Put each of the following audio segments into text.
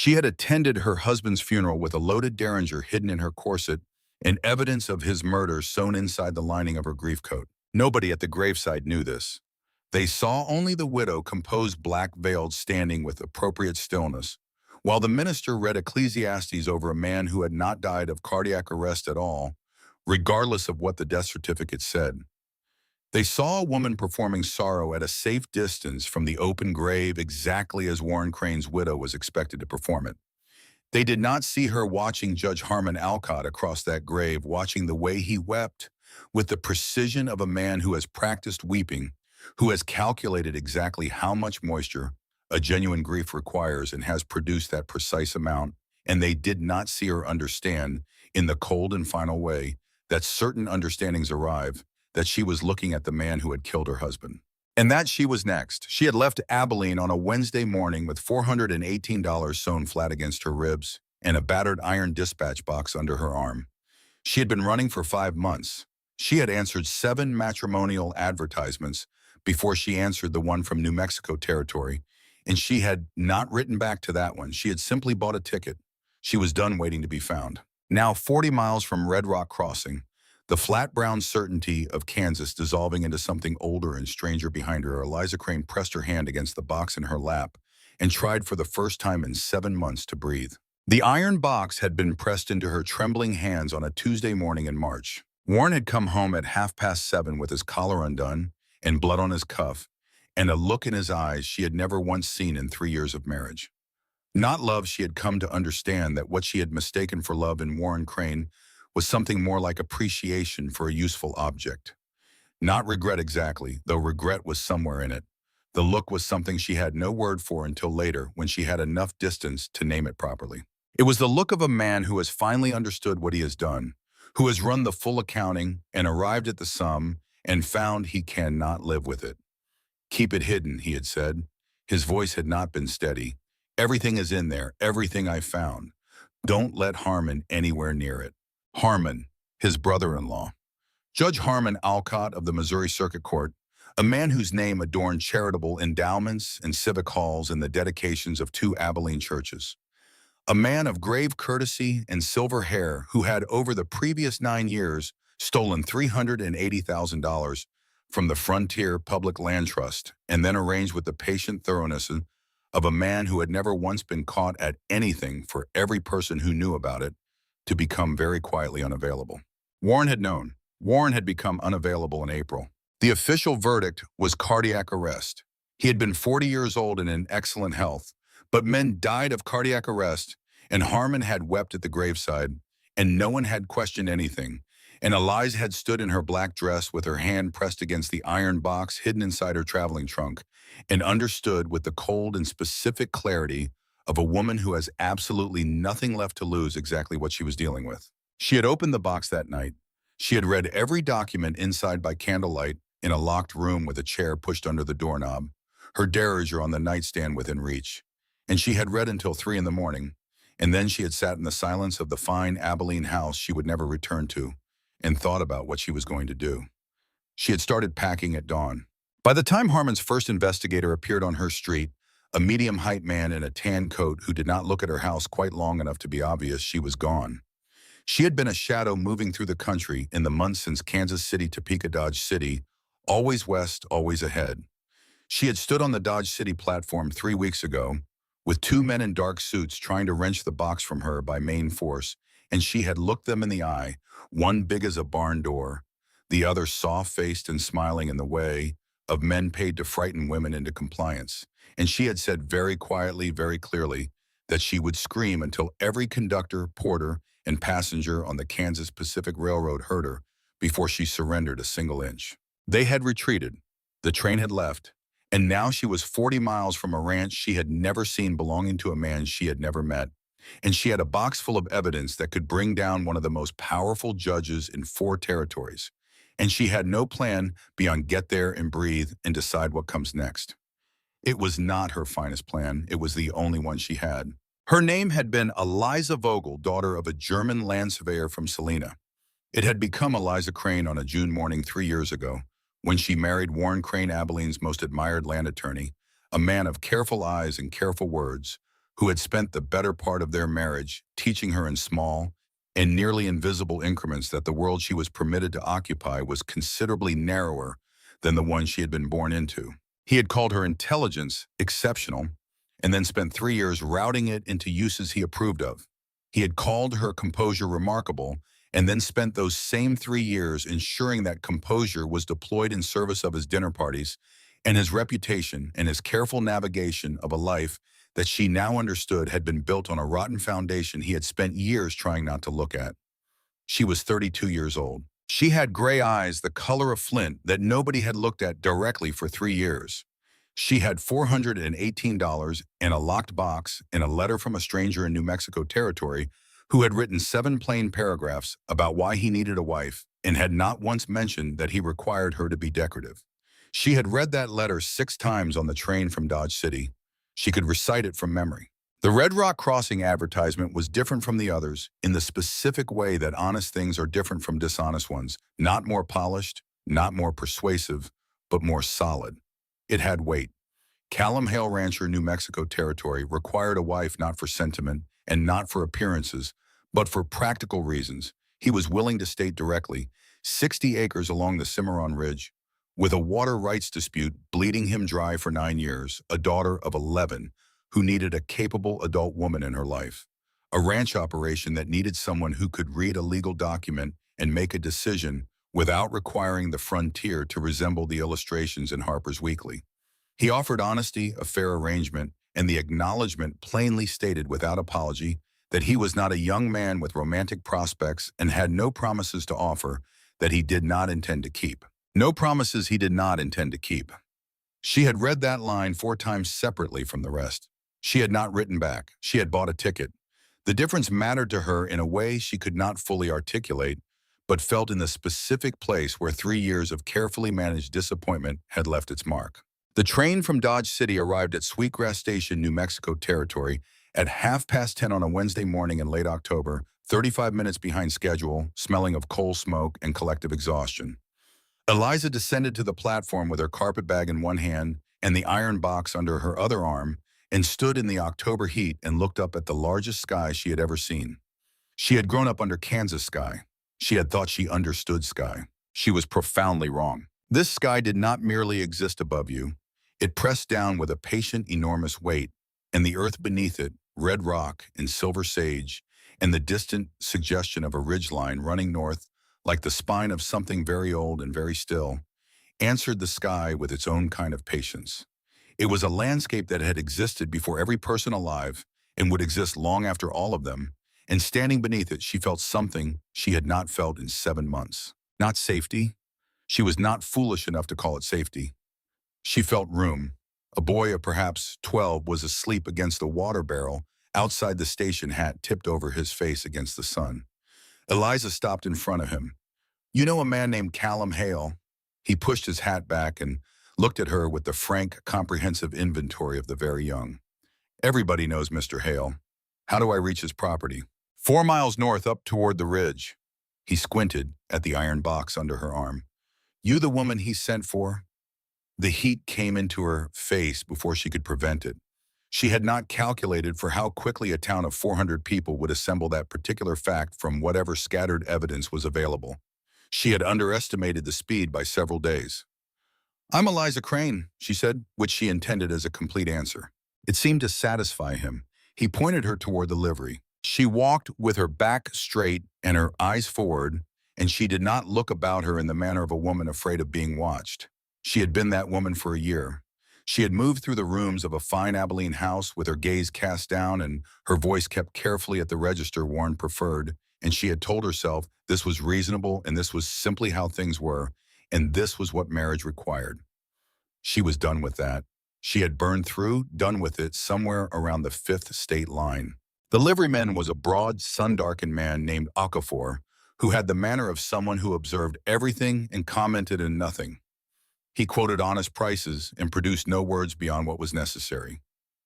She had attended her husband's funeral with a loaded derringer hidden in her corset and evidence of his murder sewn inside the lining of her grief coat. Nobody at the graveside knew this. They saw only the widow, composed black-veiled, standing with appropriate stillness, while the minister read Ecclesiastes over a man who had not died of cardiac arrest at all, regardless of what the death certificate said. They saw a woman performing sorrow at a safe distance from the open grave, exactly as Warren Crane's widow was expected to perform it. They did not see her watching Judge Harmon Alcott across that grave, watching the way he wept with the precision of a man who has practiced weeping, who has calculated exactly how much moisture a genuine grief requires and has produced that precise amount. And they did not see her understand, in the cold and final way that certain understandings arrive, that she was looking at the man who had killed her husband. And that she was next. She had left Abilene on a Wednesday morning with $418 sewn flat against her ribs and a battered iron dispatch box under her arm. She had been running for 5 months. She had answered 7 matrimonial advertisements before she answered the one from New Mexico territory, and she had not written back to that one. She had simply bought a ticket. She was done waiting to be found. Now 40 miles from Red Rock Crossing, the flat brown certainty of Kansas dissolving into something older and stranger behind her, Eliza Crane pressed her hand against the box in her lap and tried for the first time in 7 months to breathe. The iron box had been pressed into her trembling hands on a Tuesday morning in March. Warren had come home at 7:30 with his collar undone and blood on his cuff, and a look in his eyes she had never once seen in 3 years of marriage. Not love, she had come to understand that what she had mistaken for love in Warren Crane was something more like appreciation for a useful object. Not regret exactly, though regret was somewhere in it. The look was something she had no word for until later, when she had enough distance to name it properly. It was the look of a man who has finally understood what he has done, who has run the full accounting and arrived at the sum and found he cannot live with it. "Keep it hidden," he had said. His voice had not been steady. "Everything is in there, everything I found. Don't let Harmon anywhere near it." Harmon, his brother-in-law. Judge Harmon Alcott of the Missouri Circuit Court, a man whose name adorned charitable endowments and civic halls and the dedications of 2 Abilene churches. A man of grave courtesy and silver hair who had, over the previous 9 years, stolen $380,000 from the Frontier Public Land Trust and then arranged with the patient thoroughness of a man who had never once been caught at anything for every person who knew about it, to become very quietly unavailable. Warren had known. Warren had become unavailable in April. The official verdict was cardiac arrest. He had been 40 years old and in excellent health, but men died of cardiac arrest, and Harmon had wept at the graveside, and no one had questioned anything, and Eliza had stood in her black dress with her hand pressed against the iron box hidden inside her traveling trunk, and understood with the cold and specific clarity of a woman who has absolutely nothing left to lose exactly what she was dealing with. She had opened the box that night. She had read every document inside by candlelight in a locked room with a chair pushed under the doorknob, her derringer on the nightstand within reach. And she had read until 3 in the morning, and then she had sat in the silence of the fine Abilene house she would never return to and thought about what she was going to do. She had started packing at dawn. By the time Harmon's first investigator appeared on her street, a medium-height man in a tan coat who did not look at her house quite long enough to be obvious, she was gone. She had been a shadow moving through the country in the months since Kansas City, Topeka, Dodge City, always west, always ahead. She had stood on the Dodge City platform 3 weeks ago, with 2 men in dark suits trying to wrench the box from her by main force, and she had looked them in the eye, one big as a barn door, the other soft-faced and smiling in the way of men paid to frighten women into compliance. And she had said very quietly, very clearly, that she would scream until every conductor, porter, and passenger on the Kansas Pacific Railroad heard her before she surrendered a single inch. They had retreated. The train had left. And now she was 40 miles from a ranch she had never seen belonging to a man she had never met. And she had a box full of evidence that could bring down one of the most powerful judges in 4 territories. And she had no plan beyond get there and breathe and decide what comes next. It was not her finest plan. It was the only one she had. Her name had been Eliza Vogel, daughter of a German land surveyor from Salina. It had become Eliza Crane on a June morning 3 years ago, when she married Warren Crane, Abilene's most admired land attorney, a man of careful eyes and careful words, who had spent the better part of their marriage teaching her in small and nearly invisible increments that the world she was permitted to occupy was considerably narrower than the one she had been born into. He had called her intelligence exceptional, and then spent 3 years routing it into uses he approved of. He had called her composure remarkable, and then spent those same 3 years ensuring that composure was deployed in service of his dinner parties and his reputation and his careful navigation of a life that she now understood had been built on a rotten foundation he had spent years trying not to look at. She was 32 years old. She had gray eyes the color of flint that nobody had looked at directly for 3 years. She had $418 in a locked box and a letter from a stranger in New Mexico territory who had written 7 plain paragraphs about why he needed a wife and had not once mentioned that he required her to be decorative. She had read that letter 6 times on the train from Dodge City. She could recite it from memory. The Red Rock Crossing advertisement was different from the others in the specific way that honest things are different from dishonest ones, not more polished, not more persuasive, but more solid. It had weight. Callum Hale Rancher, New Mexico territory, required a wife not for sentiment and not for appearances, but for practical reasons. He was willing to state directly, 60 acres along the Cimarron Ridge, with a water rights dispute bleeding him dry for 9 years, a daughter of 11, who needed a capable adult woman in her life. A ranch operation that needed someone who could read a legal document and make a decision without requiring the frontier to resemble the illustrations in Harper's Weekly. He offered honesty, a fair arrangement, and the acknowledgement plainly stated without apology that he was not a young man with romantic prospects and had no promises to offer that he did not intend to keep. No promises he did not intend to keep. She had read that line 4 times separately from the rest. She had not written back. She had bought a ticket. The difference mattered to her in a way she could not fully articulate, but felt in the specific place where 3 years of carefully managed disappointment had left its mark. The train from Dodge City arrived at Sweetgrass Station, New Mexico territory, at 10:30 on a Wednesday morning in late October, 35 minutes behind schedule, smelling of coal smoke and collective exhaustion. Eliza descended to the platform with her carpet bag in one hand and the iron box under her other arm, and stood in the October heat and looked up at the largest sky she had ever seen. She had grown up under Kansas sky. She had thought she understood sky. She was profoundly wrong. This sky did not merely exist above you. It pressed down with a patient, enormous weight, and the earth beneath it, red rock and silver sage, and the distant suggestion of a ridgeline running north like the spine of something very old and very still, answered the sky with its own kind of patience. It was a landscape that had existed before every person alive and would exist long after all of them, and standing beneath it, she felt something she had not felt in 7 months. Not safety. She was not foolish enough to call it safety. She felt room. A boy of perhaps 12 was asleep against a water barrel outside the station, hat tipped over his face against the sun. Eliza stopped in front of him. "You know a man named Callum Hale?" He pushed his hat back and looked at her with the frank, comprehensive inventory of the very young. "Everybody knows Mr. Hale. How do I reach his property?" 4 miles north up toward the ridge." He squinted at the iron box under her arm. "You the woman he sent for?" The heat came into her face before she could prevent it. She had not calculated for how quickly a town of 400 people would assemble that particular fact from whatever scattered evidence was available. She had underestimated the speed by several days. "I'm Eliza Crane," she said, which she intended as a complete answer. It seemed to satisfy him. He pointed her toward the livery. She walked with her back straight and her eyes forward, and she did not look about her in the manner of a woman afraid of being watched. She had been that woman for a year. She had moved through the rooms of a fine Abilene house with her gaze cast down and her voice kept carefully at the register worn preferred, and she had told herself this was reasonable and this was simply how things were, and this was what marriage required. She was done with that. She had burned through, done with it, somewhere around the 5th state line. The liveryman was a broad, sun-darkened man named Okafor, who had the manner of someone who observed everything and commented on nothing. He quoted honest prices and produced no words beyond what was necessary.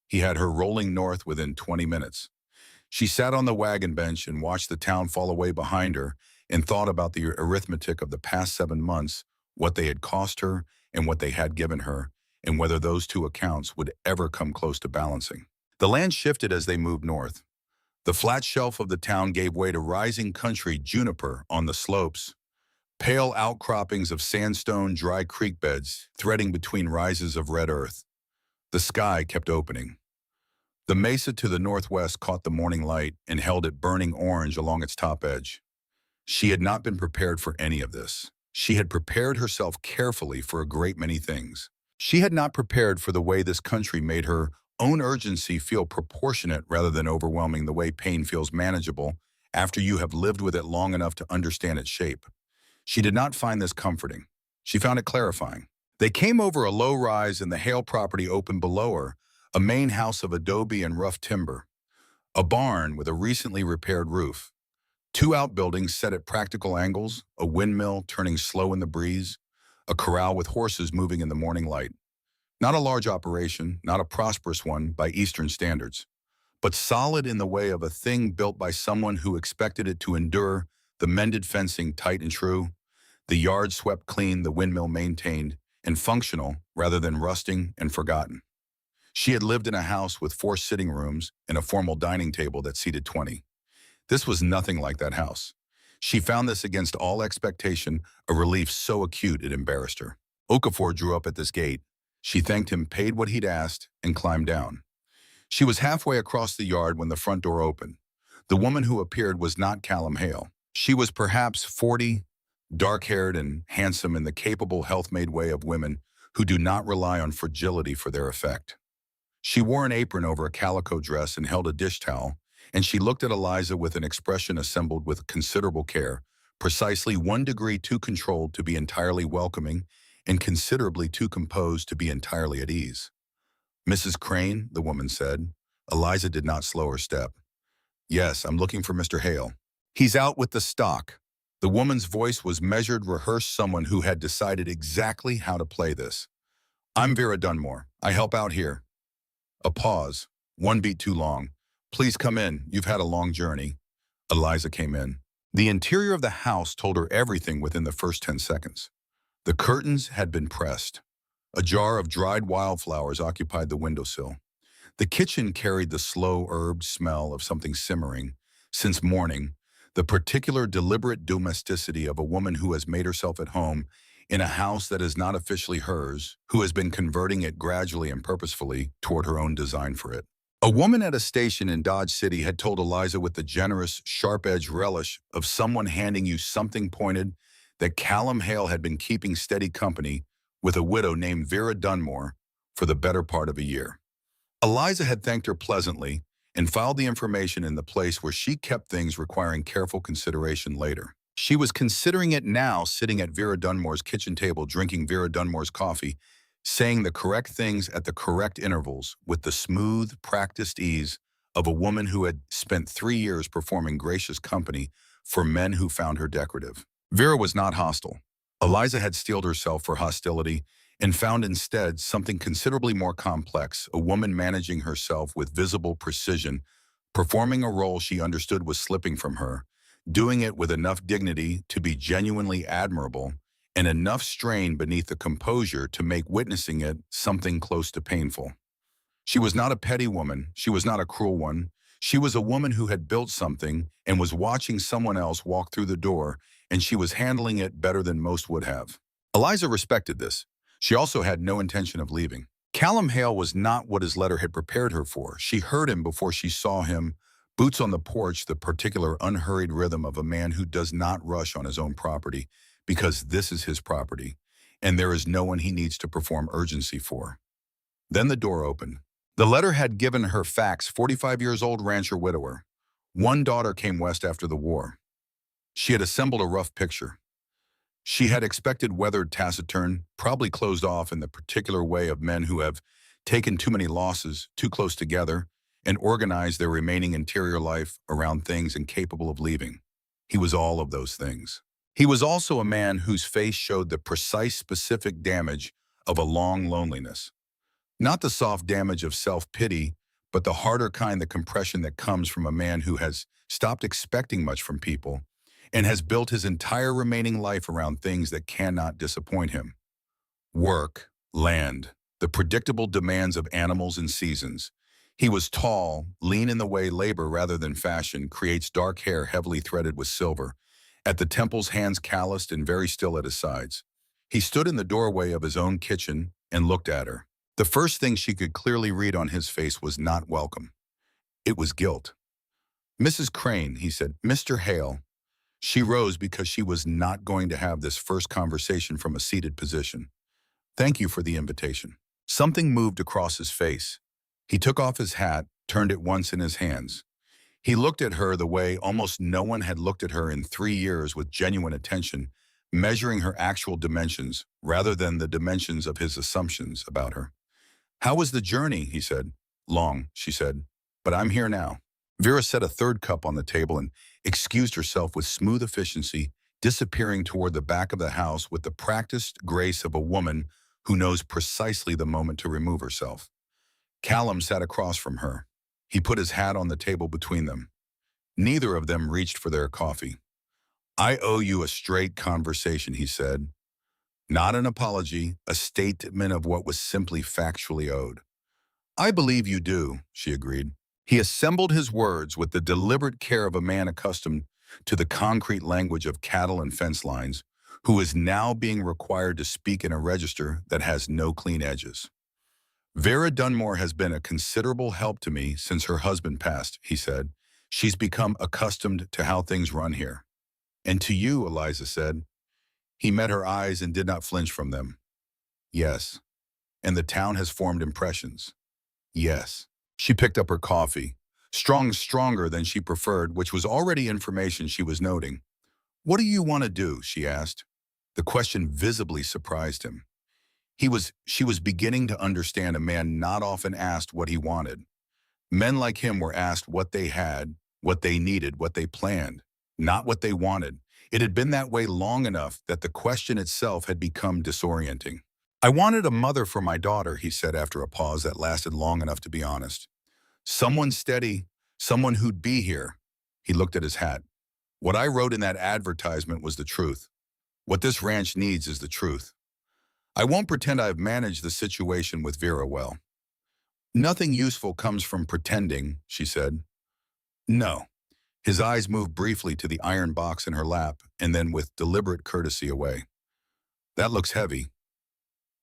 He had her rolling north within 20 minutes. She sat on the wagon bench and watched the town fall away behind her and thought about the arithmetic of the past 7 months, what they had cost her and what they had given her, and whether those two accounts would ever come close to balancing. The land shifted as they moved north. The flat shelf of the town gave way to rising country juniper on the slopes, pale outcroppings of sandstone dry creek beds threading between rises of red earth. The sky kept opening. The mesa to the northwest caught the morning light and held it burning orange along its top edge. She had not been prepared for any of this. She had prepared herself carefully for a great many things. She had not prepared for the way this country made her own urgency feel proportionate rather than overwhelming, the way pain feels manageable after you have lived with it long enough to understand its shape. She did not find this comforting. She found it clarifying. They came over a low rise and the Hale property opened below her, a main house of adobe and rough timber, a barn with a recently repaired roof, two outbuildings set at practical angles, a windmill turning slow in the breeze, a corral with horses moving in the morning light. Not a large operation, not a prosperous one by Eastern standards, but solid in the way of a thing built by someone who expected it to endure, the mended fencing tight and true, the yard swept clean, the windmill maintained, and functional rather than rusting and forgotten. She had lived in a house with 4 sitting rooms and a formal dining table that seated 20. This was nothing like that house. She found this against all expectation, a relief so acute it embarrassed her. Okafor drew up at this gate. She thanked him, paid what he'd asked, and climbed down. She was halfway across the yard when the front door opened. The woman who appeared was not Callum Hale. She was perhaps 40, dark-haired and handsome in the capable, health-made way of women who do not rely on fragility for their effect. She wore an apron over a calico dress and held a dish towel, and she looked at Eliza with an expression assembled with considerable care, precisely 1 degree too controlled to be entirely welcoming and considerably too composed to be entirely at ease. "Mrs. Crane," the woman said. Eliza did not slow her step. "Yes, I'm looking for Mr. Hale. He's out with the stock." The woman's voice was measured, rehearsed, someone who had decided exactly how to play this. "I'm Vera Dunmore. I help out here." A pause, 1 beat too long. "Please come in. You've had a long journey." Eliza came in. The interior of the house told her everything within the first 10 seconds. The curtains had been pressed. A jar of dried wildflowers occupied the windowsill. The kitchen carried the slow herbed smell of something simmering. Since morning, the particular deliberate domesticity of a woman who has made herself at home in a house that is not officially hers, who has been converting it gradually and purposefully toward her own design for it. A woman at a station in Dodge City had told Eliza with the generous, sharp-edged relish of someone handing you something pointed that Callum Hale had been keeping steady company with a widow named Vera Dunmore for the better part of a year. Eliza had thanked her pleasantly and filed the information in the place where she kept things requiring careful consideration later. She was considering it now, sitting at Vera Dunmore's kitchen table, drinking Vera Dunmore's coffee, saying the correct things at the correct intervals with the smooth, practiced ease of a woman who had spent 3 years performing gracious company for men who found her decorative. Vera was not hostile. Eliza had steeled herself for hostility and found instead something considerably more complex, a woman managing herself with visible precision, performing a role she understood was slipping from her, doing it with enough dignity to be genuinely admirable, and enough strain beneath the composure to make witnessing it something close to painful. She was not a petty woman. She was not a cruel one. She was a woman who had built something and was watching someone else walk through the door, and she was handling it better than most would have. Eliza respected this. She also had no intention of leaving. Callum Hale was not what his letter had prepared her for. She heard him before she saw him, boots on the porch, the particular unhurried rhythm of a man who does not rush on his own property, because this is his property, and there is no one he needs to perform urgency for. Then the door opened. The letter had given her facts: 45 years old rancher widower. 1 daughter came west after the war. She had assembled a rough picture. She had expected weathered, taciturn, probably closed off in the particular way of men who have taken too many losses, too close together, and organized their remaining interior life around things incapable of leaving. He was all of those things. He was also a man whose face showed the precise, specific damage of a long loneliness. Not the soft damage of self-pity, but the harder kind, the compression that comes from a man who has stopped expecting much from people and has built his entire remaining life around things that cannot disappoint him. Work, land, the predictable demands of animals and seasons. He was tall, lean in the way labor rather than fashion creates, dark hair heavily threaded with silver. At the temples, hands calloused and very still at his sides. He stood in the doorway of his own kitchen and looked at her. The first thing she could clearly read on his face was not welcome. It was guilt. "Mrs. Crane," he said. "Mr. Hale." She rose because she was not going to have this first conversation from a seated position. "Thank you for the invitation." Something moved across his face. He took off his hat, turned it once in his hands. He looked at her the way almost no one had looked at her in 3 years, with genuine attention, measuring her actual dimensions rather than the dimensions of his assumptions about her. "How was the journey?" he said. "Long," she said, "but I'm here now." Vera set a third cup on the table and excused herself with smooth efficiency, disappearing toward the back of the house with the practiced grace of a woman who knows precisely the moment to remove herself. Callum sat across from her. He put his hat on the table between them. Neither of them reached for their coffee. "I owe you a straight conversation," he said. Not an apology, a statement of what was simply factually owed. "I believe you do," she agreed. He assembled his words with the deliberate care of a man accustomed to the concrete language of cattle and fence lines, who is now being required to speak in a register that has no clean edges. "Vera Dunmore has been a considerable help to me since her husband passed," he said. "She's become accustomed to how things run here." "And to you," Eliza said. He met her eyes and did not flinch from them. "Yes." "And the town has formed impressions." "Yes." She picked up her coffee, stronger than she preferred, which was already information she was noting. "What do you want to do?" she asked. The question visibly surprised him. She was beginning to understand a man not often asked what he wanted. Men like him were asked what they had, what they needed, what they planned, not what they wanted. It had been that way long enough that the question itself had become disorienting. "I wanted a mother for my daughter," he said after a pause that lasted long enough to be honest. "Someone steady, someone who'd be here." He looked at his hat. "What I wrote in that advertisement was the truth. What this ranch needs is the truth. I won't pretend I've managed the situation with Vera well." "Nothing useful comes from pretending," she said. "No." His eyes moved briefly to the iron box in her lap and then with deliberate courtesy away. "That looks heavy."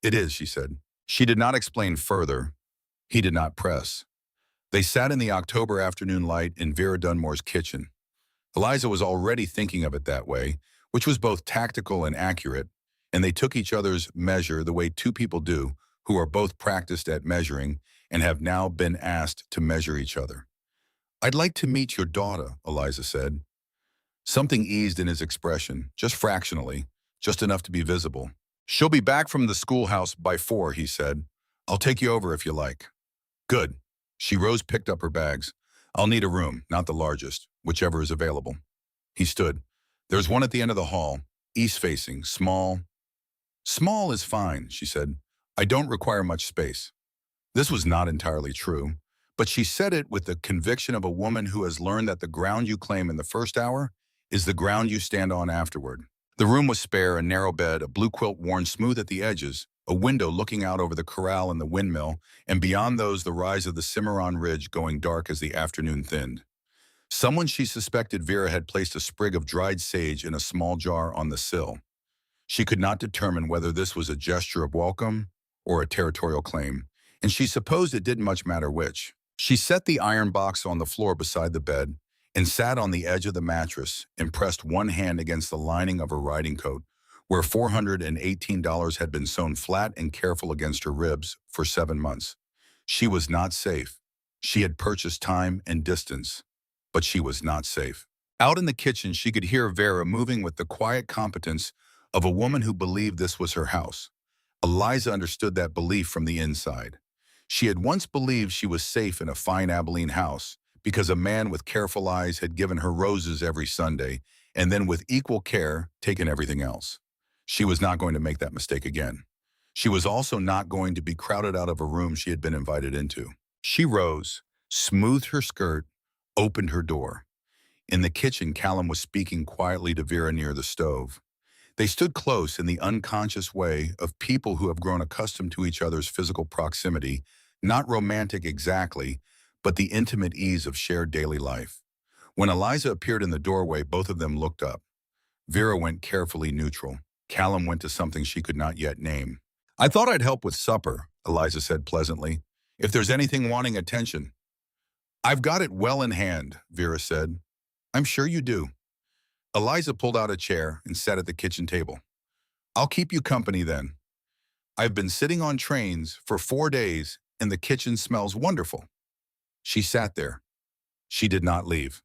"It is," she said. She did not explain further. He did not press. They sat in the October afternoon light in Vera Dunmore's kitchen. Eliza was already thinking of it that way, which was both tactical and accurate, and they took each other's measure the way two people do who are both practiced at measuring and have now been asked to measure each other. "I'd like to meet your daughter," Eliza said. Something eased in his expression, just fractionally, just enough to be visible. "She'll be back from the schoolhouse by 4, he said. "I'll take you over if you like." "Good." She rose, picked up her bags. "I'll need a room, not the largest, whichever is available." He stood. "There's one at the end of the hall, east-facing, small." "Small is fine," she said. "I don't require much space." This was not entirely true, but she said it with the conviction of a woman who has learned that the ground you claim in the first hour is the ground you stand on afterward. The room was spare, a narrow bed, a blue quilt worn smooth at the edges, a window looking out over the corral and the windmill, and beyond those the rise of the Cimarron Ridge going dark as the afternoon thinned. Someone she suspected Vera had placed a sprig of dried sage in a small jar on the sill. She could not determine whether this was a gesture of welcome or a territorial claim, and she supposed it didn't much matter which. She set the iron box on the floor beside the bed and sat on the edge of the mattress and pressed one hand against the lining of her riding coat, where $418 had been sewn flat and careful against her ribs for 7 months. She was not safe. She had purchased time and distance, but she was not safe. Out in the kitchen, she could hear Vera moving with the quiet competence of a woman who believed this was her house. Eliza understood that belief from the inside. She had once believed she was safe in a fine Abilene house because a man with careful eyes had given her roses every Sunday and then with equal care taken everything else. She was not going to make that mistake again. She was also not going to be crowded out of a room she had been invited into. She rose, smoothed her skirt, opened her door. In the kitchen, Callum was speaking quietly to Vera near the stove. They stood close in the unconscious way of people who have grown accustomed to each other's physical proximity, not romantic exactly, but the intimate ease of shared daily life. When Eliza appeared in the doorway, both of them looked up. Vera went carefully neutral. Callum went to something she could not yet name. "I thought I'd help with supper," Eliza said pleasantly. "If there's anything wanting attention." "I've got it well in hand," Vera said. "I'm sure you do." Eliza pulled out a chair and sat at the kitchen table. "I'll keep you company then. I've been sitting on trains for 4 days and the kitchen smells wonderful." She sat there. She did not leave.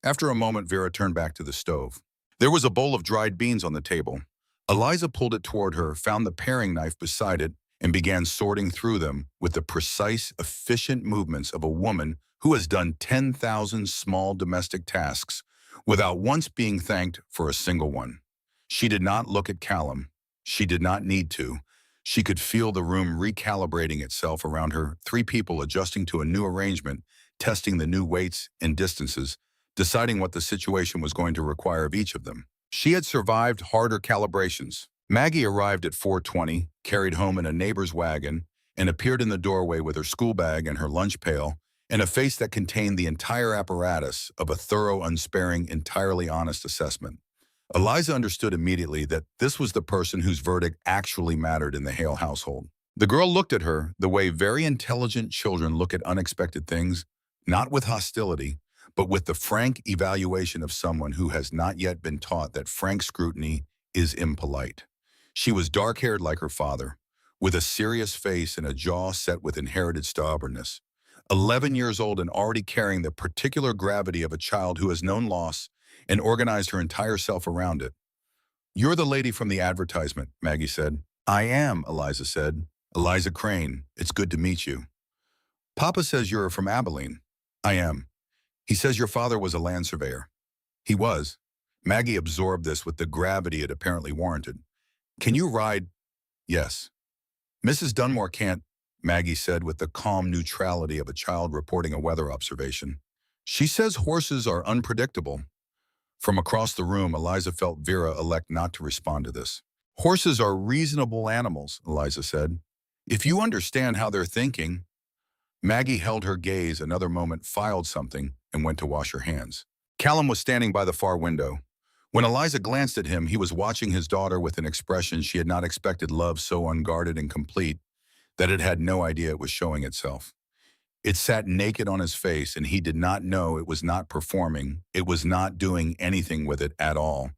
After a moment, Vera turned back to the stove. There was a bowl of dried beans on the table. Eliza pulled it toward her, found the paring knife beside it, and began sorting through them with the precise, efficient movements of a woman who has done 10,000 small domestic tasks without once being thanked for a single one. She did not look at Callum. She did not need to. She could feel the room recalibrating itself around her, 3 people adjusting to a new arrangement, testing the new weights and distances, deciding what the situation was going to require of each of them. She had survived harder calibrations. Maggie arrived at 4:20, carried home in a neighbor's wagon, and appeared in the doorway with her school bag and her lunch pail, and a face that contained the entire apparatus of a thorough, unsparing, entirely honest assessment. Eliza understood immediately that this was the person whose verdict actually mattered in the Hale household. The girl looked at her the way very intelligent children look at unexpected things, not with hostility, but with the frank evaluation of someone who has not yet been taught that frank scrutiny is impolite. She was dark-haired like her father, with a serious face and a jaw set with inherited stubbornness. 11 years old and already carrying the particular gravity of a child who has known loss and organized her entire self around it. "You're the lady from the advertisement," Maggie said. "I am," Eliza said. "Eliza Crane. It's good to meet you." "Papa says you're from Abilene." "I am. He says your father was a land surveyor." "He was." Maggie absorbed this with the gravity it apparently warranted. "Can you ride?" "Yes." "Mrs. Dunmore can't," Maggie said with the calm neutrality of a child reporting a weather observation. "She says horses are unpredictable." From across the room, Eliza felt Vera elect not to respond to this. "Horses are reasonable animals," Eliza said. "If you understand how they're thinking." Maggie held her gaze another moment, filed something, and went to wash her hands. Callum was standing by the far window. When Eliza glanced at him, he was watching his daughter with an expression she had not expected, love so unguarded and complete that it had no idea it was showing itself. It sat naked on his face, and he did not know it was not performing. It was not doing anything with it at all.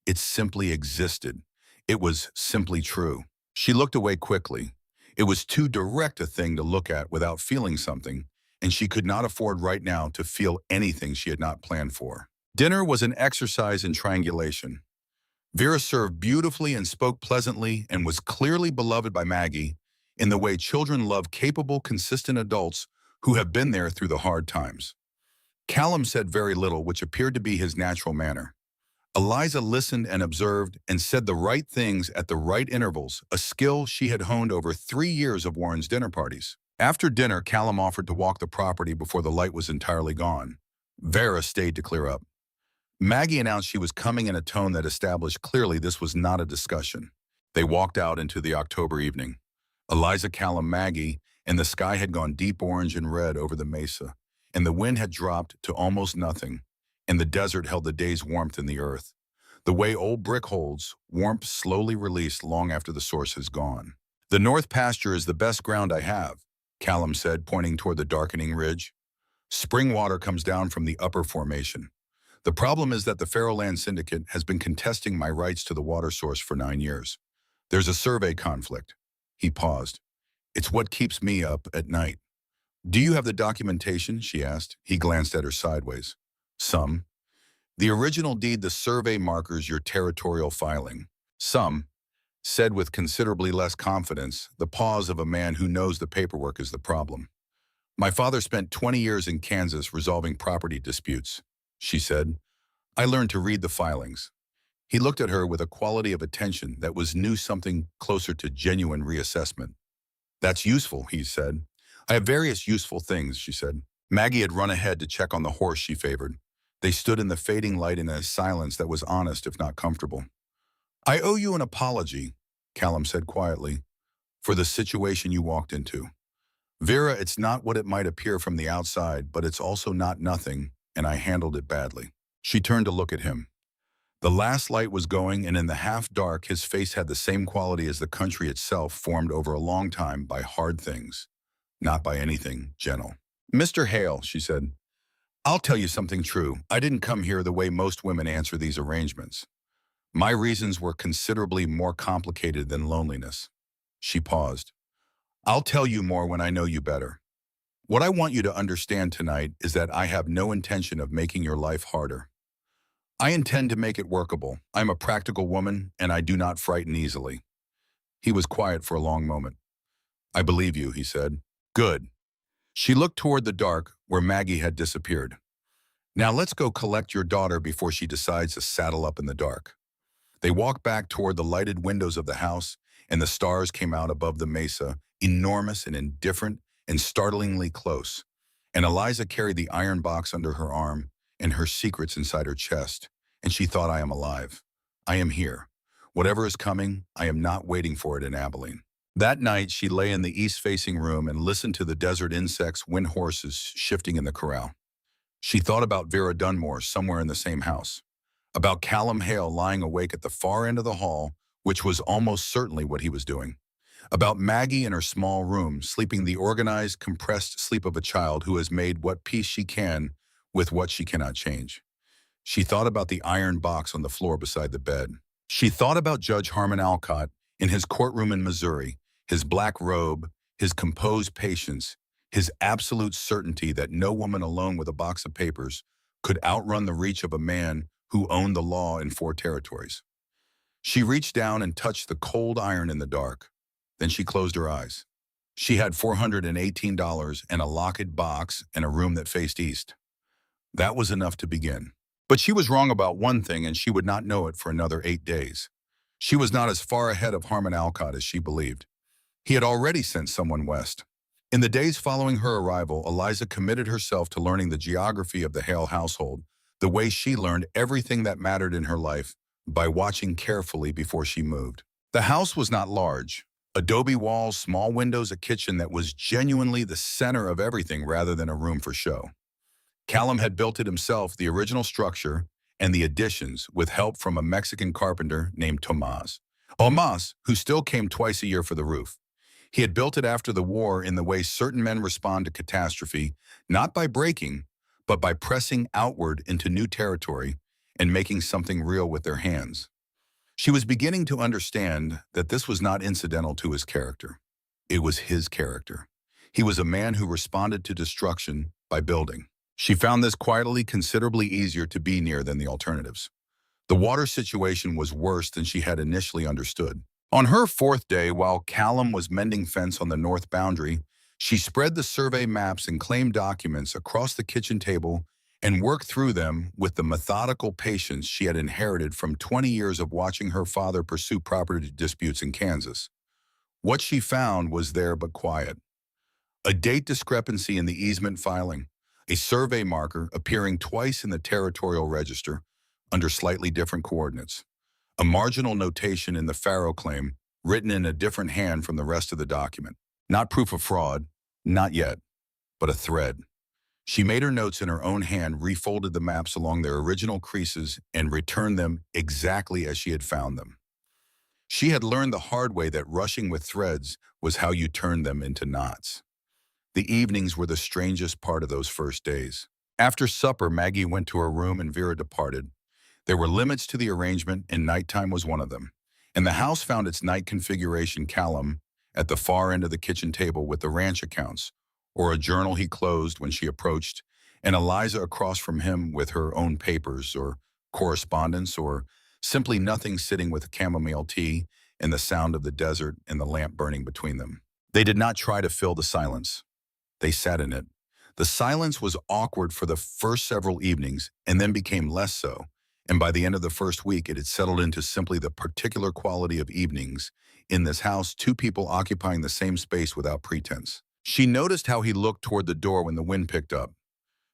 It simply existed. It was simply true. She looked away quickly. It was too direct a thing to look at without feeling something, and she could not afford right now to feel anything she had not planned for. Dinner was an exercise in triangulation. Vera served beautifully and spoke pleasantly and was clearly beloved by Maggie in the way children love capable, consistent adults who have been there through the hard times. Callum said very little, which appeared to be his natural manner. Eliza listened and observed and said the right things at the right intervals, a skill she had honed over 3 years of Warren's dinner parties. After dinner, Callum offered to walk the property before the light was entirely gone. Vera stayed to clear up. Maggie announced she was coming in a tone that established clearly this was not a discussion. They walked out into the October evening. Eliza, Callum, Maggie, and the sky had gone deep orange and red over the mesa, and the wind had dropped to almost nothing, and the desert held the day's warmth in the earth. The way old brick holds, warmth slowly released long after the source has gone. "The north pasture is the best ground I have," Callum said, pointing toward the darkening ridge. "Spring water comes down from the upper formation. The problem is that the Faro Land Syndicate has been contesting my rights to the water source for 9 years. There's a survey conflict." He paused. "It's what keeps me up at night." "Do you have the documentation?" she asked. He glanced at her sideways. "Some." "The original deed, the survey markers your territorial filing." "Some," said with considerably less confidence, the pause of a man who knows the paperwork is the problem. "My father spent 20 years in Kansas resolving property disputes," she said. "I learned to read the filings." He looked at her with a quality of attention that knew something closer to genuine reassessment. "That's useful," he said. "I have various useful things," she said. Maggie had run ahead to check on the horse she favored. They stood in the fading light in a silence that was honest if not comfortable. "I owe you an apology," Callum said quietly, "for the situation you walked into." Vera, it's not what it might appear from the outside, but it's also not nothing, and I handled it badly. She turned to look at him. The last light was going, and in the half-dark, his face had the same quality as the country itself, formed over a long time by hard things, not by anything gentle. Mr. Hale, she said, I'll tell you something true. I didn't come here the way most women answer these arrangements. My reasons were considerably more complicated than loneliness. She paused. I'll tell you more when I know you better. What I want you to understand tonight is that I have no intention of making your life harder. I intend to make it workable. I'm a practical woman, and I do not frighten easily. He was quiet for a long moment. I believe you, he said. Good. She looked toward the dark, where Maggie had disappeared. Now let's go collect your daughter before she decides to saddle up in the dark. They walked back toward the lighted windows of the house, and the stars came out above the mesa, enormous and indifferent and startlingly close. And Eliza carried the iron box under her arm and her secrets inside her chest, and she thought, I am alive. I am here. Whatever is coming, I am not waiting for it in Abilene. That night, she lay in the east-facing room and listened to the desert insects, wind horses shifting in the corral. She thought about Vera Dunmore somewhere in the same house, about Callum Hale lying awake at the far end of the hall, which was almost certainly what he was doing, about Maggie in her small room, sleeping the organized, compressed sleep of a child who has made what peace she can with what she cannot change. She thought about the iron box on the floor beside the bed. She thought about Judge Harmon Alcott in his courtroom in Missouri, his black robe, his composed patience, his absolute certainty that no woman alone with a box of papers could outrun the reach of a man who owned the law in 4 territories. She reached down and touched the cold iron in the dark. Then she closed her eyes. She had $418 and a locked box and a room that faced east. That was enough to begin. But she was wrong about one thing, and she would not know it for another 8 days. She was not as far ahead of Harmon Alcott as she believed. He had already sent someone west. In the days following her arrival, Eliza committed herself to learning the geography of the Hale household, the way she learned everything that mattered in her life by watching carefully before she moved. The house was not large. Adobe walls, small windows, a kitchen that was genuinely the center of everything rather than a room for show. Callum had built it himself, the original structure and the additions, with help from a Mexican carpenter named Tomas, who still came twice a year for the roof. He had built it after the war in the way certain men respond to catastrophe, not by breaking, but by pressing outward into new territory and making something real with their hands. She was beginning to understand that this was not incidental to his character. It was his character. He was a man who responded to destruction by building. She found this quietly considerably easier to be near than the alternatives. The water situation was worse than she had initially understood. On her 4th day, while Callum was mending fence on the north boundary, she spread the survey maps and claim documents across the kitchen table and worked through them with the methodical patience she had inherited from 20 years of watching her father pursue property disputes in Kansas. What she found was there but quiet. A date discrepancy in the easement filing, a survey marker appearing twice in the territorial register under slightly different coordinates, a marginal notation in the Faro claim written in a different hand from the rest of the document. Not proof of fraud, not yet, but a thread. She made her notes in her own hand, refolded the maps along their original creases, and returned them exactly as she had found them. She had learned the hard way that rushing with threads was how you turned them into knots. The evenings were the strangest part of those first days. After supper, Maggie went to her room and Vera departed. There were limits to the arrangement, and nighttime was one of them. And the house found its night configuration: Callum at the far end of the kitchen table with the ranch accounts, or a journal he closed when she approached, and Eliza across from him with her own papers or correspondence, or simply nothing, sitting with chamomile tea and the sound of the desert and the lamp burning between them. They did not try to fill the silence. They sat in it. The silence was awkward for the first several evenings and then became less so, and by the end of the first week it had settled into simply the particular quality of evenings in this house, 2 people occupying the same space without pretense. She noticed how he looked toward the door when the wind picked up.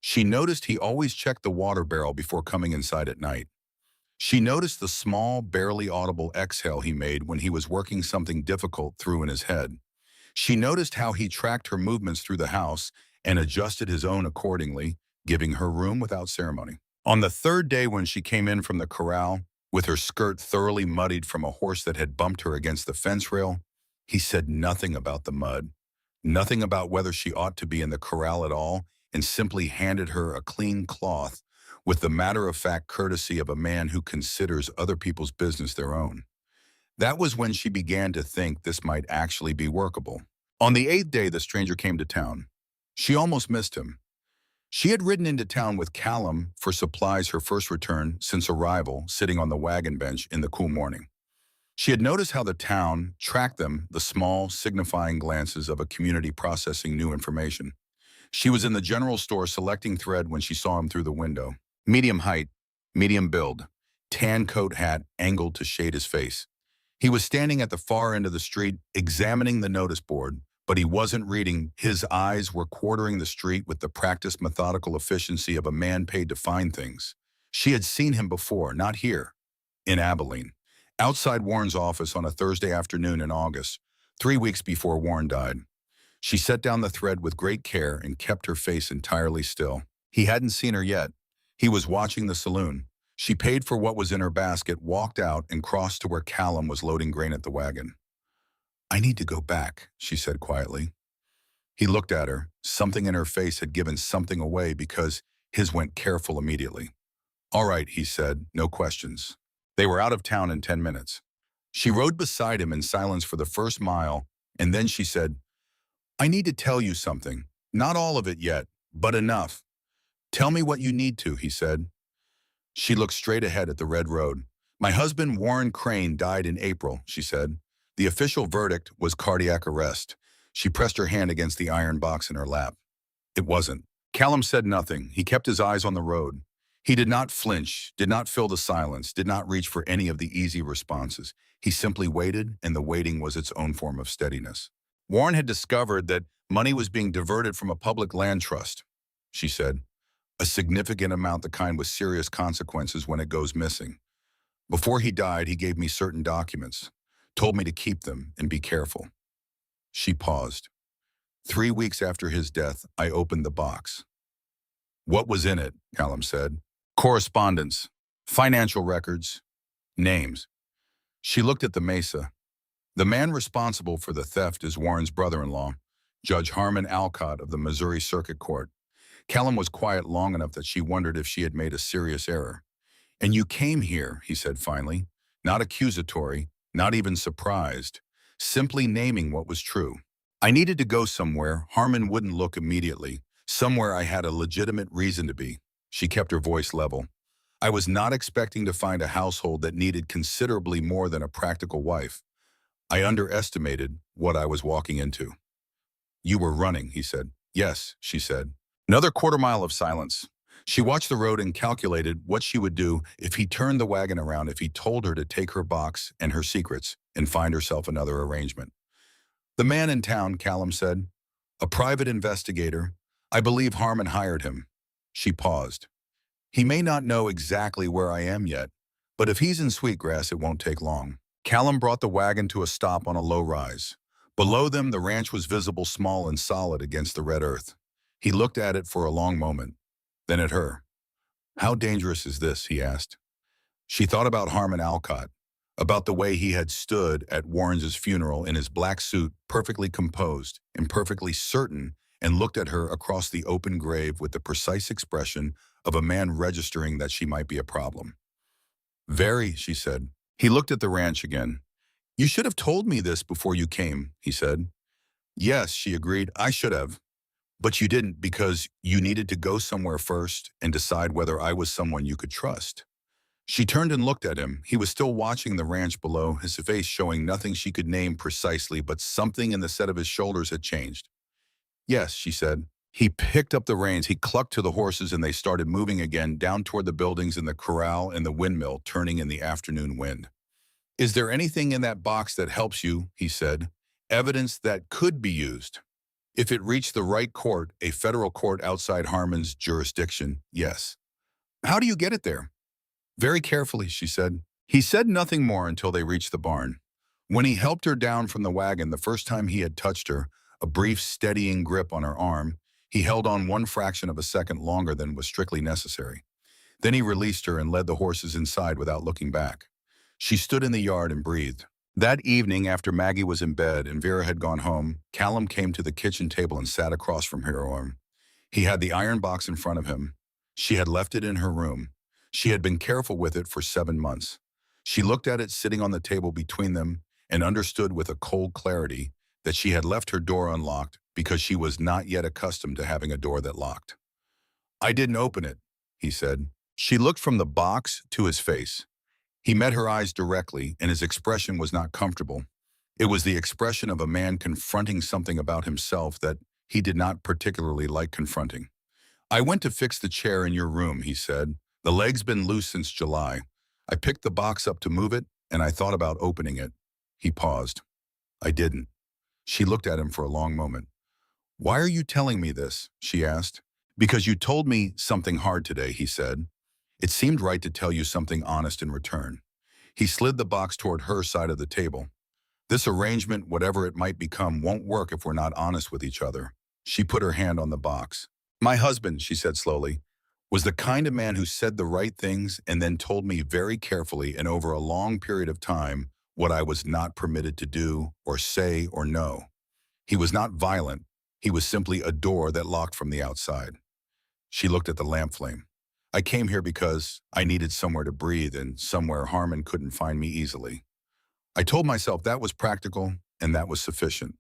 She noticed he always checked the water barrel before coming inside at night. She noticed the small, barely audible exhale he made when he was working something difficult through in his head. She noticed how he tracked her movements through the house and adjusted his own accordingly, giving her room without ceremony. On the third day when she came in from the corral, with her skirt thoroughly muddied from a horse that had bumped her against the fence rail, he said nothing about the mud, nothing about whether she ought to be in the corral at all, and simply handed her a clean cloth with the matter-of-fact courtesy of a man who considers other people's business their own. That was when she began to think this might actually be workable. On the eighth day, the stranger came to town. She almost missed him. She had ridden into town with Callum for supplies her first return since arrival, sitting on the wagon bench in the cool morning. She had noticed how the town tracked them, the small, signifying glances of a community processing new information. She was in the general store selecting thread when she saw him through the window. Medium height, medium build, tan coat hat angled to shade his face. He was standing at the far end of the street, examining the notice board, but he wasn't reading. His eyes were quartering the street with the practiced methodical efficiency of a man paid to find things. She had seen him before, not here, in Abilene, outside Warren's office on a Thursday afternoon in August, 3 weeks before Warren died. She set down the thread with great care and kept her face entirely still. He hadn't seen her yet. He was watching the saloon. She paid for what was in her basket, walked out, and crossed to where Callum was loading grain at the wagon. "I need to go back," she said quietly. He looked at her. Something in her face had given something away because his went careful immediately. "All right," he said, "no questions." They were out of town in 10 minutes. She rode beside him in silence for the first mile, and then she said, "I need to tell you something. Not all of it yet, but enough." "Tell me what you need to," he said. She looked straight ahead at the red road. "My husband, Warren Crane, died in April," she said. "The official verdict was cardiac arrest." She pressed her hand against the iron box in her lap. It wasn't. Callum said nothing. He kept his eyes on the road. He did not flinch, did not fill the silence, did not reach for any of the easy responses. He simply waited, and the waiting was its own form of steadiness. "Warren had discovered that money was being diverted from a public land trust," she said. "A significant amount, the kind with serious consequences when it goes missing. Before he died, he gave me certain documents, told me to keep them and be careful." She paused. 3 weeks after his death, I opened the box. "What was in it?" Callum said. "Correspondence, financial records, names." She looked at the mesa. "The man responsible for the theft is Warren's brother-in-law, Judge Harmon Alcott of the Missouri Circuit Court." Callum was quiet long enough that she wondered if she had made a serious error. "And you came here," he said finally, not accusatory, not even surprised, simply naming what was true. "I needed to go somewhere. Harmon wouldn't look immediately. Somewhere I had a legitimate reason to be." She kept her voice level. "I was not expecting to find a household that needed considerably more than a practical wife. I underestimated what I was walking into." "You were running," he said. "Yes," she said. Another quarter-mile of silence. She watched the road and calculated what she would do if he turned the wagon around, if he told her to take her box and her secrets and find herself another arrangement. "The man in town," Callum said. "A private investigator. I believe Harmon hired him." She paused. "He may not know exactly where I am yet, but if he's in Sweetgrass, it won't take long." Callum brought the wagon to a stop on a low rise. Below them, the ranch was visible, small and solid against the red earth. He looked at it for a long moment, then at her. "How dangerous is this?" he asked. She thought about Harmon Alcott, about the way he had stood at Warren's funeral in his black suit, perfectly composed and perfectly certain, and looked at her across the open grave with the precise expression of a man registering that she might be a problem. "Very," she said. He looked at the ranch again. "You should have told me this before you came," he said. "Yes," she agreed, "I should have. But you didn't because you needed to go somewhere first and decide whether I was someone you could trust." She turned and looked at him. He was still watching the ranch below, his face showing nothing she could name precisely, but something in the set of his shoulders had changed. "Yes," she said. He picked up the reins, he clucked to the horses, and they started moving again down toward the buildings and the corral and the windmill turning in the afternoon wind. "Is there anything in that box that helps you?" he said. "Evidence that could be used. If it reached the right court, a federal court outside Harmon's jurisdiction, yes." "How do you get it there?" "Very carefully," she said. He said nothing more until they reached the barn. When he helped her down from the wagon the first time he had touched her, a brief steadying grip on her arm, he held on one fraction of a second longer than was strictly necessary. Then he released her and led the horses inside without looking back. She stood in the yard and breathed. That evening, after Maggie was in bed and Vera had gone home, Callum came to the kitchen table and sat across from her. He had the iron box in front of him. She had left it in her room. She had been careful with it for 7 months. She looked at it sitting on the table between them and understood with a cold clarity that she had left her door unlocked because she was not yet accustomed to having a door that locked. "I didn't open it," he said. She looked from the box to his face. He met her eyes directly, and his expression was not comfortable. It was the expression of a man confronting something about himself that he did not particularly like confronting. "I went to fix the chair in your room," he said. "The leg's been loose since July. I picked the box up to move it, and I thought about opening it." He paused. "I didn't." She looked at him for a long moment. "Why are you telling me this?" she asked. "Because you told me something hard today," he said. "It seemed right to tell you something honest in return." He slid the box toward her side of the table. "This arrangement, whatever it might become, won't work if we're not honest with each other." She put her hand on the box. "My husband," she said slowly, "was the kind of man who said the right things and then told me very carefully and over a long period of time what I was not permitted to do or say or know. He was not violent. He was simply a door that locked from the outside." She looked at the lamp flame. "I came here because I needed somewhere to breathe and somewhere Harmon couldn't find me easily. I told myself that was practical and that was sufficient."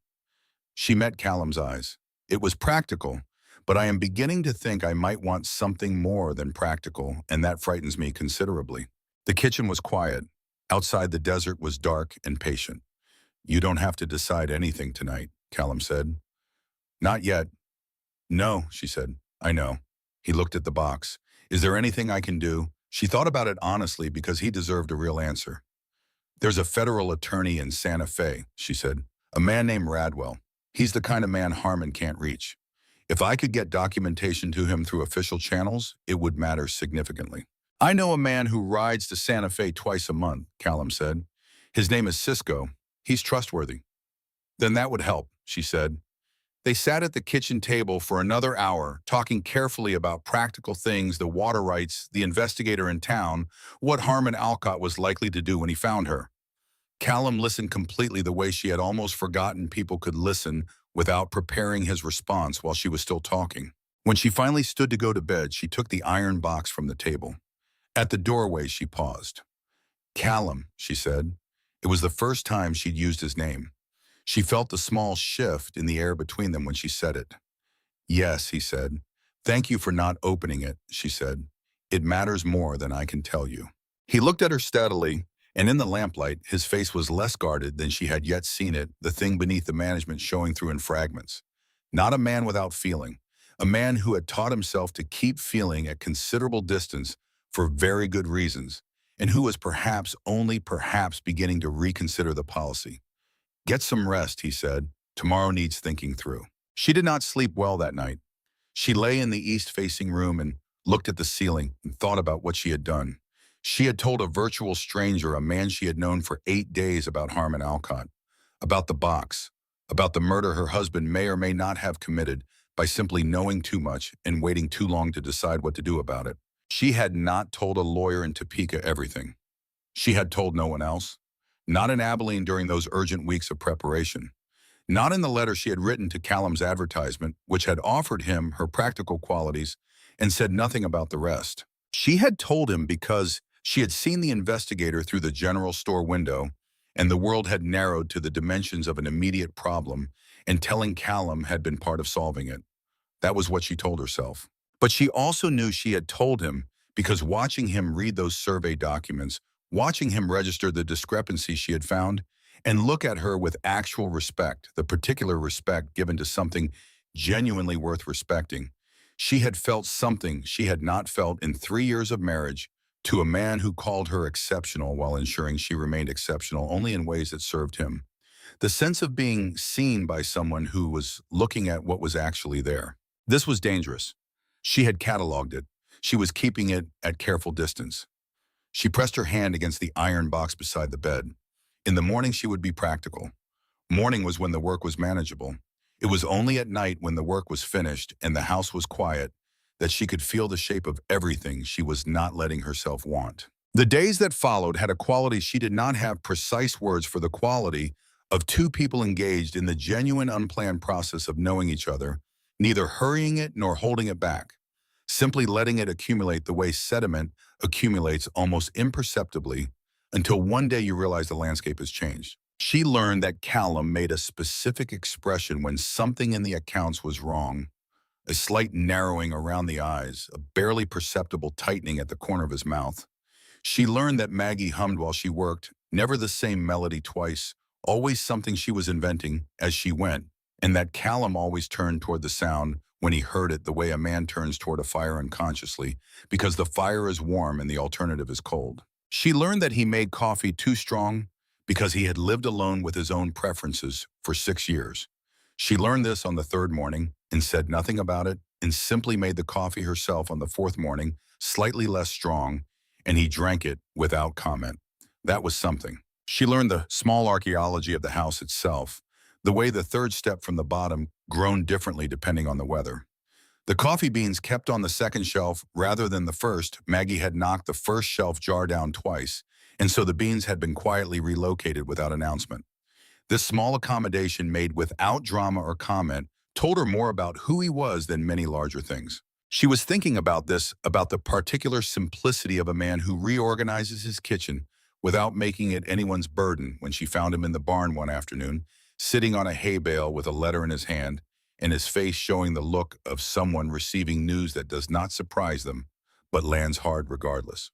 She met Callum's eyes. "It was practical, but I am beginning to think I might want something more than practical, and that frightens me considerably." The kitchen was quiet. Outside, the desert was dark and patient. "You don't have to decide anything tonight," Callum said. "Not yet." "No," she said. "I know." He looked at the box. "Is there anything I can do?" She thought about it honestly because he deserved a real answer. "There's a federal attorney in Santa Fe," she said. "A man named Radwell. He's the kind of man Harmon can't reach. If I could get documentation to him through official channels, it would matter significantly." "I know a man who rides to Santa Fe twice a month," Callum said. "His name is Cisco. He's trustworthy." "Then that would help," she said. They sat at the kitchen table for another hour, talking carefully about practical things, the water rights, the investigator in town, what Harmon Alcott was likely to do when he found her. Callum listened completely the way she had almost forgotten people could listen without preparing his response while she was still talking. When she finally stood to go to bed, she took the iron box from the table. At the doorway, she paused. "Callum," she said. It was the first time she'd used his name. She felt the small shift in the air between them when she said it. "Yes," he said. "Thank you for not opening it," she said. "It matters more than I can tell you." He looked at her steadily, and in the lamplight, his face was less guarded than she had yet seen it, the thing beneath the management showing through in fragments. Not a man without feeling. A man who had taught himself to keep feeling at considerable distance for very good reasons, and who was only perhaps beginning to reconsider the policy. "Get some rest," he said. "Tomorrow needs thinking through." She did not sleep well that night. She lay in the east-facing room and looked at the ceiling and thought about what she had done. She had told a virtual stranger, a man she had known for 8 days, about Harmon Alcott, about the box, about the murder her husband may or may not have committed by simply knowing too much and waiting too long to decide what to do about it. She had not told a lawyer in Topeka everything. She had told no one else. Not in Abilene during those urgent weeks of preparation. Not in the letter she had written to Callum's advertisement, which had offered him her practical qualities and said nothing about the rest. She had told him because she had seen the investigator through the general store window, and the world had narrowed to the dimensions of an immediate problem, and telling Callum had been part of solving it. That was what she told herself. But she also knew she had told him because watching him read those survey documents, watching him register the discrepancies she had found, and look at her with actual respect, the particular respect given to something genuinely worth respecting, she had felt something she had not felt in 3 years of marriage to a man who called her exceptional while ensuring she remained exceptional only in ways that served him. The sense of being seen by someone who was looking at what was actually there. This was dangerous. She had cataloged it. She was keeping it at careful distance. She pressed her hand against the iron box beside the bed. In the morning, she would be practical. Morning was when the work was manageable. It was only at night when the work was finished and the house was quiet that she could feel the shape of everything she was not letting herself want. The days that followed had a quality she did not have precise words for, the quality of two people engaged in the genuine unplanned process of knowing each other, neither hurrying it nor holding it back, simply letting it accumulate the way sediment accumulates almost imperceptibly until one day you realize the landscape has changed. She learned that Callum made a specific expression when something in the accounts was wrong, a slight narrowing around the eyes, a barely perceptible tightening at the corner of his mouth. She learned that Maggie hummed while she worked, never the same melody twice, always something she was inventing as she went, and that Callum always turned toward the sound when he heard it the way a man turns toward a fire unconsciously, because the fire is warm and the alternative is cold. She learned that he made coffee too strong because he had lived alone with his own preferences for 6 years. She learned this on the third morning and said nothing about it and simply made the coffee herself on the fourth morning, slightly less strong, and he drank it without comment. That was something. She learned the small archaeology of the house itself, the way the third step from the bottom groaned differently depending on the weather. The coffee beans kept on the second shelf rather than the first. Maggie had knocked the first shelf jar down twice, and so the beans had been quietly relocated without announcement. This small accommodation made without drama or comment told her more about who he was than many larger things. She was thinking about this, about the particular simplicity of a man who reorganizes his kitchen without making it anyone's burden, when she found him in the barn one afternoon, sitting on a hay bale with a letter in his hand, and his face showing the look of someone receiving news that does not surprise them, but lands hard regardless.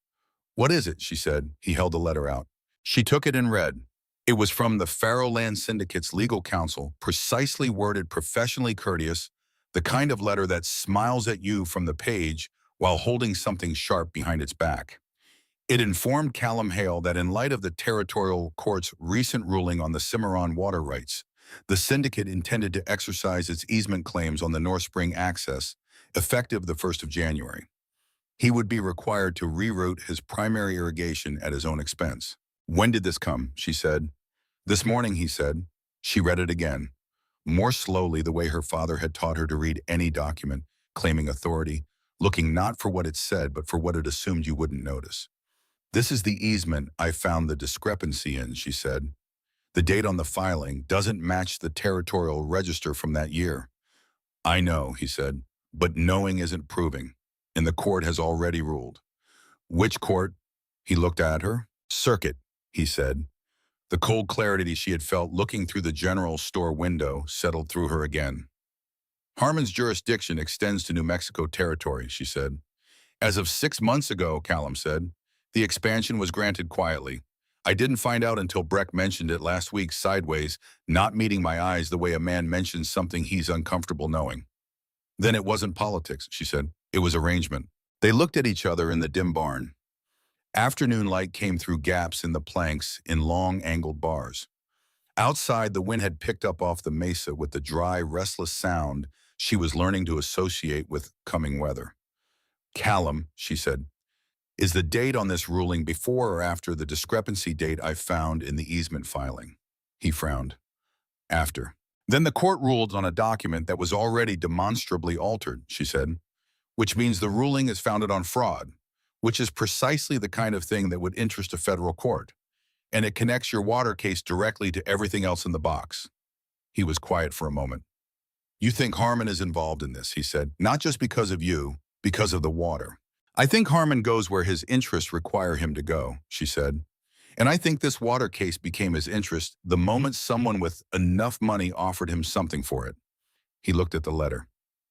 "What is it?" she said. He held the letter out. She took it and read. It was from the Faro Land Syndicate's legal counsel, precisely worded, professionally courteous, the kind of letter that smiles at you from the page while holding something sharp behind its back. It informed Callum Hale that in light of the territorial court's recent ruling on the Cimarron water rights, the syndicate intended to exercise its easement claims on the North Spring access, effective the 1st of January. He would be required to reroute his primary irrigation at his own expense. "When did this come?" she said. "This morning," he said. She read it again, more slowly, the way her father had taught her to read any document, claiming authority, looking not for what it said, but for what it assumed you wouldn't notice. "This is the easement I found the discrepancy in," she said. "The date on the filing doesn't match the territorial register from that year." "I know," he said, "but knowing isn't proving, and the court has already ruled." "Which court?" He looked at her. "Circuit," he said. The cold clarity she had felt looking through the general store window settled through her again. "Harmon's jurisdiction extends to New Mexico territory," she said. "As of 6 months ago," Callum said, "the expansion was granted quietly. I didn't find out until Breck mentioned it last week sideways, not meeting my eyes the way a man mentions something he's uncomfortable knowing." "Then it wasn't politics," she said. "It was arrangement." They looked at each other in the dim barn. Afternoon light came through gaps in the planks in long, angled bars. Outside, the wind had picked up off the mesa with the dry, restless sound she was learning to associate with coming weather. "Callum," she said, "is the date on this ruling before or after the discrepancy date I found in the easement filing?" He frowned. "After." "Then the court ruled on a document that was already demonstrably altered," she said, "which means the ruling is founded on fraud, which is precisely the kind of thing that would interest a federal court, and it connects your water case directly to everything else in the box." He was quiet for a moment. "You think Harmon is involved in this," he said, "not just because of you, because of the water." "I think Harmon goes where his interests require him to go," she said. "And I think this water case became his interest the moment someone with enough money offered him something for it." He looked at the letter.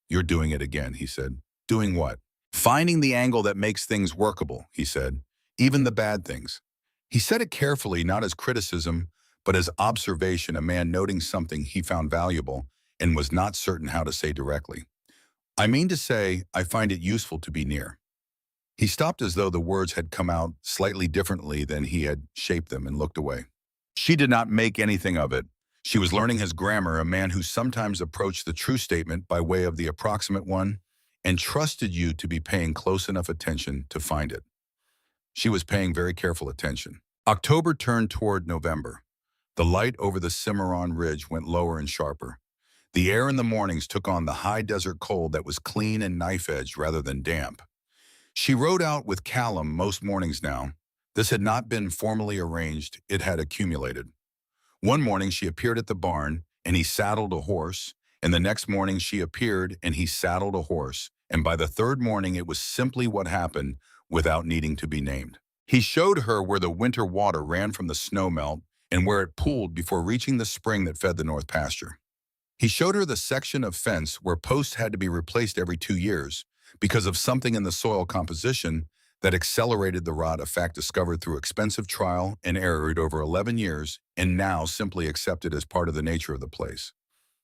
"You're doing it again," he said. "Doing what?" "Finding the angle that makes things workable," he said, "even the bad things." He said it carefully, not as criticism, but as observation, a man noting something he found valuable and was not certain how to say directly. "I mean to say, I find it useful to be near." He stopped as though the words had come out slightly differently than he had shaped them, and looked away. She did not make anything of it. She was learning his grammar, a man who sometimes approached the true statement by way of the approximate one, and trusted you to be paying close enough attention to find it. She was paying very careful attention. October turned toward November. The light over the Cimarron Ridge went lower and sharper. The air in the mornings took on the high desert cold that was clean and knife-edged rather than damp. She rode out with Callum most mornings now. This had not been formally arranged, it had accumulated. One morning she appeared at the barn, and he saddled a horse, and the next morning she appeared and he saddled a horse, and by the third morning it was simply what happened without needing to be named. He showed her where the winter water ran from the snowmelt and where it pooled before reaching the spring that fed the north pasture. He showed her the section of fence where posts had to be replaced every 2 years because of something in the soil composition that accelerated the rot, a fact discovered through expensive trial and error over 11 years and now simply accepted as part of the nature of the place.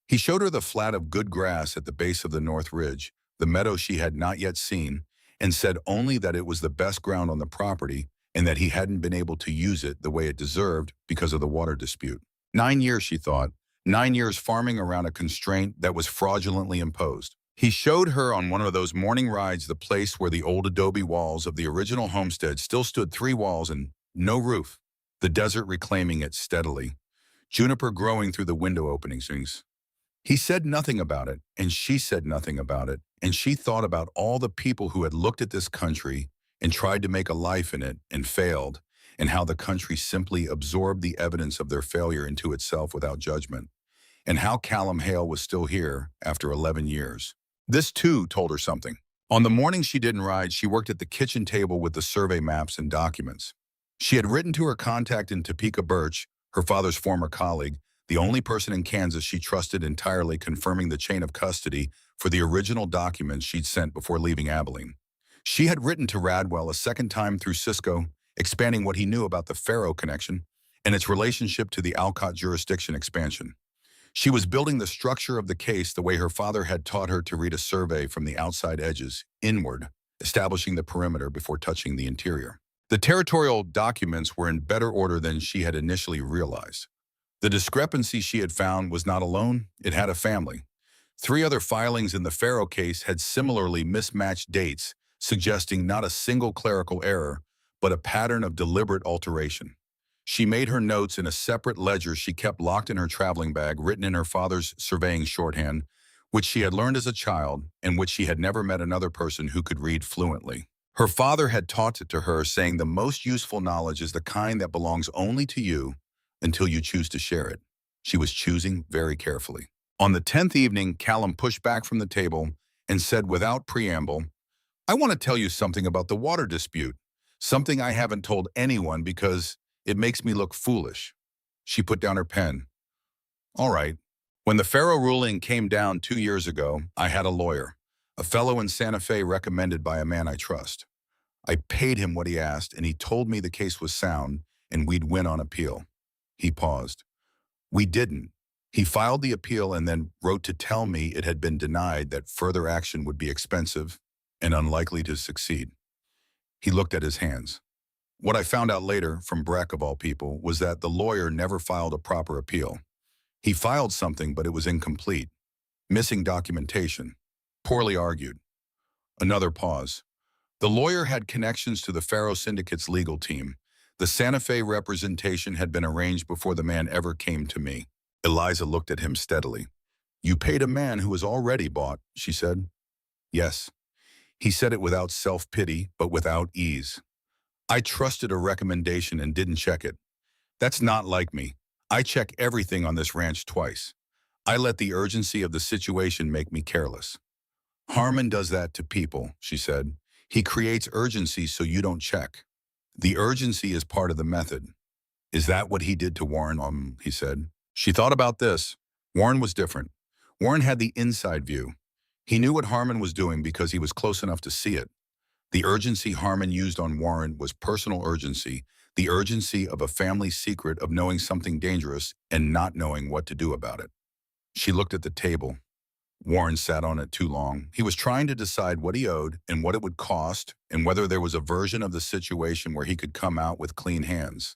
He showed her the flat of good grass at the base of the North Ridge, the meadow she had not yet seen, and said only that it was the best ground on the property and that he hadn't been able to use it the way it deserved because of the water dispute. 9 years, she thought, 9 years farming around a constraint that was fraudulently imposed. He showed her on one of those morning rides the place where the old adobe walls of the original homestead still stood, 3 walls and no roof, the desert reclaiming it steadily, juniper growing through the window openings. He said nothing about it, and she said nothing about it, and she thought about all the people who had looked at this country and tried to make a life in it and failed, and how the country simply absorbed the evidence of their failure into itself without judgment, and how Callum Hale was still here after 11 years. This, too, told her something. On the morning she didn't ride, she worked at the kitchen table with the survey maps and documents. She had written to her contact in Topeka, Birch, her father's former colleague, the only person in Kansas she trusted entirely, confirming the chain of custody for the original documents she'd sent before leaving Abilene. She had written to Radwell a second time through Cisco, expanding what he knew about the Faro connection and its relationship to the Alcott jurisdiction expansion. She was building the structure of the case the way her father had taught her to read a survey from the outside edges, inward, establishing the perimeter before touching the interior. The territorial documents were in better order than she had initially realized. The discrepancy she had found was not alone, it had a family. 3 other filings in the Faro case had similarly mismatched dates, suggesting not a single clerical error, but a pattern of deliberate alteration. She made her notes in a separate ledger she kept locked in her traveling bag, written in her father's surveying shorthand, which she had learned as a child and which she had never met another person who could read fluently. Her father had taught it to her, saying the most useful knowledge is the kind that belongs only to you until you choose to share it. She was choosing very carefully. On the 10th evening, Callum pushed back from the table and said without preamble, "I want to tell you something about the water dispute, something I haven't told anyone because it makes me look foolish." She put down her pen. "All right. When the Faro ruling came down 2 years ago, I had a lawyer, a fellow in Santa Fe recommended by a man I trust. I paid him what he asked, and he told me the case was sound and we'd win on appeal." He paused. "We didn't. He filed the appeal and then wrote to tell me it had been denied, that further action would be expensive and unlikely to succeed." He looked at his hands. "What I found out later, from Breck of all people, was that the lawyer never filed a proper appeal. He filed something, but it was incomplete. Missing documentation. Poorly argued." Another pause. "The lawyer had connections to the Faro Syndicate's legal team. The Santa Fe representation had been arranged before the man ever came to me." Eliza looked at him steadily. "You paid a man who was already bought," she said. "Yes." He said it without self-pity, but without ease. "I trusted a recommendation and didn't check it. That's not like me. I check everything on this ranch twice. I let the urgency of the situation make me careless." "Harmon does that to people," she said. "He creates urgency so you don't check. The urgency is part of the method." "Is that what he did to Warren?" He said. She thought about this. Warren was different. Warren had the inside view. He knew what Harmon was doing because he was close enough to see it. The urgency Harmon used on Warren was personal urgency, the urgency of a family secret of knowing something dangerous and not knowing what to do about it. She looked at the table. Warren sat on it too long. He was trying to decide what he owed and what it would cost and whether there was a version of the situation where he could come out with clean hands.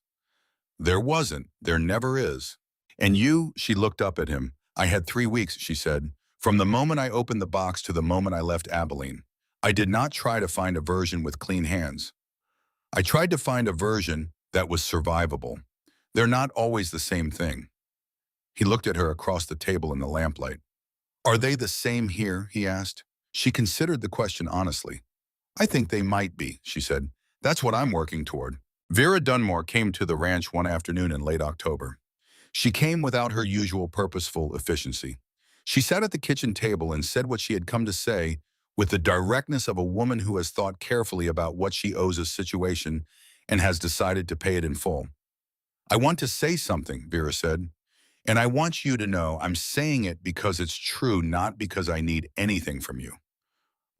There wasn't. There never is. "And you," she looked up at him. "I had 3 weeks," she said, "from the moment I opened the box to the moment I left Abilene. I did not try to find a version with clean hands. I tried to find a version that was survivable. They're not always the same thing. He looked at her across the table in the lamplight. Are they the same here, he asked. She considered the question honestly. I think they might be, she said. That's what I'm working toward. Vera Dunmore came to the ranch one afternoon in late October. She came without her usual purposeful efficiency. She sat at the kitchen table and said what she had come to say with the directness of a woman who has thought carefully about what she owes a situation and has decided to pay it in full. I want to say something, Vera said, and I want you to know I'm saying it because it's true, not because I need anything from you.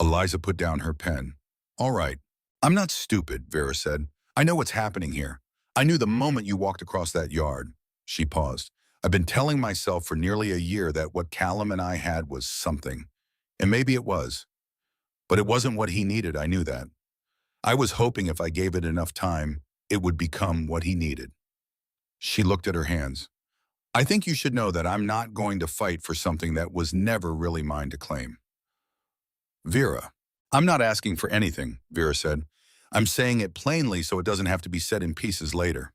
Eliza put down her pen. All right. I'm not stupid, Vera said. I know what's happening here. I knew the moment you walked across that yard. She paused. I've been telling myself for nearly a year that what Callum and I had was something. And maybe it was. But it wasn't what he needed, I knew that. I was hoping if I gave it enough time, it would become what he needed. She looked at her hands. I think you should know that I'm not going to fight for something that was never really mine to claim. Vera, I'm not asking for anything, Vera said. I'm saying it plainly so it doesn't have to be said in pieces later.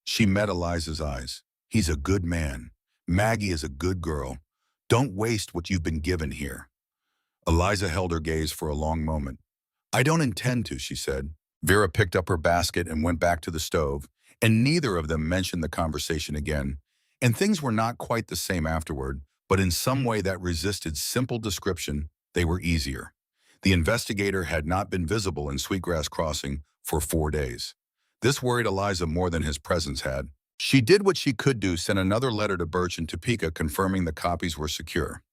She met Eliza's eyes. He's a good man. Maggie is a good girl. Don't waste what you've been given here. Eliza held her gaze for a long moment. I don't intend to, she said. Vera picked up her basket and went back to the stove, and neither of them mentioned the conversation again. And things were not quite the same afterward, but in some way that resisted simple description, they were easier. The investigator had not been visible in Sweetgrass Crossing for 4 days. This worried Eliza more than his presence had. She did what she could do, sent another letter to Birch in Topeka confirming the copies were secure.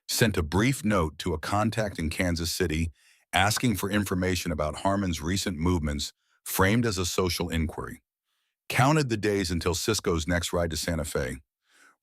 Sent a brief note to a contact in Kansas City asking for information about Harmon's recent movements framed as a social inquiry. Counted the days until Cisco's next ride to Santa Fe.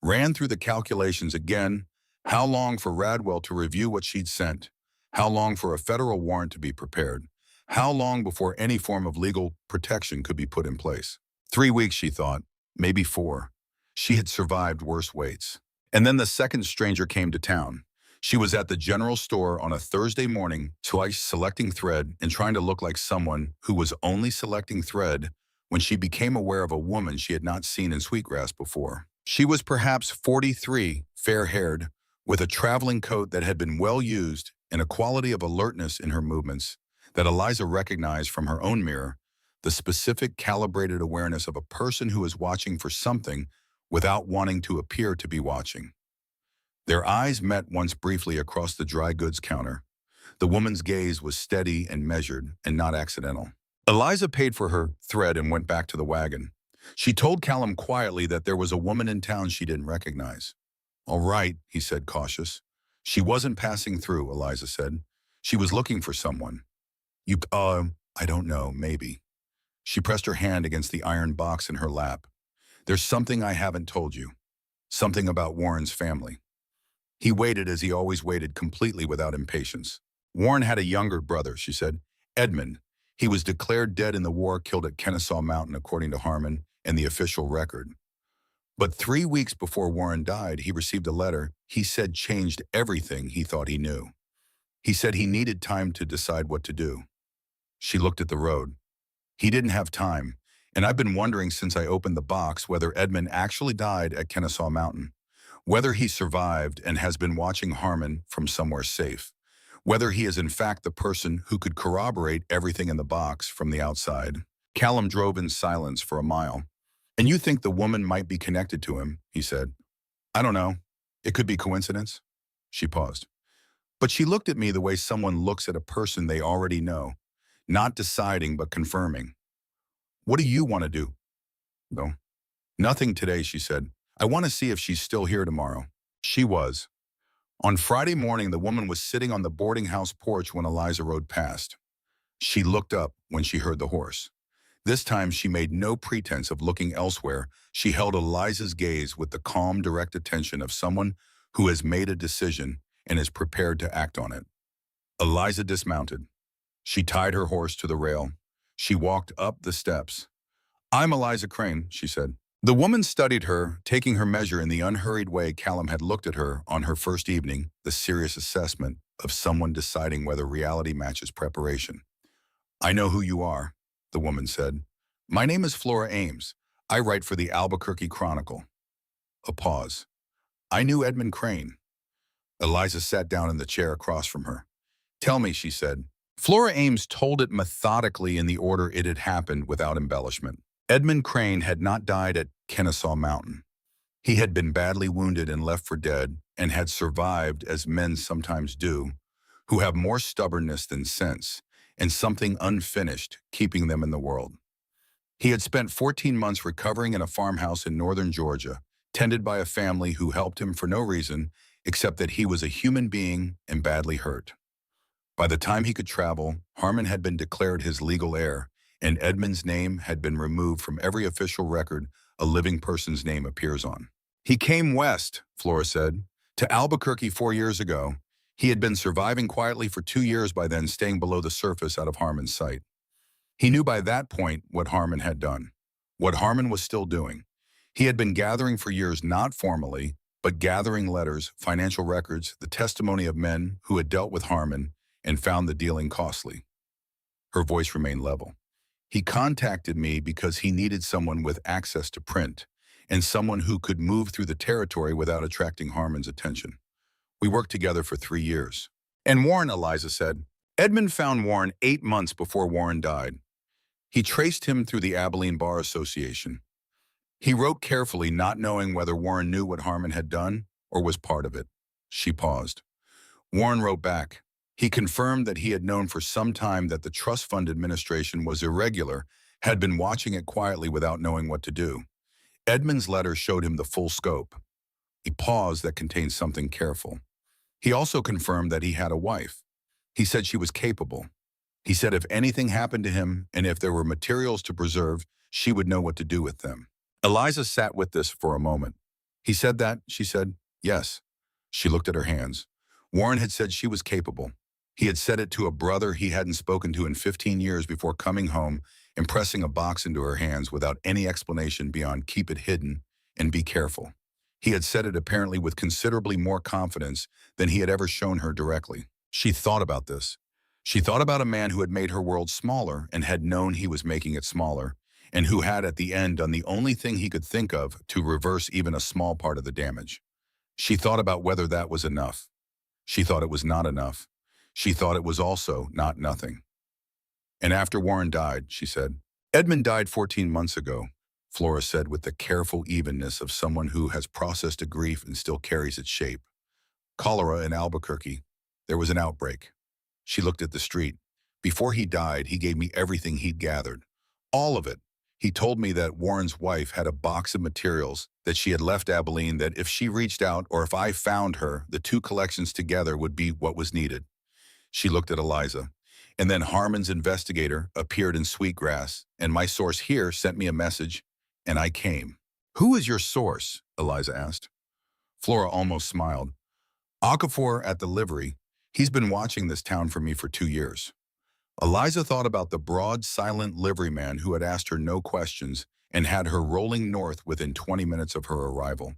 Ran through the calculations again. How long for Radwell to review what she'd sent? How long for a federal warrant to be prepared? How long before any form of legal protection could be put in place? 3 weeks, she thought, maybe 4. She had survived worse waits. And then the second stranger came to town. She was at the general store on a Thursday morning, twice selecting thread and trying to look like someone who was only selecting thread when she became aware of a woman she had not seen in Sweetgrass before. She was perhaps 43, fair-haired, with a traveling coat that had been well used and a quality of alertness in her movements that Eliza recognized from her own mirror, the specific calibrated awareness of a person who is watching for something without wanting to appear to be watching. Their eyes met once briefly across the dry goods counter. The woman's gaze was steady and measured and not accidental. Eliza paid for her thread and went back to the wagon. She told Callum quietly that there was a woman in town she didn't recognize. All right, he said, cautious. She wasn't passing through, Eliza said. She was looking for someone. I don't know, maybe. She pressed her hand against the iron box in her lap. There's something I haven't told you. Something about Warren's family. He waited as he always waited, completely without impatience. Warren had a younger brother, she said, Edmund. He was declared dead in the war, killed at Kennesaw Mountain, according to Harmon and the official record. But 3 weeks before Warren died, he received a letter he said changed everything he thought he knew. He said he needed time to decide what to do. She looked at the road. He didn't have time, and I've been wondering since I opened the box whether Edmund actually died at Kennesaw Mountain, whether he survived and has been watching Harmon from somewhere safe, whether he is in fact the person who could corroborate everything in the box from the outside. Callum drove in silence for a mile. And you think the woman might be connected to him, he said. I don't know. It could be coincidence. She paused. But she looked at me the way someone looks at a person they already know, not deciding but confirming. What do you want to do? No. Nothing today, she said. I want to see if she's still here tomorrow. She was. On Friday morning, the woman was sitting on the boarding house porch when Eliza rode past. She looked up when she heard the horse. This time she made no pretense of looking elsewhere. She held Eliza's gaze with the calm, direct attention of someone who has made a decision and is prepared to act on it. Eliza dismounted. She tied her horse to the rail. She walked up the steps. I'm Eliza Crane, she said. The woman studied her, taking her measure in the unhurried way Callum had looked at her on her first evening, the serious assessment of someone deciding whether reality matches preparation. I know who you are, the woman said. My name is Flora Ames. I write for the Albuquerque Chronicle. A pause. I knew Edmund Crane. Eliza sat down in the chair across from her. Tell me, she said. Flora Ames told it methodically in the order it had happened without embellishment. Edmund Crane had not died at Kennesaw Mountain. He had been badly wounded and left for dead, and had survived as men sometimes do, who have more stubbornness than sense, and something unfinished keeping them in the world. He had spent 14 months recovering in a farmhouse in northern Georgia, tended by a family who helped him for no reason except that he was a human being and badly hurt. By the time he could travel, Harmon had been declared his legal heir, and Edmund's name had been removed from every official record a living person's name appears on. He came west, Flora said, to Albuquerque 4 years ago. He had been surviving quietly for 2 years by then, staying below the surface out of Harmon's sight. He knew by that point what Harmon had done, what Harmon was still doing. He had been gathering for years, not formally, but gathering letters, financial records, the testimony of men who had dealt with Harmon and found the dealing costly. Her voice remained level. He contacted me because he needed someone with access to print and someone who could move through the territory without attracting Harmon's attention. We worked together for 3 years. And Warren, Eliza said. Edmund found Warren 8 months before Warren died. He traced him through the Abilene Bar Association. He wrote carefully, not knowing whether Warren knew what Harmon had done or was part of it. She paused. Warren wrote back. He confirmed that he had known for some time that the trust fund administration was irregular, had been watching it quietly without knowing what to do. Edmund's letter showed him the full scope. A pause that contained something careful. He also confirmed that he had a wife. He said she was capable. He said if anything happened to him and if there were materials to preserve, she would know what to do with them. Eliza sat with this for a moment. He said that, she said, yes. She looked at her hands. Warren had said she was capable. He had said it to a brother he hadn't spoken to in 15 years before coming home and pressing a box into her hands without any explanation beyond keep it hidden and be careful. He had said it apparently with considerably more confidence than he had ever shown her directly. She thought about this. She thought about a man who had made her world smaller and had known he was making it smaller, and who had at the end done the only thing he could think of to reverse even a small part of the damage. She thought about whether that was enough. She thought it was not enough. She thought it was also not nothing. And after Warren died, she said, Edmund died 14 months ago, Flora said with the careful evenness of someone who has processed a grief and still carries its shape. Cholera in Albuquerque. There was an outbreak. She looked at the street. Before he died, he gave me everything he'd gathered. All of it. He told me that Warren's wife had a box of materials that she had left Abilene, that if she reached out or if I found her, the two collections together would be what was needed. She looked at Eliza. And then Harmon's investigator appeared in Sweetgrass, and my source here sent me a message, and I came. Who is your source? Eliza asked. Flora almost smiled. Okafor at the livery. He's been watching this town for me for 2 years. Eliza thought about the broad, silent liveryman who had asked her no questions and had her rolling north within 20 minutes of her arrival.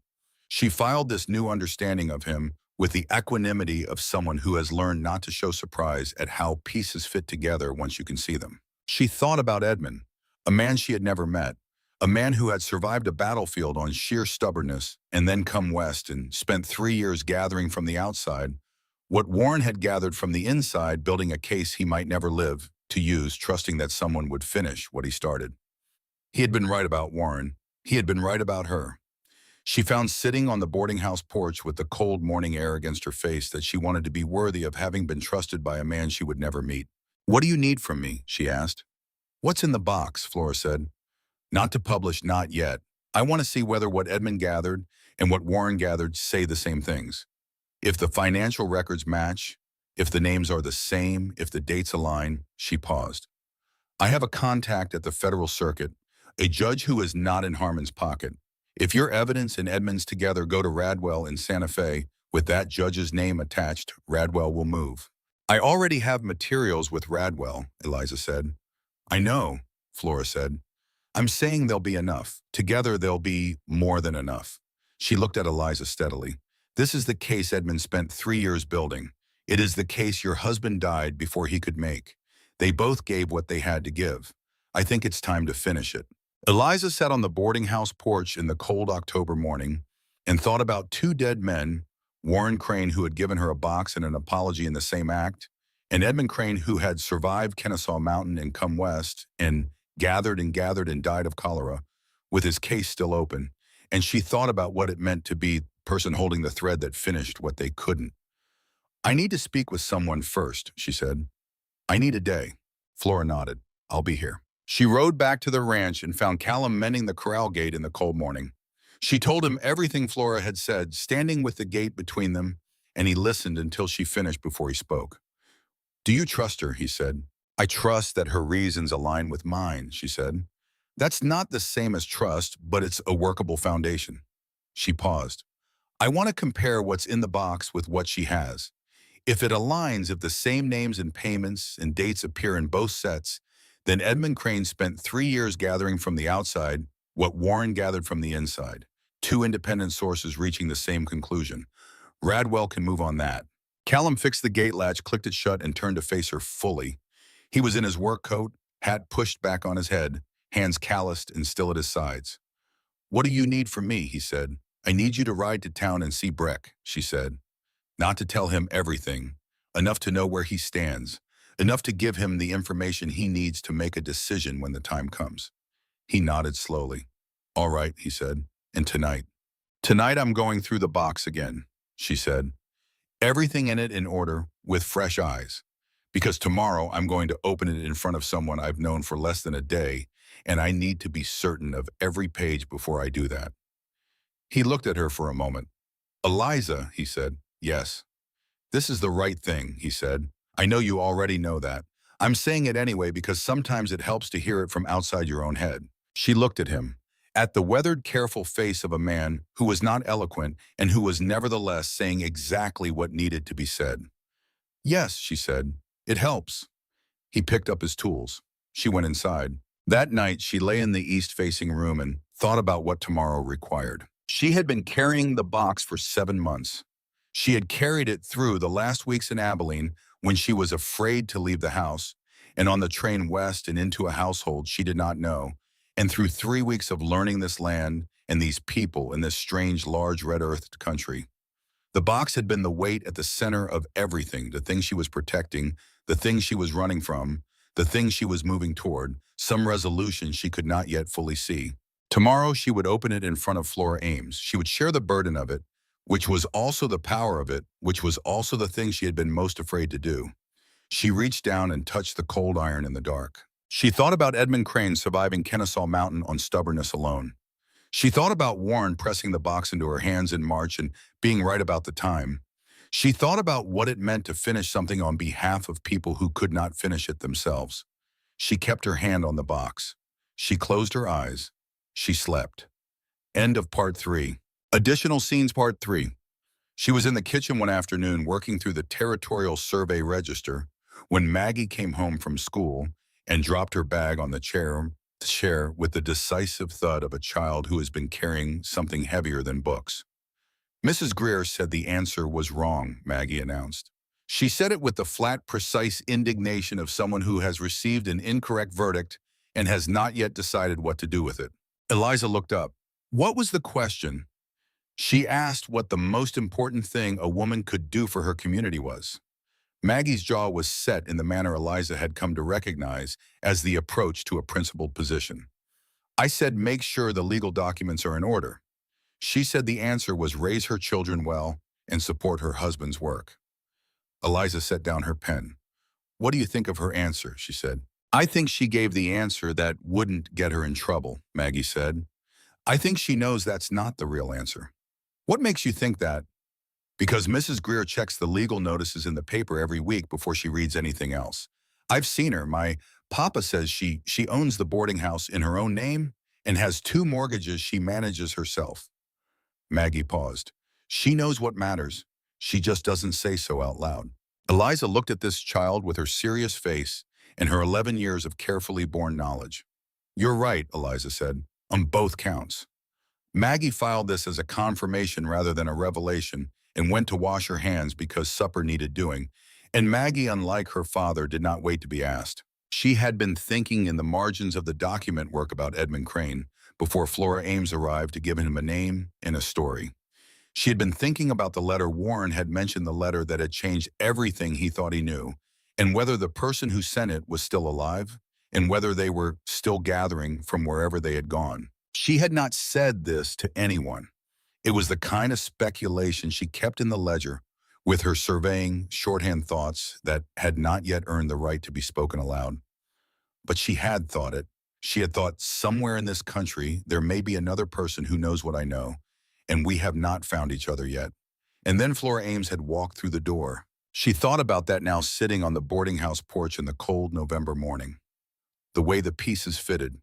She filed this new understanding of him with the equanimity of someone who has learned not to show surprise at how pieces fit together once you can see them. She thought about Edmund, a man she had never met, a man who had survived a battlefield on sheer stubbornness and then come west and spent 3 years gathering from the outside what Warren had gathered from the inside, building a case he might never live to use, trusting that someone would finish what he started. He had been right about Warren. He had been right about her. She found sitting on the boarding house porch with the cold morning air against her face that she wanted to be worthy of having been trusted by a man she would never meet. What do you need from me? She asked. What's in the box? Flora said. Not to publish, not yet. I want to see whether what Edmund gathered and what Warren gathered say the same things. If the financial records match, if the names are the same, if the dates align. She paused. I have a contact at the federal circuit, a judge who is not in Harmon's pocket. If your evidence and Edmund's together go to Radwell in Santa Fe, with that judge's name attached, Radwell will move. I already have materials with Radwell, Eliza said. I know, Flora said. I'm saying there'll be enough. Together there'll be more than enough. She looked at Eliza steadily. This is the case Edmund spent 3 years building. It is the case your husband died before he could make. They both gave what they had to give. I think it's time to finish it. Eliza sat on the boarding house porch in the cold October morning and thought about two dead men, Warren Crane, who had given her a box and an apology in the same act, and Edmund Crane, who had survived Kennesaw Mountain and come west and gathered and died of cholera, with his case still open. And she thought about what it meant to be the person holding the thread that finished what they couldn't. "I need to speak with someone first," she said. "I need a day." Flora nodded. "I'll be here." She rode back to the ranch and found Callum mending the corral gate in the cold morning. She told him everything Flora had said, standing with the gate between them, and he listened until she finished before he spoke. "Do you trust her?" he said. "I trust that her reasons align with mine," she said. "That's not the same as trust, but it's a workable foundation." She paused. "I want to compare what's in the box with what she has. If it aligns, if the same names and payments and dates appear in both sets, then Edmund Crane spent 3 years gathering from the outside what Warren gathered from the inside. Two independent sources reaching the same conclusion. Radwell can move on that." Callum fixed the gate latch, clicked it shut, and turned to face her fully. He was in his work coat, hat pushed back on his head, hands calloused and still at his sides. "What do you need from me?" he said. "I need you to ride to town and see Breck," she said. "Not to tell him everything, enough to know where he stands, enough to give him the information he needs to make a decision when the time comes." He nodded slowly. "All right," he said. "And tonight?" "Tonight I'm going through the box again," she said. "Everything in it in order, with fresh eyes. Because tomorrow I'm going to open it in front of someone I've known for less than a day, and I need to be certain of every page before I do that." He looked at her for a moment. "Eliza," he said. "Yes." "This is the right thing," he said. "I know you already know that. I'm saying it anyway because sometimes it helps to hear it from outside your own head." She looked at him, at the weathered, careful face of a man who was not eloquent and who was nevertheless saying exactly what needed to be said. "Yes," she said. "It helps." He picked up his tools. She went inside. That night, she lay in the east-facing room and thought about what tomorrow required. She had been carrying the box for 7 months. She had carried it through the last weeks in Abilene when she was afraid to leave the house, and on the train west and into a household she did not know, and through 3 weeks of learning this land and these people in this strange, large, red-earthed country. The box had been the weight at the center of everything, the thing she was protecting, the thing she was running from, the thing she was moving toward, some resolution she could not yet fully see. Tomorrow she would open it in front of Flora Ames. She would share the burden of it, which was also the power of it, which was also the thing she had been most afraid to do. She reached down and touched the cold iron in the dark. She thought about Edmund Crane surviving Kennesaw Mountain on stubbornness alone. She thought about Warren pressing the box into her hands in March and being right about the time. She thought about what it meant to finish something on behalf of people who could not finish it themselves. She kept her hand on the box. She closed her eyes. She slept. End of Part 3. Additional scenes Part 3. She was in the kitchen one afternoon working through the Territorial Survey Register when Maggie came home from school and dropped her bag on the chair with the decisive thud of a child who has been carrying something heavier than books. "Mrs. Greer said the answer was wrong," Maggie announced. She said it with the flat, precise indignation of someone who has received an incorrect verdict and has not yet decided what to do with it. Eliza looked up. "What was the question?" She asked what the most important thing a woman could do for her community was. Maggie's jaw was set in the manner Eliza had come to recognize as the approach to a principled position. "I said make sure the legal documents are in order." She said the answer was raise her children well and support her husband's work. Eliza set down her pen. "What do you think of her answer?" she said. "I think she gave the answer that wouldn't get her in trouble," Maggie said. "I think she knows that's not the real answer." "What makes you think that?" "Because Mrs. Greer checks the legal notices in the paper every week before she reads anything else. I've seen her. My papa says she owns the boarding house in her own name and has 2 mortgages she manages herself." Maggie paused. "She knows what matters. She just doesn't say so out loud." Eliza looked at this child with her serious face and her 11 years of carefully born knowledge. "You're right," Eliza said, "on both counts." Maggie filed this as a confirmation rather than a revelation and went to wash her hands because supper needed doing, and Maggie, unlike her father, did not wait to be asked. She had been thinking in the margins of the document work about Edmund Crane before Flora Ames arrived to give him a name and a story. She had been thinking about the letter Warren had mentioned, the letter that had changed everything he thought he knew, and whether the person who sent it was still alive, and whether they were still gathering from wherever they had gone. She had not said this to anyone. It was the kind of speculation she kept in the ledger, with her surveying shorthand thoughts that had not yet earned the right to be spoken aloud. But she had thought it. She had thought, somewhere in this country, there may be another person who knows what I know, and we have not found each other yet. And then Flora Ames had walked through the door. She thought about that now, sitting on the boarding house porch in the cold November morning. The way the pieces fitted.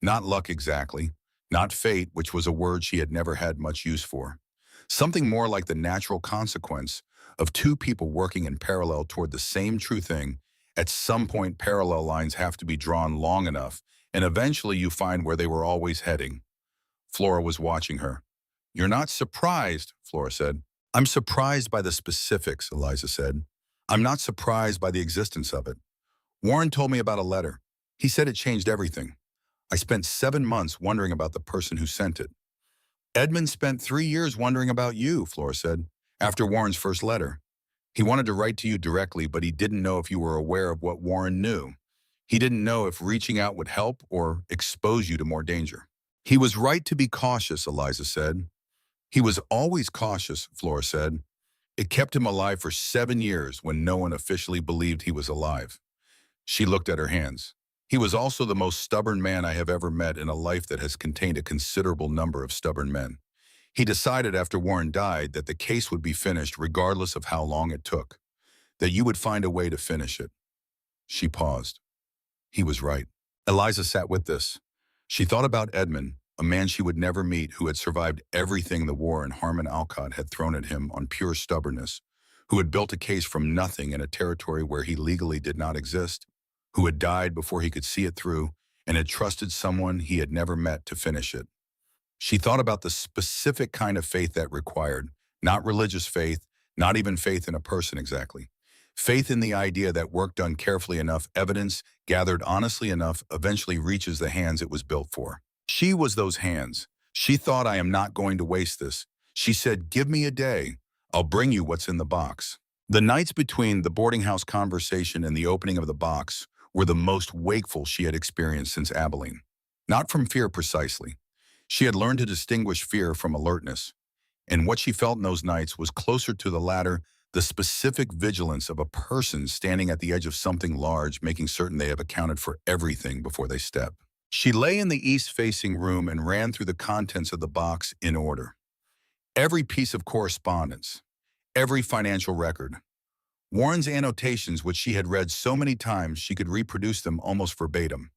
Not luck exactly, not fate, which was a word she had never had much use for. Something more like the natural consequence of two people working in parallel toward the same true thing. At some point, parallel lines have to be drawn long enough, and eventually you find where they were always heading. Flora was watching her. "You're not surprised," Flora said. "I'm surprised by the specifics," Eliza said. "I'm not surprised by the existence of it. Warren told me about a letter. He said it changed everything. I spent 7 months wondering about the person who sent it." "Edmund spent 3 years wondering about you," Flora said, "after Warren's first letter. He wanted to write to you directly, but he didn't know if you were aware of what Warren knew. He didn't know if reaching out would help or expose you to more danger." "He was right to be cautious," Eliza said. "He was always cautious," Flora said. "It kept him alive for 7 years when no one officially believed he was alive." She looked at her hands. "He was also the most stubborn man I have ever met in a life that has contained a considerable number of stubborn men. He decided after Warren died that the case would be finished regardless of how long it took, that you would find a way to finish it." She paused. He was right. Eliza sat with this. She thought about Edmund, a man she would never meet, who had survived everything the war and Harmon Alcott had thrown at him on pure stubbornness, who had built a case from nothing in a territory where he legally did not exist, who had died before he could see it through, and had trusted someone he had never met to finish it. She thought about the specific kind of faith that required, not religious faith, not even faith in a person exactly. Faith in the idea that work done carefully enough, evidence gathered honestly enough, eventually reaches the hands it was built for. She was those hands. She thought, "I am not going to waste this." She said, "Give me a day. I'll bring you what's in the box." The nights between the boarding house conversation and the opening of the box were the most wakeful she had experienced since Abilene. Not from fear precisely. She had learned to distinguish fear from alertness, and what she felt in those nights was closer to the latter, the specific vigilance of a person standing at the edge of something large, making certain they have accounted for everything before they step. She lay in the east-facing room and ran through the contents of the box in order. Every piece of correspondence, every financial record, Warren's annotations, which she had read so many times she could reproduce them almost verbatim.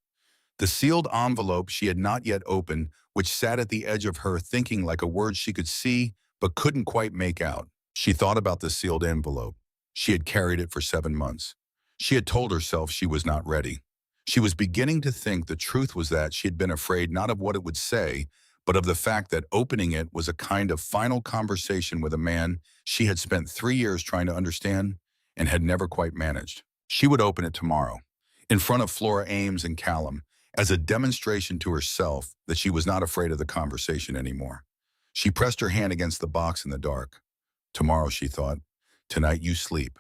The sealed envelope she had not yet opened, which sat at the edge of her thinking like a word she could see but couldn't quite make out. She thought about the sealed envelope. She had carried it for 7 months. She had told herself she was not ready. She was beginning to think the truth was that she had been afraid not of what it would say, but of the fact that opening it was a kind of final conversation with a man she had spent 3 years trying to understand and had never quite managed. She would open it tomorrow, in front of Flora Ames and Callum, as a demonstration to herself that she was not afraid of the conversation anymore. She pressed her hand against the box in the dark. Tomorrow, she thought. Tonight you sleep.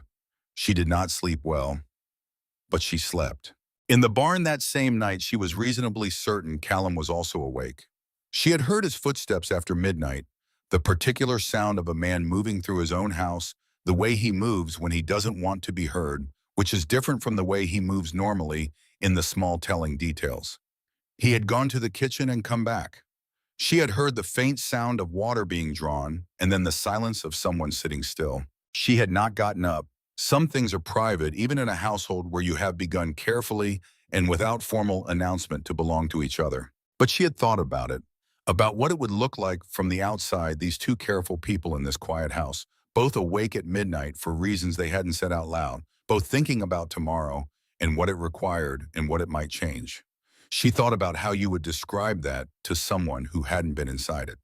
She did not sleep well, but she slept. In the barn that same night, she was reasonably certain Callum was also awake. She had heard his footsteps after midnight, the particular sound of a man moving through his own house, the way he moves when he doesn't want to be heard, which is different from the way he moves normally in the small telling details. He had gone to the kitchen and come back. She had heard the faint sound of water being drawn and then the silence of someone sitting still. She had not gotten up. Some things are private, even in a household where you have begun carefully and without formal announcement to belong to each other. But she had thought about it, about what it would look like from the outside, these two careful people in this quiet house, both awake at midnight for reasons they hadn't said out loud, both thinking about tomorrow and what it required and what it might change. She thought about how you would describe that to someone who hadn't been inside it.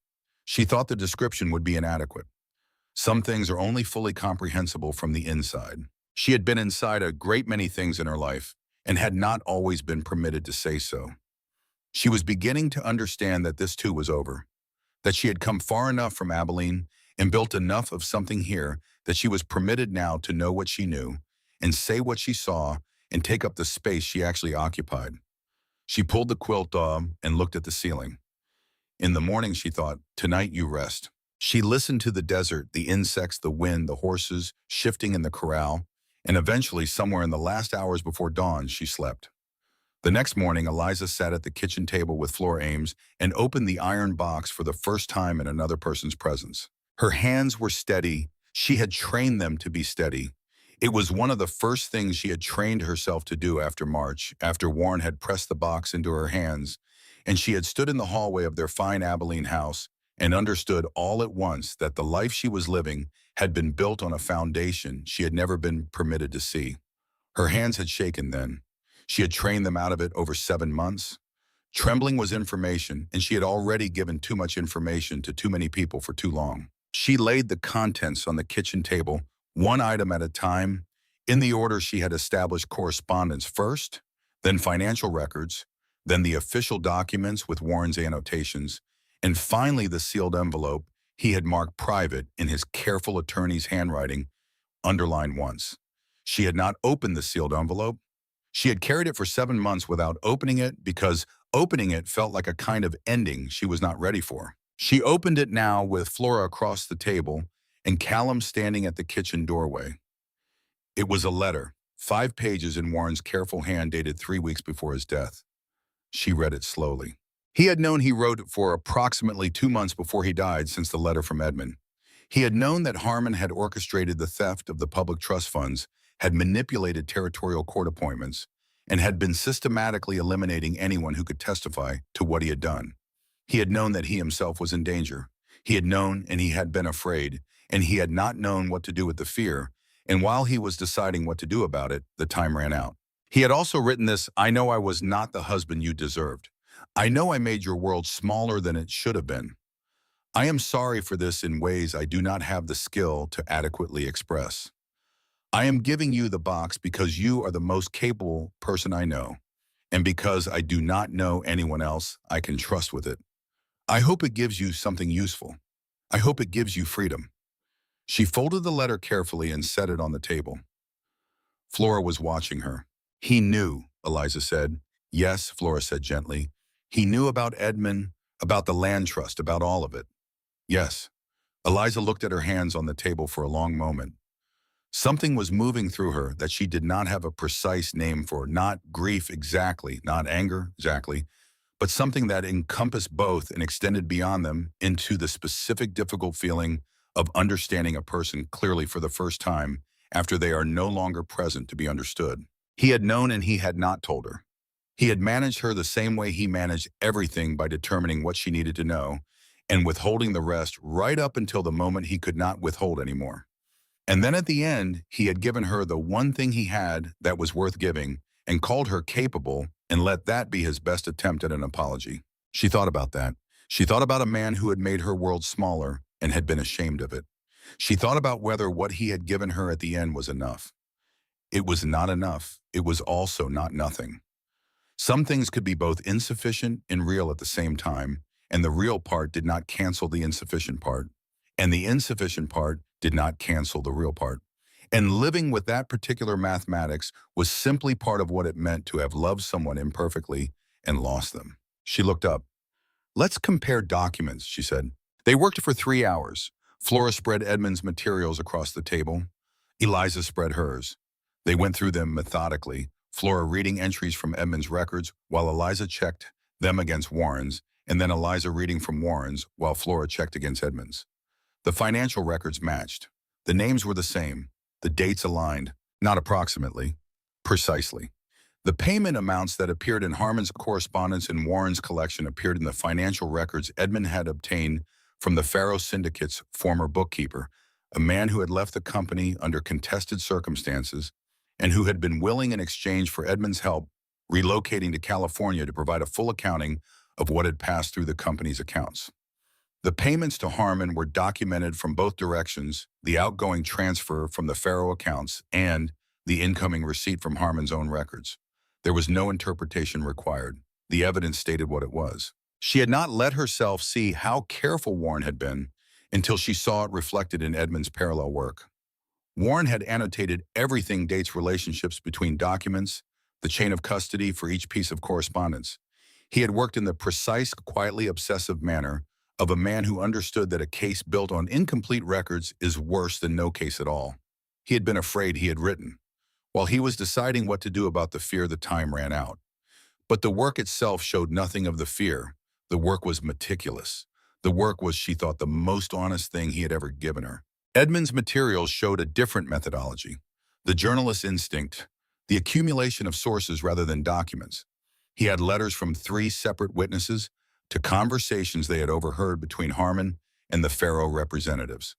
She thought the description would be inadequate. Some things are only fully comprehensible from the inside. She had been inside a great many things in her life, and had not always been permitted to say so. She was beginning to understand that this too was over, that she had come far enough from Abilene and built enough of something here that she was permitted now to know what she knew and say what she saw and take up the space she actually occupied. She pulled the quilt off and looked at the ceiling. In the morning, she thought, tonight you rest. She listened to the desert, the insects, the wind, the horses shifting in the corral, and eventually, somewhere in the last hours before dawn, she slept. The next morning, Eliza sat at the kitchen table with Flora Ames and opened the iron box for the first time in another person's presence. Her hands were steady. She had trained them to be steady. It was one of the first things she had trained herself to do after March, after Warren had pressed the box into her hands, and she had stood in the hallway of their fine Abilene house and understood all at once that the life she was living had been built on a foundation she had never been permitted to see. Her hands had shaken then. She had trained them out of it over 7 months. Trembling was information, and she had already given too much information to too many people for too long. She laid the contents on the kitchen table, one item at a time, in the order she had established: correspondence first, then financial records, then the official documents with Warren's annotations, and finally the sealed envelope he had marked private in his careful attorney's handwriting, underlined once. She had not opened the sealed envelope. She had carried it for 7 months without opening it because opening it felt like a kind of ending she was not ready for. She opened it now with Flora across the table and Callum standing at the kitchen doorway. It was a letter, 5 pages in Warren's careful hand, dated 3 weeks before his death. She read it slowly. He had known he wrote it for approximately 2 months before he died since the letter from Edmund. He had known that Harmon had orchestrated the theft of the public trust funds, had manipulated territorial court appointments, and had been systematically eliminating anyone who could testify to what he had done. He had known that he himself was in danger. He had known and he had been afraid, and he had not known what to do with the fear, and while he was deciding what to do about it, the time ran out. He had also written this: I know I was not the husband you deserved. I know I made your world smaller than it should have been. I am sorry for this in ways I do not have the skill to adequately express. I am giving you the box because you are the most capable person I know, and because I do not know anyone else I can trust with it. I hope it gives you something useful. I hope it gives you freedom. She folded the letter carefully and set it on the table. Flora was watching her. He knew, Eliza said. Yes, Flora said gently. He knew about Edmund, about the land trust, about all of it. Yes. Eliza looked at her hands on the table for a long moment. Something was moving through her that she did not have a precise name for, not grief exactly, not anger exactly, but something that encompassed both and extended beyond them into the specific difficult feeling of understanding a person clearly for the first time after they are no longer present to be understood. He had known and he had not told her. He had managed her the same way he managed everything, by determining what she needed to know and withholding the rest right up until the moment he could not withhold anymore. And then at the end, he had given her the one thing he had that was worth giving and called her capable, and let that be his best attempt at an apology. She thought about that. She thought about a man who had made her world smaller and had been ashamed of it. She thought about whether what he had given her at the end was enough. It was not enough. It was also not nothing. Some things could be both insufficient and real at the same time, and the real part did not cancel the insufficient part, and the insufficient part did not cancel the real part. And living with that particular mathematics was simply part of what it meant to have loved someone imperfectly and lost them. She looked up. Let's compare documents, she said. They worked for 3 hours. Flora spread Edmund's materials across the table. Eliza spread hers. They went through them methodically, Flora reading entries from Edmund's records while Eliza checked them against Warren's, and then Eliza reading from Warren's while Flora checked against Edmund's. The financial records matched. The names were the same. The dates aligned, not approximately, precisely. The payment amounts that appeared in Harmon's correspondence and Warren's collection appeared in the financial records Edmund had obtained from the Faro Syndicate's former bookkeeper, a man who had left the company under contested circumstances and who had been willing in exchange for Edmund's help relocating to California to provide a full accounting of what had passed through the company's accounts. The payments to Harmon were documented from both directions: the outgoing transfer from the Faro accounts and the incoming receipt from Harmon's own records. There was no interpretation required. The evidence stated what it was. She had not let herself see how careful Warren had been until she saw it reflected in Edmund's parallel work. Warren had annotated everything dates relationships between documents, the chain of custody for each piece of correspondence. He had worked in the precise, quietly obsessive manner of a man who understood that a case built on incomplete records is worse than no case at all. He had been afraid he had written, while he was deciding what to do about the fear the time ran out. But the work itself showed nothing of the fear. The work was meticulous. The work was, she thought, the most honest thing he had ever given her. Edmund's materials showed a different methodology, the journalist's instinct, the accumulation of sources rather than documents. He had letters from 3 separate witnesses to conversations they had overheard between Harmon and the Faro representatives.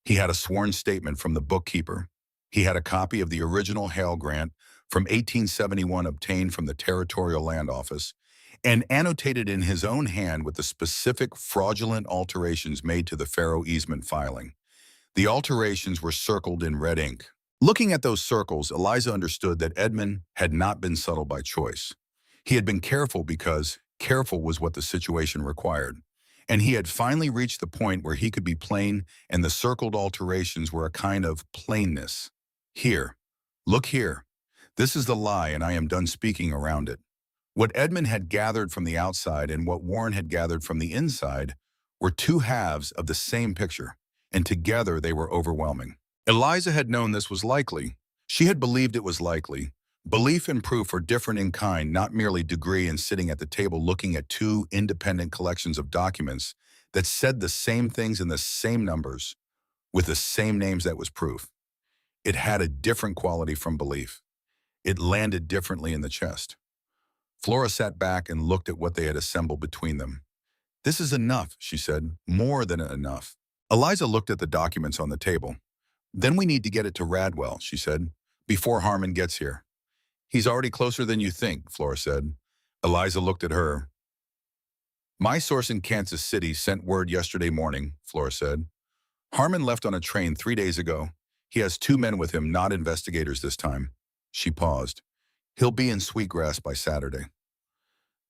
He had a sworn statement from the bookkeeper. He had a copy of the original Hale grant from 1871 obtained from the Territorial Land Office and annotated in his own hand with the specific fraudulent alterations made to the Faro easement filing. The alterations were circled in red ink. Looking at those circles, Eliza understood that Edmund had not been subtle by choice. He had been careful because careful was what the situation required. And he had finally reached the point where he could be plain, and the circled alterations were a kind of plainness. Here, look here. This is the lie, and I am done speaking around it. What Edmund had gathered from the outside and what Warren had gathered from the inside were 2 halves of the same picture, and together they were overwhelming. Eliza had known this was likely. She had believed it was likely. Belief and proof are different in kind, not merely degree, in sitting at the table looking at 2 independent collections of documents that said the same things in the same numbers, with the same names. That was proof. It had a different quality from belief. It landed differently in the chest. Flora sat back and looked at what they had assembled between them. "This is enough," she said, "more than enough." Eliza looked at the documents on the table. "Then we need to get it to Radwell," she said, "before Harmon gets here." "He's already closer than you think," Flora said. Eliza looked at her. "My source in Kansas City sent word yesterday morning," Flora said. "Harmon left on a train 3 days ago. He has 2 men with him, not investigators this time." She paused. "He'll be in Sweetgrass by Saturday."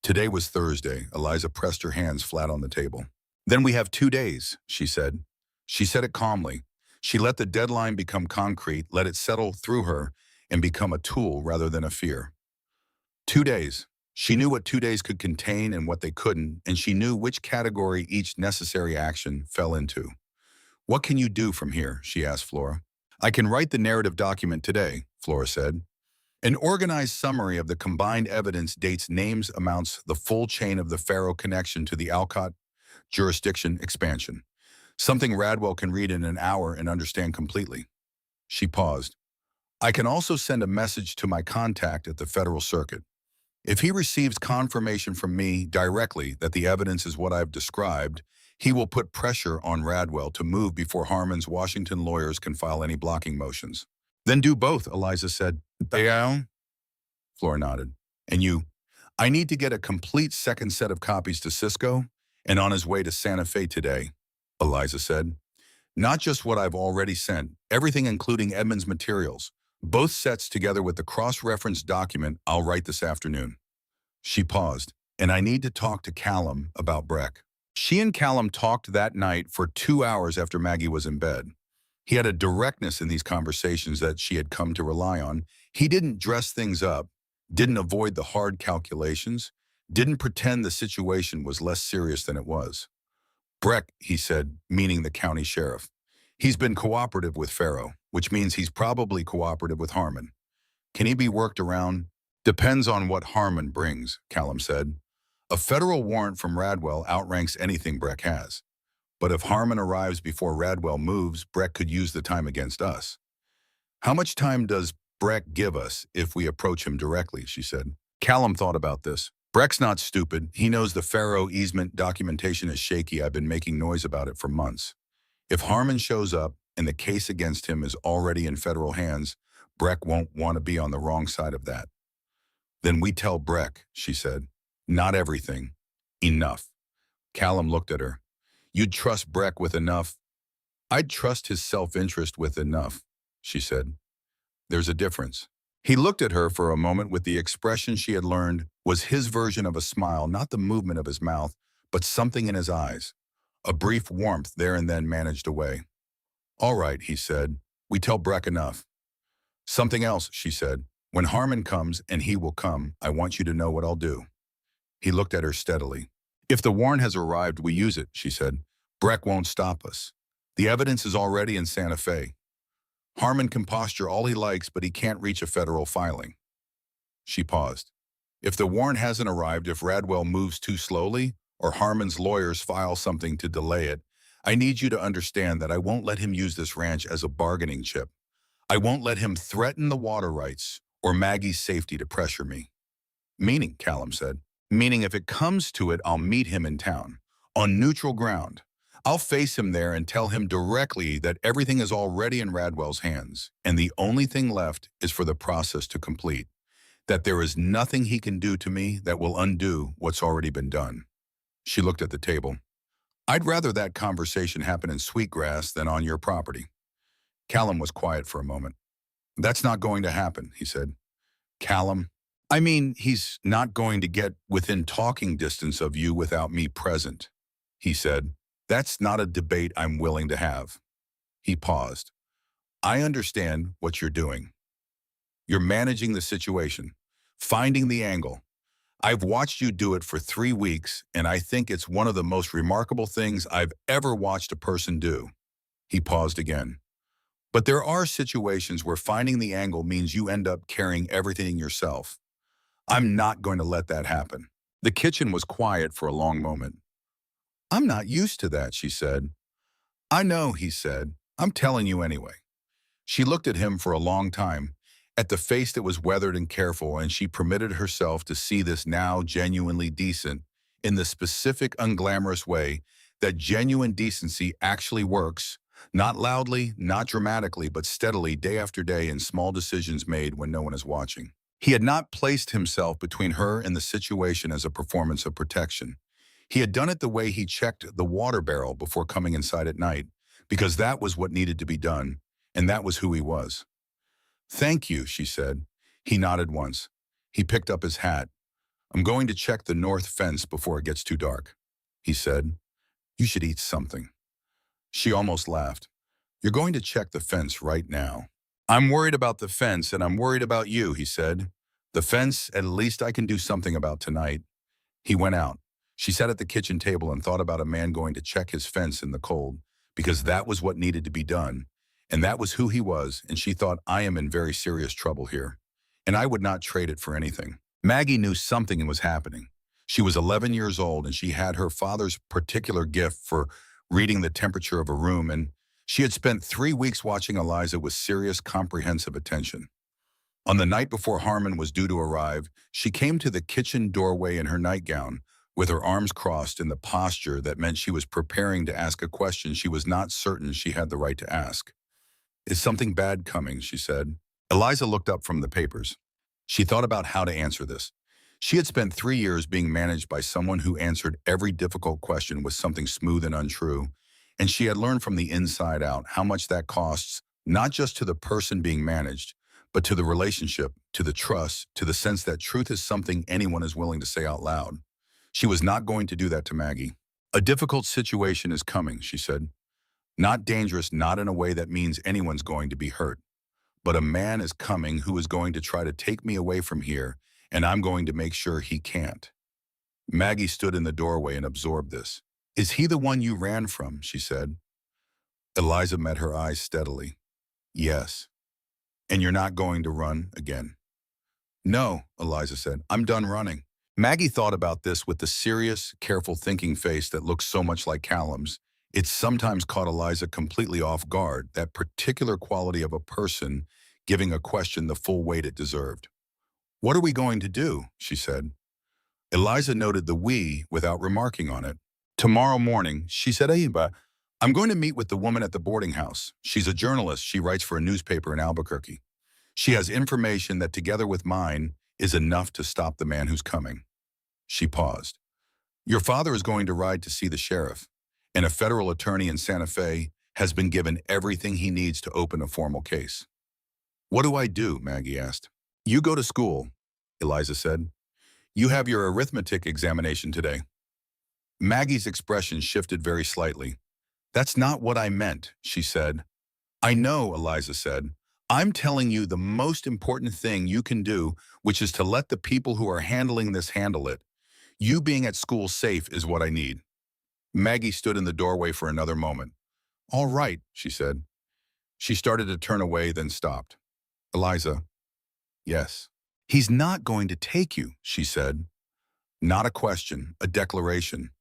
Today was Thursday. Eliza pressed her hands flat on the table. "Then we have 2 days," she said. She said it calmly. She let the deadline become concrete, let it settle through her, and become a tool rather than a fear. 2 days. She knew what 2 days could contain and what they couldn't, and she knew which category each necessary action fell into. "What can you do from here?" she asked Flora. "I can write the narrative document today," Flora said. "An organized summary of the combined evidence, dates, names, amounts, the full chain of the Faro connection to the Alcott jurisdiction expansion. Something Radwell can read in an hour and understand completely." She paused. "I can also send a message to my contact at the Federal Circuit. If he receives confirmation from me directly that the evidence is what I've described, he will put pressure on Radwell to move before Harmon's Washington lawyers can file any blocking motions." "Then do both," Eliza said. "Yeah?" Flora nodded. "And you?" "I need to get a complete second set of copies to Cisco and on his way to Santa Fe today," Eliza said. "Not just what I've already sent, everything including Edmund's materials. Both sets together with the cross-reference document I'll write this afternoon." She paused. "And I need to talk to Callum about Breck." She and Callum talked that night for 2 hours after Maggie was in bed. He had a directness in these conversations that she had come to rely on. He didn't dress things up, didn't avoid the hard calculations, didn't pretend the situation was less serious than it was. "Breck," he said, meaning the county sheriff. "He's been cooperative with Faro, which means he's probably cooperative with Harmon. Can he be worked around?" "Depends on what Harmon brings," Callum said. "A federal warrant from Radwell outranks anything Breck has. But if Harmon arrives before Radwell moves, Breck could use the time against us." "How much time does Breck give us if we approach him directly?" she said. Callum thought about this. "Breck's not stupid. He knows the Faro easement documentation is shaky. I've been making noise about it for months. If Harmon shows up and the case against him is already in federal hands, Breck won't want to be on the wrong side of that." "Then we tell Breck," she said. "Not everything. Enough." Callum looked at her. "You'd trust Breck with enough?" "I'd trust his self-interest with enough," she said. "There's a difference." He looked at her for a moment with the expression she had learned was his version of a smile, not the movement of his mouth, but something in his eyes. A brief warmth there and then managed away. "All right," he said. "We tell Breck enough." "Something else," she said. "When Harmon comes, and he will come, I want you to know what I'll do." He looked at her steadily. "If the warrant has arrived, we use it," she said. "Breck won't stop us. The evidence is already in Santa Fe. Harmon can posture all he likes, but he can't reach a federal filing." She paused. "If the warrant hasn't arrived, if Radwell moves too slowly, or Harmon's lawyers file something to delay it, I need you to understand that I won't let him use this ranch as a bargaining chip. I won't let him threaten the water rights or Maggie's safety to pressure me." "Meaning," Callum said. "Meaning if it comes to it, I'll meet him in town, on neutral ground. I'll face him there and tell him directly that everything is already in Radwell's hands, and the only thing left is for the process to complete, that there is nothing he can do to me that will undo what's already been done." She looked at the table. "I'd rather that conversation happen in Sweetgrass than on your property." Callum was quiet for a moment. "That's not going to happen," he said. "Callum, I mean, he's not going to get within talking distance of you without me present," he said. "That's not a debate I'm willing to have." He paused. "I understand what you're doing. You're managing the situation, finding the angle. I've watched you do it for 3 weeks, and I think it's one of the most remarkable things I've ever watched a person do." He paused again. "But there are situations where finding the angle means you end up carrying everything yourself. I'm not going to let that happen." The kitchen was quiet for a long moment. "I'm not used to that," she said. "I know," he said. "I'm telling you anyway." She looked at him for a long time, at the face that was weathered and careful, and she permitted herself to see this now genuinely decent, in the specific unglamorous way that genuine decency actually works, not loudly, not dramatically, but steadily day after day in small decisions made when no one is watching. He had not placed himself between her and the situation as a performance of protection. He had done it the way he checked the water barrel before coming inside at night, because that was what needed to be done, and that was who he was. "Thank you," she said. He nodded once. He picked up his hat. "I'm going to check the north fence before it gets too dark," he said. "You should eat something." She almost laughed. "You're going to check the fence right now." "I'm worried about the fence, and I'm worried about you," he said. "The fence, at least I can do something about tonight." He went out. She sat at the kitchen table and thought about a man going to check his fence in the cold, because that was what needed to be done, and that was who he was, and she thought, "I am in very serious trouble here, and I would not trade it for anything." Maggie knew something was happening. She was 11 years old, and she had her father's particular gift for reading the temperature of a room, and she had spent 3 weeks watching Eliza with serious, comprehensive attention. On the night before Harmon was due to arrive, she came to the kitchen doorway in her nightgown, with her arms crossed in the posture that meant she was preparing to ask a question she was not certain she had the right to ask. "Is something bad coming?" she said. Eliza looked up from the papers. She thought about how to answer this. She had spent 3 years being managed by someone who answered every difficult question with something smooth and untrue, and she had learned from the inside out how much that costs, not just to the person being managed, but to the relationship, to the trust, to the sense that truth is something anyone is willing to say out loud. She was not going to do that to Maggie. "A difficult situation is coming," she said. "Not dangerous, not in a way that means anyone's going to be hurt. But a man is coming who is going to try to take me away from here, and I'm going to make sure he can't." Maggie stood in the doorway and absorbed this. "Is he the one you ran from?" she said. Eliza met her eyes steadily. "Yes." "And you're not going to run again?" "No," Eliza said. "I'm done running." Maggie thought about this with the serious, careful thinking face that looked so much like Callum's. It sometimes caught Eliza completely off guard, that particular quality of a person giving a question the full weight it deserved. "What are we going to do?" she said. Eliza noted the "we" without remarking on it. "Tomorrow morning," she said, "I'm going to meet with the woman at the boarding house. She's a journalist. She writes for a newspaper in Albuquerque. She has information that, together with mine, is enough to stop the man who's coming." She paused. "Your father is going to ride to see the sheriff, and a federal attorney in Santa Fe has been given everything he needs to open a formal case." "What do I do?" Maggie asked. You go to school, Eliza said. You have your arithmetic examination today. Maggie's expression shifted very slightly. That's not what I meant, she said. I know, Eliza said. I'm telling you the most important thing you can do, which is to let the people who are handling this handle it. You being at school safe is what I need. Maggie stood in the doorway for another moment. All right, she said. She started to turn away, then stopped. Eliza, yes. He's not going to take you, she said. Not a question, a declaration.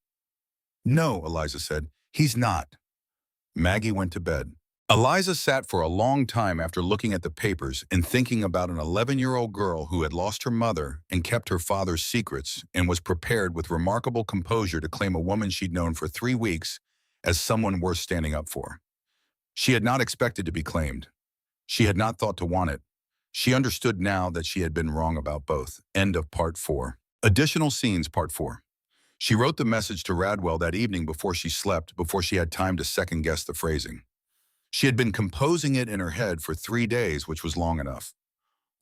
No, Eliza said. He's not. Maggie went to bed. Eliza sat for a long time after looking at the papers and thinking about an 11-year-old girl who had lost her mother and kept her father's secrets and was prepared with remarkable composure to claim a woman she'd known for 3 weeks as someone worth standing up for. She had not expected to be claimed. She had not thought to want it. She understood now that she had been wrong about both. End of Part 4. Additional scenes, Part 4. She wrote the message to Radwell that evening before she slept, before she had time to second-guess the phrasing. She had been composing it in her head for 3 days, which was long enough.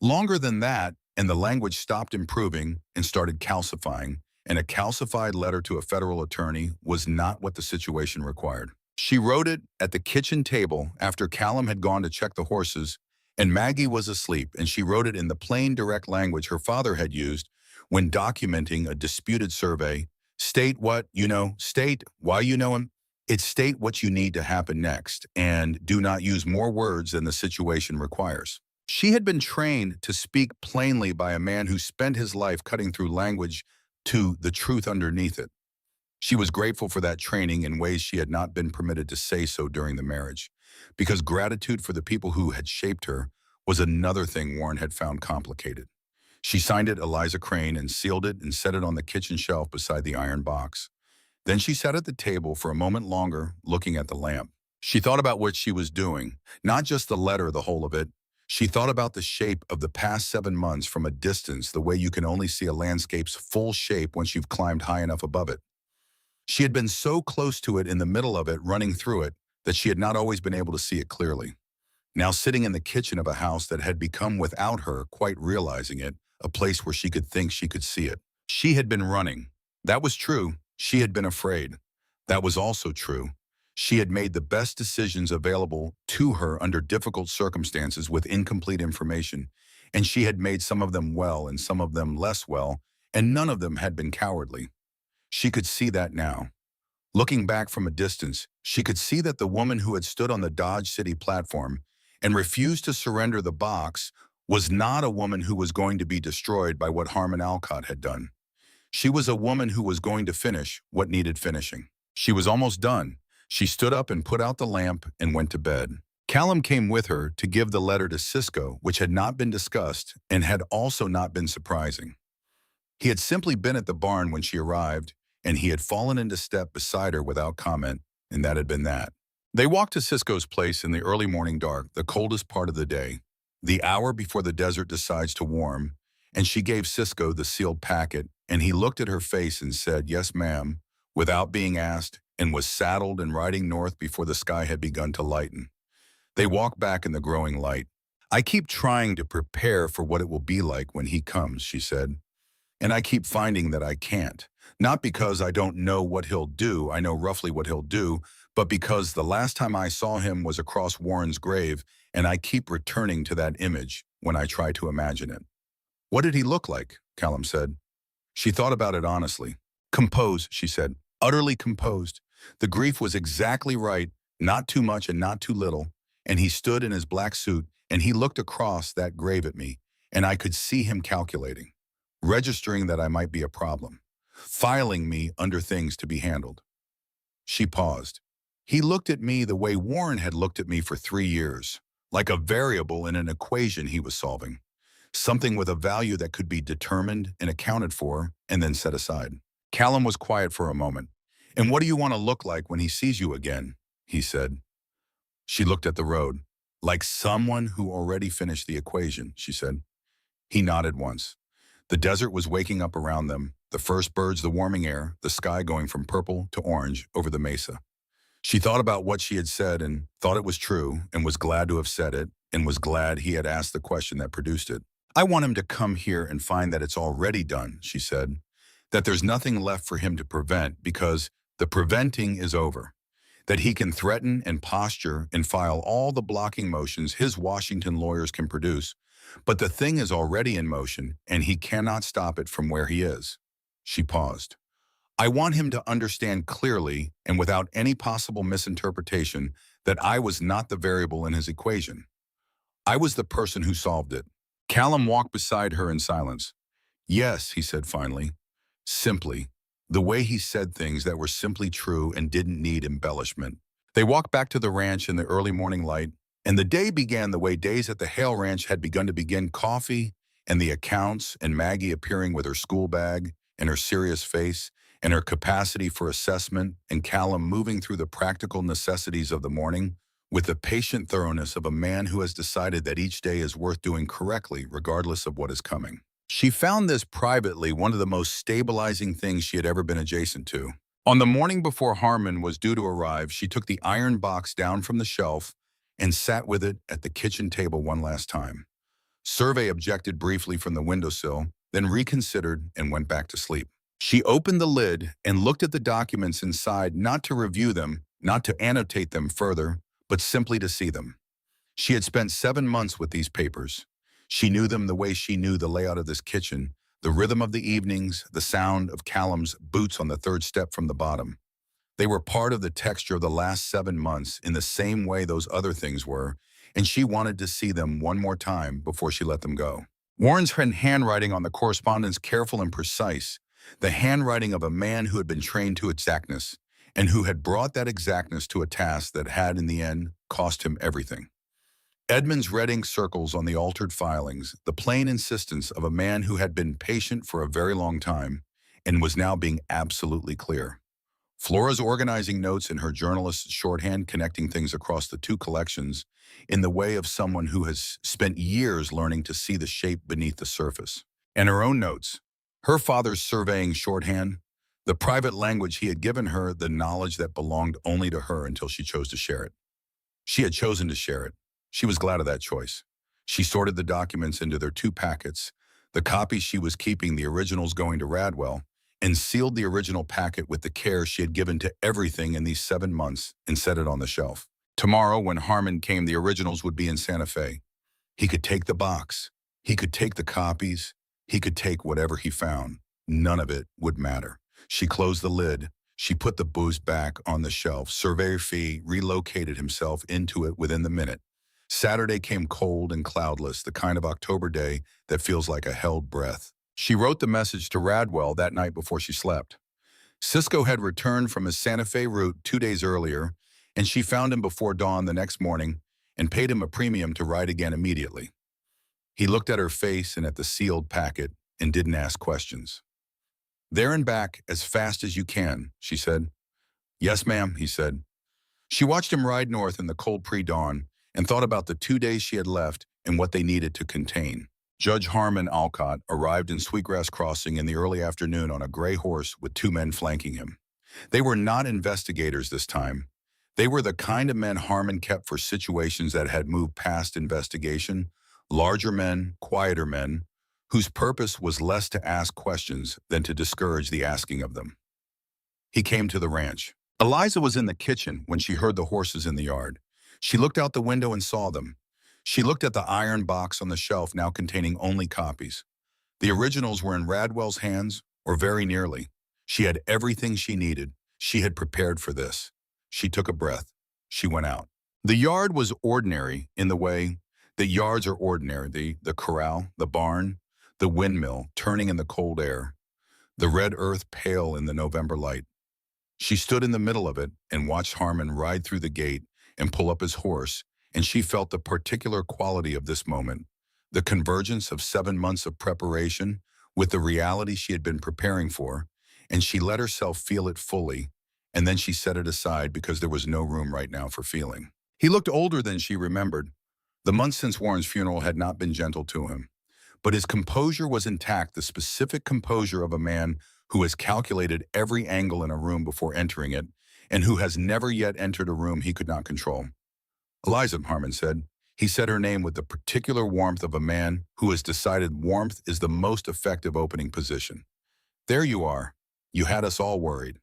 Longer than that, and the language stopped improving and started calcifying, and a calcified letter to a federal attorney was not what the situation required. She wrote it at the kitchen table after Callum had gone to check the horses, and Maggie was asleep, and she wrote it in the plain, direct language her father had used when documenting a disputed survey. State what you know, state why you know him. It's state what you need to happen next, and do not use more words than the situation requires. She had been trained to speak plainly by a man who spent his life cutting through language to the truth underneath it. She was grateful for that training in ways she had not been permitted to say so during the marriage, because gratitude for the people who had shaped her was another thing Warren had found complicated. She signed it Eliza Crane and sealed it and set it on the kitchen shelf beside the iron box. Then she sat at the table for a moment longer, looking at the lamp. She thought about what she was doing, not just the letter, the whole of it. She thought about the shape of the past 7 months from a distance, the way you can only see a landscape's full shape once you've climbed high enough above it. She had been so close to it, in the middle of it, running through it, that she had not always been able to see it clearly. Now sitting in the kitchen of a house that had become, without her quite realizing it, a place where she could think she could see it. She had been running. That was true. She had been afraid. That was also true. She had made the best decisions available to her under difficult circumstances with incomplete information, and she had made some of them well and some of them less well, and none of them had been cowardly. She could see that now. Looking back from a distance, she could see that the woman who had stood on the Dodge City platform and refused to surrender the box was not a woman who was going to be destroyed by what Harmon Alcott had done. She was a woman who was going to finish what needed finishing. She was almost done. She stood up and put out the lamp and went to bed. Callum came with her to give the letter to Cisco, which had not been discussed and had also not been surprising. He had simply been at the barn when she arrived, and he had fallen into step beside her without comment, and that had been that. They walked to Cisco's place in the early morning dark, the coldest part of the day, the hour before the desert decides to warm, and she gave Cisco the sealed packet, and he looked at her face and said, "Yes, ma'am," without being asked, and was saddled and riding north before the sky had begun to lighten. They walked back in the growing light. "I keep trying to prepare for what it will be like when he comes," she said, "and I keep finding that I can't. Not because I don't know what he'll do, I know roughly what he'll do, but because the last time I saw him was across Warren's grave, and I keep returning to that image when I try to imagine it." "What did he look like?" Callum said. She thought about it honestly. "Composed," she said, "utterly composed. The grief was exactly right, not too much and not too little, and he stood in his black suit, and he looked across that grave at me, and I could see him calculating, registering that I might be a problem, filing me under things to be handled." She paused. "He looked at me the way Warren had looked at me for 3 years, like a variable in an equation he was solving. Something with a value that could be determined and accounted for and then set aside." Callum was quiet for a moment. "And what do you want to look like when he sees you again?" he said. She looked at the road. "Like someone who already finished the equation," she said. He nodded once. The desert was waking up around them, the first birds, the warming air, the sky going from purple to orange over the mesa. She thought about what she had said and thought it was true and was glad to have said it and was glad he had asked the question that produced it. I want him to come here and find that it's already done, she said, that there's nothing left for him to prevent because the preventing is over, that he can threaten and posture and file all the blocking motions his Washington lawyers can produce, but the thing is already in motion and he cannot stop it from where he is. She paused. I want him to understand clearly and without any possible misinterpretation that I was not the variable in his equation. I was the person who solved it. Callum walked beside her in silence. Yes, he said finally. Simply. The way he said things that were simply true and didn't need embellishment. They walked back to the ranch in the early morning light, and the day began the way days at the Hale Ranch had begun to begin: coffee and the accounts and Maggie appearing with her school bag and her serious face and her capacity for assessment, and Callum moving through the practical necessities of the morning with the patient thoroughness of a man who has decided that each day is worth doing correctly regardless of what is coming. She found this privately one of the most stabilizing things she had ever been adjacent to. On the morning before Harmon was due to arrive, she took the iron box down from the shelf and sat with it at the kitchen table one last time. Survey objected briefly from the windowsill, then reconsidered and went back to sleep. She opened the lid and looked at the documents inside, not to review them, not to annotate them further, but simply to see them. She had spent 7 months with these papers. She knew them the way she knew the layout of this kitchen, the rhythm of the evenings, the sound of Callum's boots on the third step from the bottom. They were part of the texture of the last 7 months in the same way those other things were, and she wanted to see them one more time before she let them go. Warren's handwriting on the correspondence careful and precise, the handwriting of a man who had been trained to exactness, and who had brought that exactness to a task that had, in the end, cost him everything. Edmund's red ink circles on the altered filings, the plain insistence of a man who had been patient for a very long time and was now being absolutely clear. Flora's organizing notes in her journalist's shorthand, connecting things across the two collections in the way of someone who has spent years learning to see the shape beneath the surface. And her own notes, her father's surveying shorthand, the private language he had given her, the knowledge that belonged only to her until she chose to share it. She had chosen to share it. She was glad of that choice. She sorted the documents into their 2 packets, the copies she was keeping, the originals going to Radwell, and sealed the original packet with the care she had given to everything in these 7 months and set it on the shelf. Tomorrow, when Harmon came, the originals would be in Santa Fe. He could take the box. He could take the copies. He could take whatever he found. None of it would matter. She closed the lid. She put the booze back on the shelf. Surveyor Fee relocated himself into it within the minute. Saturday came cold and cloudless, the kind of October day that feels like a held breath. She wrote the message to Radwell that night before she slept. Cisco had returned from his Santa Fe route 2 days earlier, and she found him before dawn the next morning and paid him a premium to ride again immediately. He looked at her face and at the sealed packet and didn't ask questions. There and back as fast as you can, she said. Yes, ma'am, he said. She watched him ride north in the cold pre-dawn and thought about the 2 days she had left and what they needed to contain. Judge Harmon Alcott arrived in Sweetgrass Crossing in the early afternoon on a gray horse with 2 men flanking him. They were not investigators this time. They were the kind of men Harmon kept for situations that had moved past investigation, larger men, quieter men, whose purpose was less to ask questions than to discourage the asking of them. He came to the ranch. Eliza was in the kitchen when she heard the horses in the yard. She looked out the window and saw them. She looked at the iron box on the shelf now containing only copies. The originals were in Radwell's hands, or very nearly. She had everything she needed. She had prepared for this. She took a breath. She went out. The yard was ordinary in the way that yards are ordinary. The corral, the barn, the windmill turning in the cold air, the red earth pale in the November light. She stood in the middle of it and watched Harmon ride through the gate and pull up his horse, and she felt the particular quality of this moment, the convergence of 7 months of preparation with the reality she had been preparing for, and she let herself feel it fully, and then she set it aside because there was no room right now for feeling. He looked older than she remembered. The months since Warren's funeral had not been gentle to him, but his composure was intact, the specific composure of a man who has calculated every angle in a room before entering it, and who has never yet entered a room he could not control. Eliza, Harmon said, He said her name with the particular warmth of a man who has decided warmth is the most effective opening position. There you are. You had us all worried.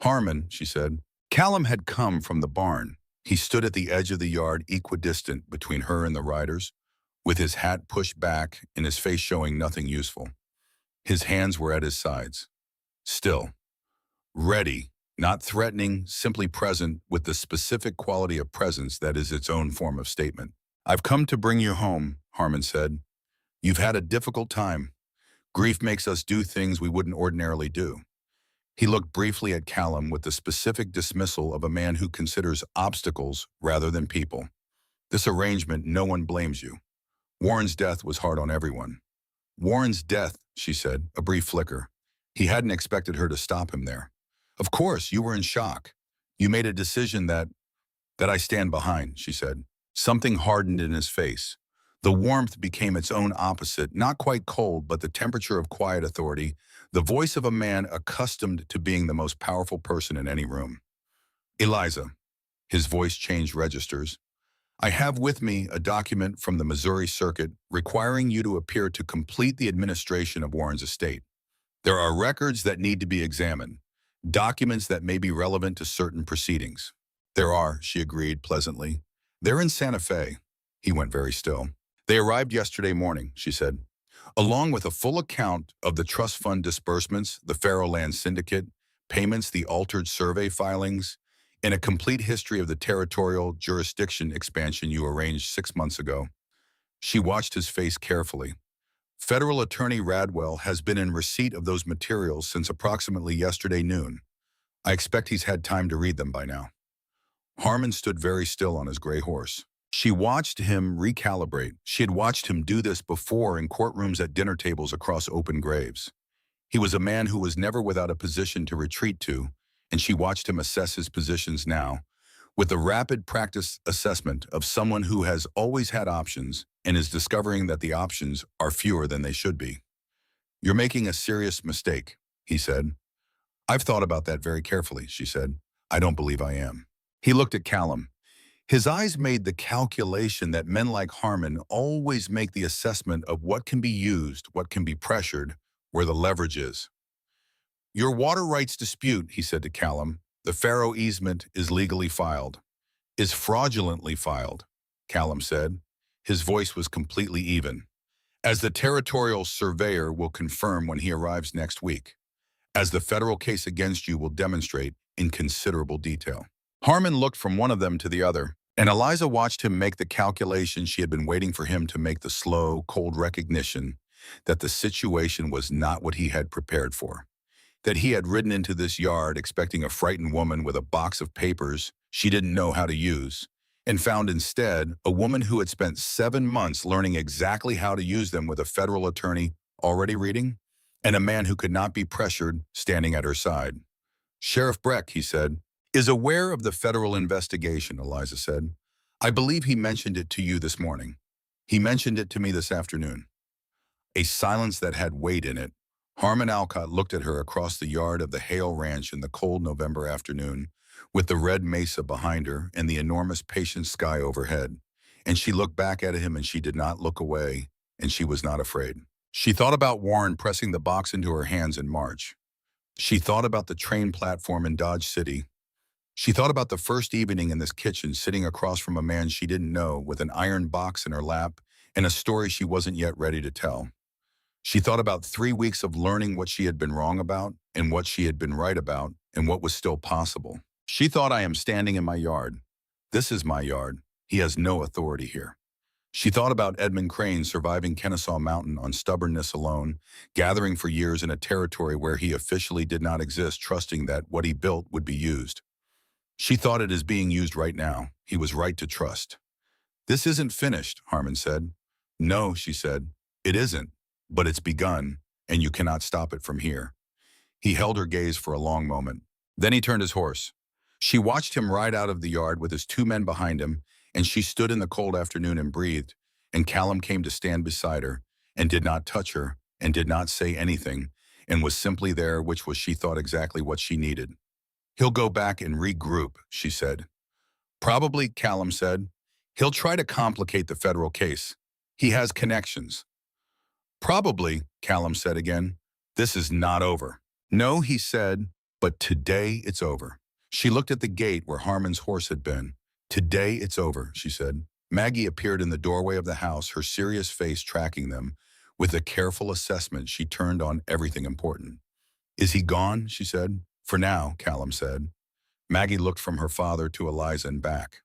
Harmon, she said. Callum had come from the barn. He stood at the edge of the yard equidistant between her and the riders, with his hat pushed back and his face showing nothing useful. His hands were at his sides. Still. Ready, not threatening, simply present with the specific quality of presence that is its own form of statement. I've come to bring you home, Harmon said. You've had a difficult time. Grief makes us do things we wouldn't ordinarily do. He looked briefly at Callum with the specific dismissal of a man who considers obstacles rather than people. This arrangement, no one blames you. Warren's death was hard on everyone. Warren's death, she said, a brief flicker. He hadn't expected her to stop him there. Of course, you were in shock. You made a decision that I stand behind, she said. Something hardened in his face. The warmth became its own opposite, not quite cold, but the temperature of quiet authority, the voice of a man accustomed to being the most powerful person in any room. Eliza, his voice changed registers. I have with me a document from the Missouri Circuit requiring you to appear to complete the administration of Warren's estate. There are records that need to be examined, documents that may be relevant to certain proceedings. There are, she agreed pleasantly. They're in Santa Fe. He went very still. They arrived yesterday morning, she said, along with a full account of the trust fund disbursements, the Faro Land Syndicate, payments, the altered survey filings, and a complete history of the territorial jurisdiction expansion you arranged 6 months ago. She watched his face carefully. Federal Attorney Radwell has been in receipt of those materials since approximately yesterday noon. I expect he's had time to read them by now. Harmon stood very still on his gray horse. She watched him recalibrate. She had watched him do this before in courtrooms at dinner tables across open graves. He was a man who was never without a position to retreat to, and she watched him assess his positions now, with the rapid practice assessment of someone who has always had options and is discovering that the options are fewer than they should be. You're making a serious mistake, he said. I've thought about that very carefully, she said. I don't believe I am. He looked at Callum. His eyes made the calculation that men like Harmon always make the assessment of what can be used, what can be pressured, where the leverage is. Your water rights dispute, he said to Callum, the Faro easement is legally filed. Is fraudulently filed, Callum said. His voice was completely even. As the territorial surveyor will confirm when he arrives next week. As the federal case against you will demonstrate in considerable detail. Harmon looked from one of them to the other, and Eliza watched him make the calculation she had been waiting for him to make, the slow, cold recognition that the situation was not what he had prepared for. That he had ridden into this yard expecting a frightened woman with a box of papers she didn't know how to use, and found instead a woman who had spent 7 months learning exactly how to use them with a federal attorney already reading, and a man who could not be pressured standing at her side. Sheriff Breck, he said, is aware of the federal investigation, Eliza said. I believe he mentioned it to you this morning. He mentioned it to me this afternoon. A silence that had weight in it. Harmon Alcott looked at her across the yard of the Hale Ranch in the cold November afternoon, with the red mesa behind her and the enormous patient sky overhead. And she looked back at him and she did not look away, and she was not afraid. She thought about Warren pressing the box into her hands in March. She thought about the train platform in Dodge City. She thought about the first evening in this kitchen sitting across from a man she didn't know with an iron box in her lap and a story she wasn't yet ready to tell. She thought about 3 weeks of learning what she had been wrong about and what she had been right about and what was still possible. She thought, I am standing in my yard. This is my yard. He has no authority here. She thought about Edmund Crane surviving Kennesaw Mountain on stubbornness alone, gathering for years in a territory where he officially did not exist, trusting that what he built would be used. She thought it is being used right now. He was right to trust. This isn't finished, Harmon said. No, she said, it isn't, but it's begun, and you cannot stop it from here. He held her gaze for a long moment. Then he turned his horse. She watched him ride out of the yard with his 2 men behind him, and she stood in the cold afternoon and breathed, and Callum came to stand beside her, and did not touch her, and did not say anything, and was simply there, which was, she thought, exactly what she needed. He'll go back and regroup, she said. Probably, Callum said. He'll try to complicate the federal case. He has connections. Probably, Callum said again. This is not over. No, he said, but today it's over. She looked at the gate where Harmon's horse had been. Today it's over, she said. Maggie appeared in the doorway of the house, her serious face tracking them. With a careful assessment, she turned on everything important. Is he gone? She said. For now, Callum said. Maggie looked from her father to Eliza and back.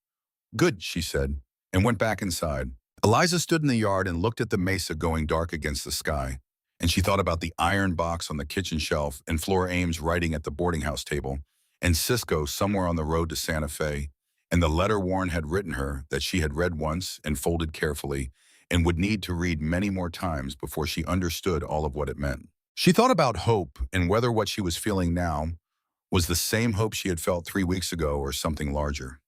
Good, she said, and went back inside. Eliza stood in the yard and looked at the mesa going dark against the sky, and she thought about the iron box on the kitchen shelf and Flora Ames writing at the boarding house table, and Cisco somewhere on the road to Santa Fe, and the letter Warren had written her that she had read once and folded carefully and would need to read many more times before she understood all of what it meant. She thought about hope and whether what she was feeling now was the same hope she had felt 3 weeks ago or something larger.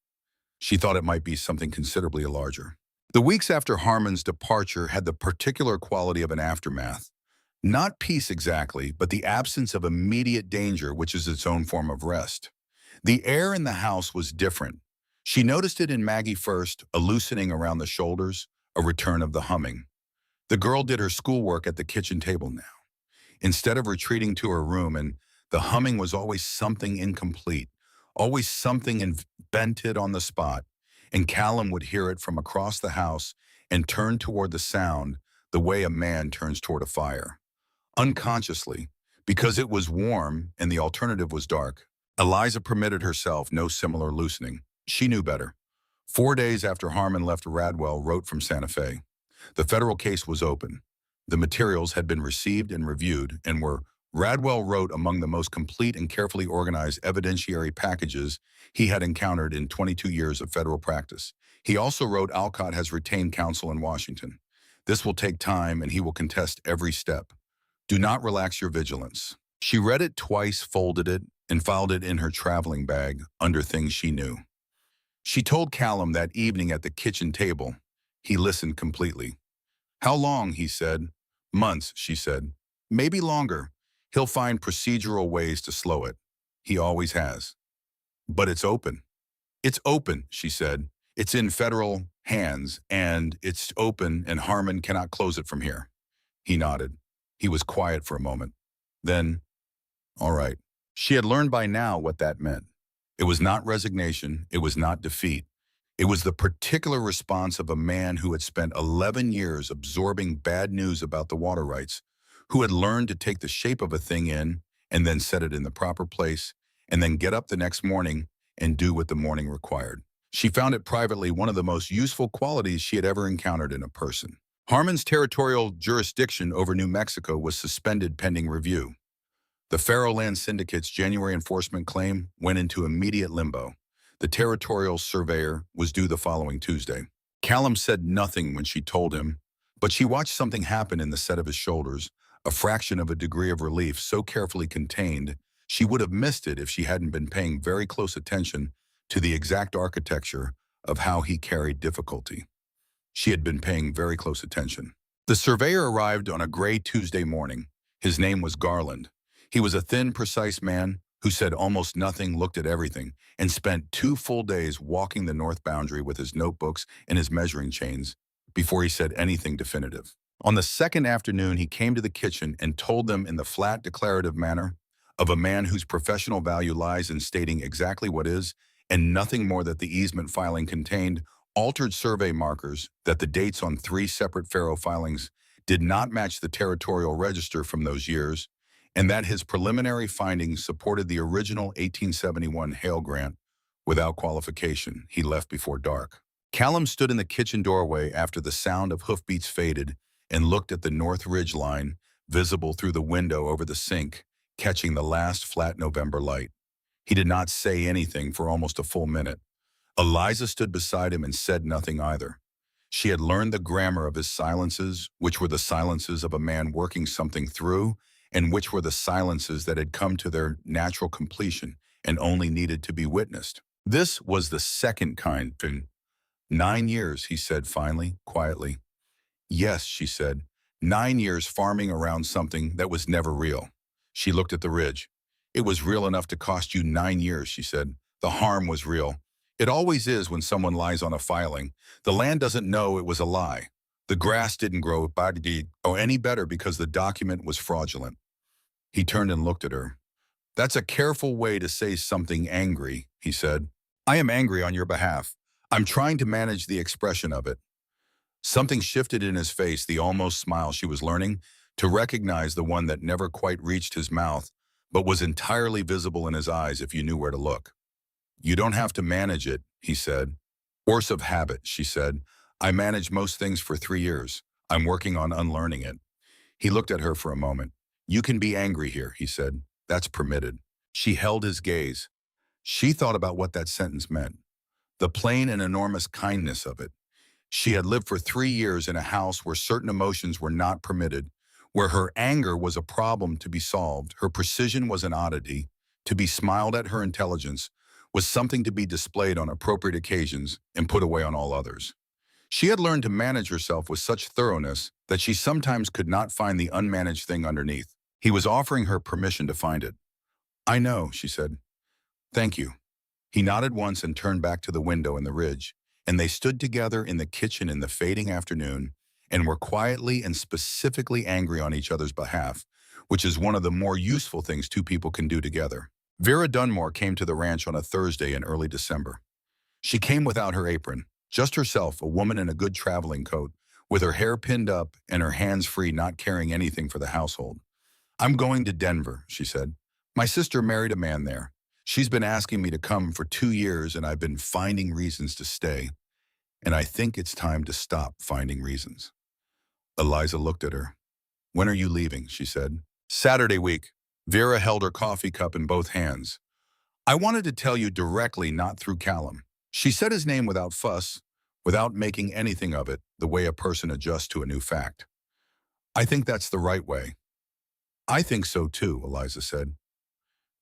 She thought it might be something considerably larger. The weeks after Harmon's departure had the particular quality of an aftermath. Not peace exactly, but the absence of immediate danger, which is its own form of rest. The air in the house was different. She noticed it in Maggie first, a loosening around the shoulders, a return of the humming. The girl did her schoolwork at the kitchen table now. Instead of retreating to her room, and the humming was always something incomplete, always something invented on the spot, and Callum would hear it from across the house and turn toward the sound the way a man turns toward a fire. Unconsciously, because it was warm and the alternative was dark, Eliza permitted herself no similar loosening. She knew better. 4 days after Harmon left, Radwell wrote from Santa Fe. The federal case was open. The materials had been received and reviewed and were, Radwell wrote, among the most complete and carefully organized evidentiary packages he had encountered in 22 years of federal practice. He also wrote, Alcott has retained counsel in Washington. This will take time and he will contest every step. Do not relax your vigilance. She read it twice, folded it, and filed it in her traveling bag under things she knew. She told Callum that evening at the kitchen table. He listened completely. How long, he said. Months, she said. Maybe longer. He'll find procedural ways to slow it. He always has. But it's open. It's open, she said. It's in federal hands, and it's open, and Harmon cannot close it from here. He nodded. He was quiet for a moment. Then, all right. She had learned by now what that meant. It was not resignation. It was not defeat. It was the particular response of a man who had spent 11 years absorbing bad news about the water rights, who had learned to take the shape of a thing in and then set it in the proper place, and then get up the next morning and do what the morning required. She found it privately one of the most useful qualities she had ever encountered in a person. Harmon's territorial jurisdiction over New Mexico was suspended pending review. The Faro Land Syndicate's January enforcement claim went into immediate limbo. The territorial surveyor was due the following Tuesday. Callum said nothing when she told him, but she watched something happen in the set of his shoulders, a fraction of a degree of relief so carefully contained, she would have missed it if she hadn't been paying very close attention to the exact architecture of how he carried difficulty. She had been paying very close attention. The surveyor arrived on a gray Tuesday morning. His name was Garland. He was a thin, precise man who said almost nothing, looked at everything, and spent 2 full days walking the north boundary with his notebooks and his measuring chains before he said anything definitive. On the second afternoon, he came to the kitchen and told them in the flat, declarative manner of a man whose professional value lies in stating exactly what is and nothing more, that the easement filing contained altered survey markers, that the dates on 3 separate Faro filings did not match the territorial register from those years, and that his preliminary findings supported the original 1871 Hale grant without qualification. He left before dark. Callum stood in the kitchen doorway after the sound of hoofbeats faded and looked at the North Ridge line, visible through the window over the sink, catching the last flat November light. He did not say anything for almost a full minute. Eliza stood beside him and said nothing either. She had learned the grammar of his silences, which were the silences of a man working something through, and which were the silences that had come to their natural completion and only needed to be witnessed. This was the second kind. 9 years, he said finally, quietly. Yes, she said. 9 years farming around something that was never real. She looked at the ridge. It was real enough to cost you 9 years, she said. The harm was real. It always is when someone lies on a filing. The land doesn't know it was a lie. The grass didn't grow any better because the document was fraudulent. He turned and looked at her. That's a careful way to say something angry, he said. I am angry on your behalf. I'm trying to manage the expression of it. Something shifted in his face, the almost smile she was learning to recognize, the one that never quite reached his mouth, but was entirely visible in his eyes if you knew where to look. You don't have to manage it, he said. Force of habit, she said. I managed most things for 3 years. I'm working on unlearning it. He looked at her for a moment. You can be angry here, he said. That's permitted. She held his gaze. She thought about what that sentence meant. The plain and enormous kindness of it. She had lived for 3 years in a house where certain emotions were not permitted, where her anger was a problem to be solved, her precision was an oddity, to be smiled at. Her intelligence was something to be displayed on appropriate occasions and put away on all others. She had learned to manage herself with such thoroughness that she sometimes could not find the unmanaged thing underneath. He was offering her permission to find it. I know, she said. Thank you. He nodded once and turned back to the window in the ridge, and they stood together in the kitchen in the fading afternoon and were quietly and specifically angry on each other's behalf, which is one of the more useful things two people can do together. Vera Dunmore came to the ranch on a Thursday in early December. She came without her apron, just herself, a woman in a good traveling coat, with her hair pinned up and her hands free, not carrying anything for the household. I'm going to Denver, she said. My sister married a man there. She's been asking me to come for 2 years, and I've been finding reasons to stay. And I think it's time to stop finding reasons. Eliza looked at her. When are you leaving? She said. Saturday week. Vera held her coffee cup in both hands. I wanted to tell you directly, not through Callum. She said his name without fuss, without making anything of it, the way a person adjusts to a new fact. I think that's the right way. I think so too, Eliza said.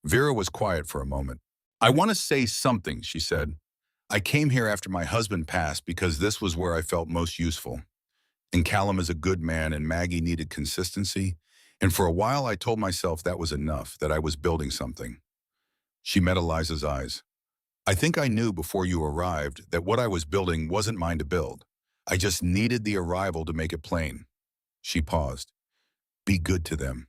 Vera was quiet for a moment. I want to say something, she said. I came here after my husband passed because this was where I felt most useful. And Callum is a good man, and Maggie needed consistency. And for a while I told myself that was enough, that I was building something. She met Eliza's eyes. I think I knew before you arrived that what I was building wasn't mine to build. I just needed the arrival to make it plain. She paused. Be good to them.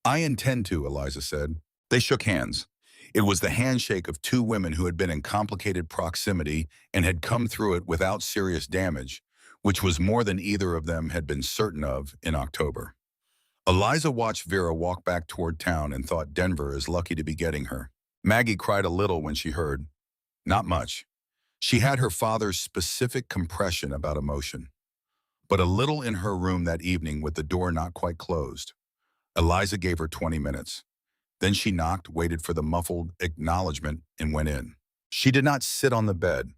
I intend to, Eliza said. They shook hands. It was the handshake of two women who had been in complicated proximity and had come through it without serious damage, which was more than either of them had been certain of in October. Eliza watched Vera walk back toward town and thought Denver is lucky to be getting her. Maggie cried a little when she heard. Not much. She had her father's specific compression about emotion. But a little in her room that evening with the door not quite closed. Eliza gave her 20 minutes. Then she knocked, waited for the muffled acknowledgement, and went in. She did not sit on the bed.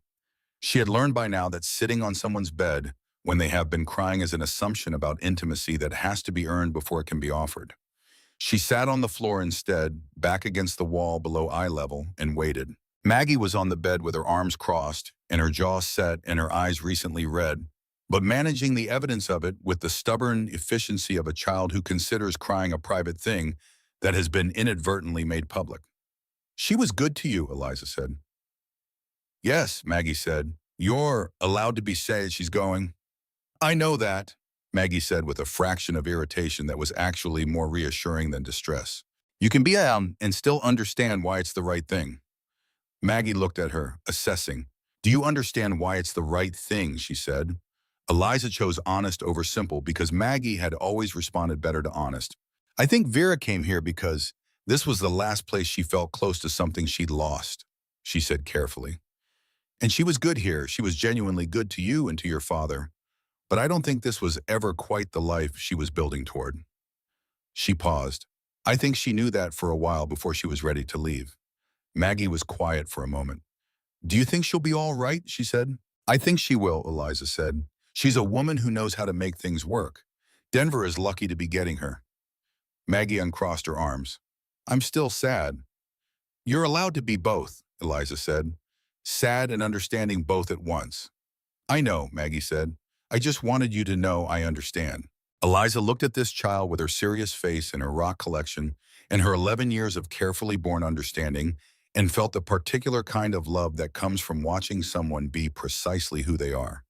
She had learned by now that sitting on someone's bed when they have been crying is an assumption about intimacy that has to be earned before it can be offered. She sat on the floor instead, back against the wall below eye level, and waited. Maggie was on the bed with her arms crossed and her jaw set and her eyes recently red, but managing the evidence of it with the stubborn efficiency of a child who considers crying a private thing that has been inadvertently made public. She was good to you, Eliza said. Yes, Maggie said. You're allowed to be sad, she's going. I know that, Maggie said with a fraction of irritation that was actually more reassuring than distress. You can be and still understand why it's the right thing. Maggie looked at her, assessing. Do you understand why it's the right thing, she said. Eliza chose honest over simple because Maggie had always responded better to honest. I think Vera came here because this was the last place she felt close to something she'd lost, she said carefully. And she was good here. She was genuinely good to you and to your father. But I don't think this was ever quite the life she was building toward. She paused. I think she knew that for a while before she was ready to leave. Maggie was quiet for a moment. Do you think she'll be all right? She said. I think she will, Eliza said. She's a woman who knows how to make things work. Denver is lucky to be getting her. Maggie uncrossed her arms. I'm still sad. You're allowed to be both, Eliza said. Sad and understanding both at once. I know, Maggie said. I just wanted you to know I understand. Eliza looked at this child with her serious face and her rock collection and her 11 years of carefully born understanding, and felt the particular kind of love that comes from watching someone be precisely who they are.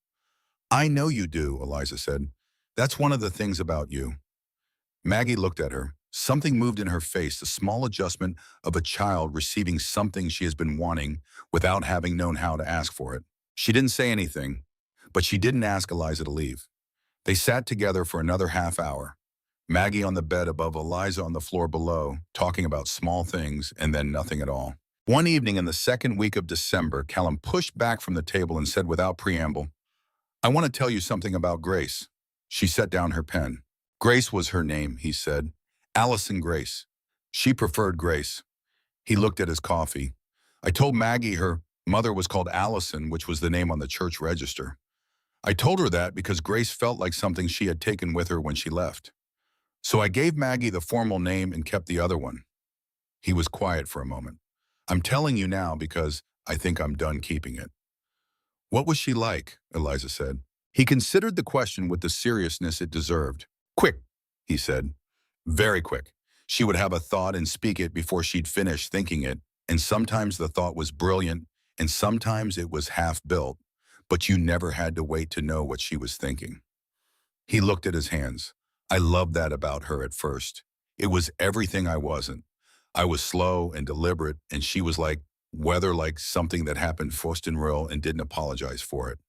I know you do, Eliza said. That's one of the things about you. Maggie looked at her. Something moved in her face, the small adjustment of a child receiving something she has been wanting without having known how to ask for it. She didn't say anything, but she didn't ask Eliza to leave. They sat together for another half hour. Maggie on the bed above, Eliza on the floor below, talking about small things and then nothing at all. One evening in the second week of December, Callum pushed back from the table and said without preamble, "I want to tell you something about Grace." She set down her pen. Grace was her name, he said. Allison Grace. She preferred Grace. He looked at his coffee. I told Maggie her mother was called Allison, which was the name on the church register. I told her that because Grace felt like something she had taken with her when she left. So I gave Maggie the formal name and kept the other one. He was quiet for a moment. I'm telling you now because I think I'm done keeping it. What was she like? Eliza said. He considered the question with the seriousness it deserved. Quick, he said. Very quick. She would have a thought and speak it before she'd finish thinking it, and sometimes the thought was brilliant, and sometimes it was half-built, but you never had to wait to know what she was thinking. He looked at his hands. I loved that about her at first. It was everything I wasn't. I was slow and deliberate, and she was like something that happened fast and real and didn't apologize for it.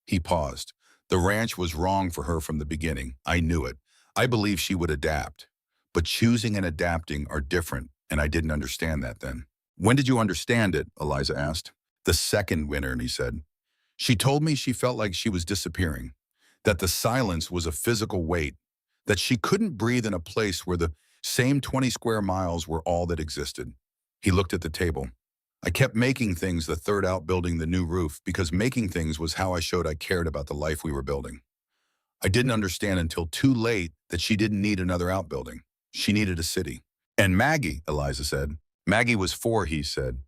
He paused. The ranch was wrong for her from the beginning. I knew it. I believed she would adapt. But choosing and adapting are different, and I didn't understand that then. When did you understand it? Eliza asked. The second winter, he said. She told me she felt like she was disappearing, that the silence was a physical weight, that she couldn't breathe in a place where the same 20 square miles were all that existed. He looked at the table. I kept making things the third outbuilding, the new roof, because making things was how I showed I cared about the life we were building. I didn't understand until too late that she didn't need another outbuilding. She needed a city. And Maggie, Eliza said. Maggie was 4, he said.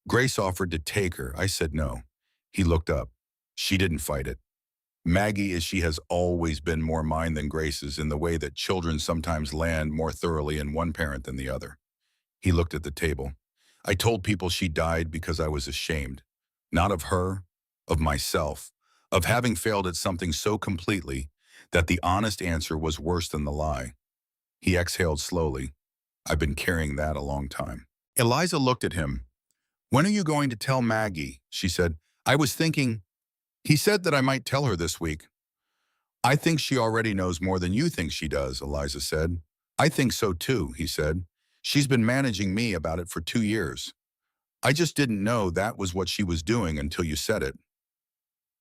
Grace offered to take her. I said no. He looked up. She didn't fight it. Maggie, as she has always been, more mine than Grace's in the way that children sometimes land more thoroughly in one parent than the other. He looked at the table. I told people she died because I was ashamed. Not of her, of myself, of having failed at something so completely that the honest answer was worse than the lie. He exhaled slowly. I've been carrying that a long time. Eliza looked at him. When are you going to tell Maggie? She said. I was thinking. He said that I might tell her this week. I think she already knows more than you think she does, Eliza said. I think so too, he said. She's been managing me about it for 2 years. I just didn't know that was what she was doing until you said it.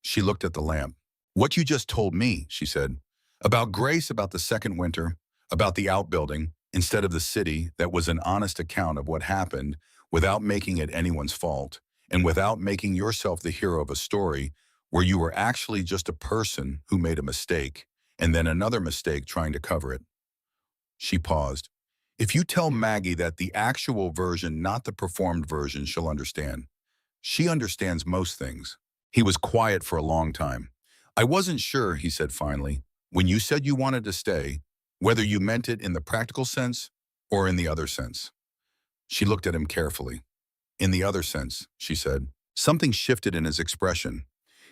She looked at the lamp. What you just told me, she said. About Grace, about the second winter, about the outbuilding, instead of the city, that was an honest account of what happened without making it anyone's fault and without making yourself the hero of a story where you were actually just a person who made a mistake and then another mistake trying to cover it. She paused. If you tell Maggie that the actual version, not the performed version, she'll understand. She understands most things. He was quiet for a long time. I wasn't sure, he said finally, when you said you wanted to stay, whether you meant it in the practical sense or in the other sense. She looked at him carefully. In the other sense, she said. Something shifted in his expression.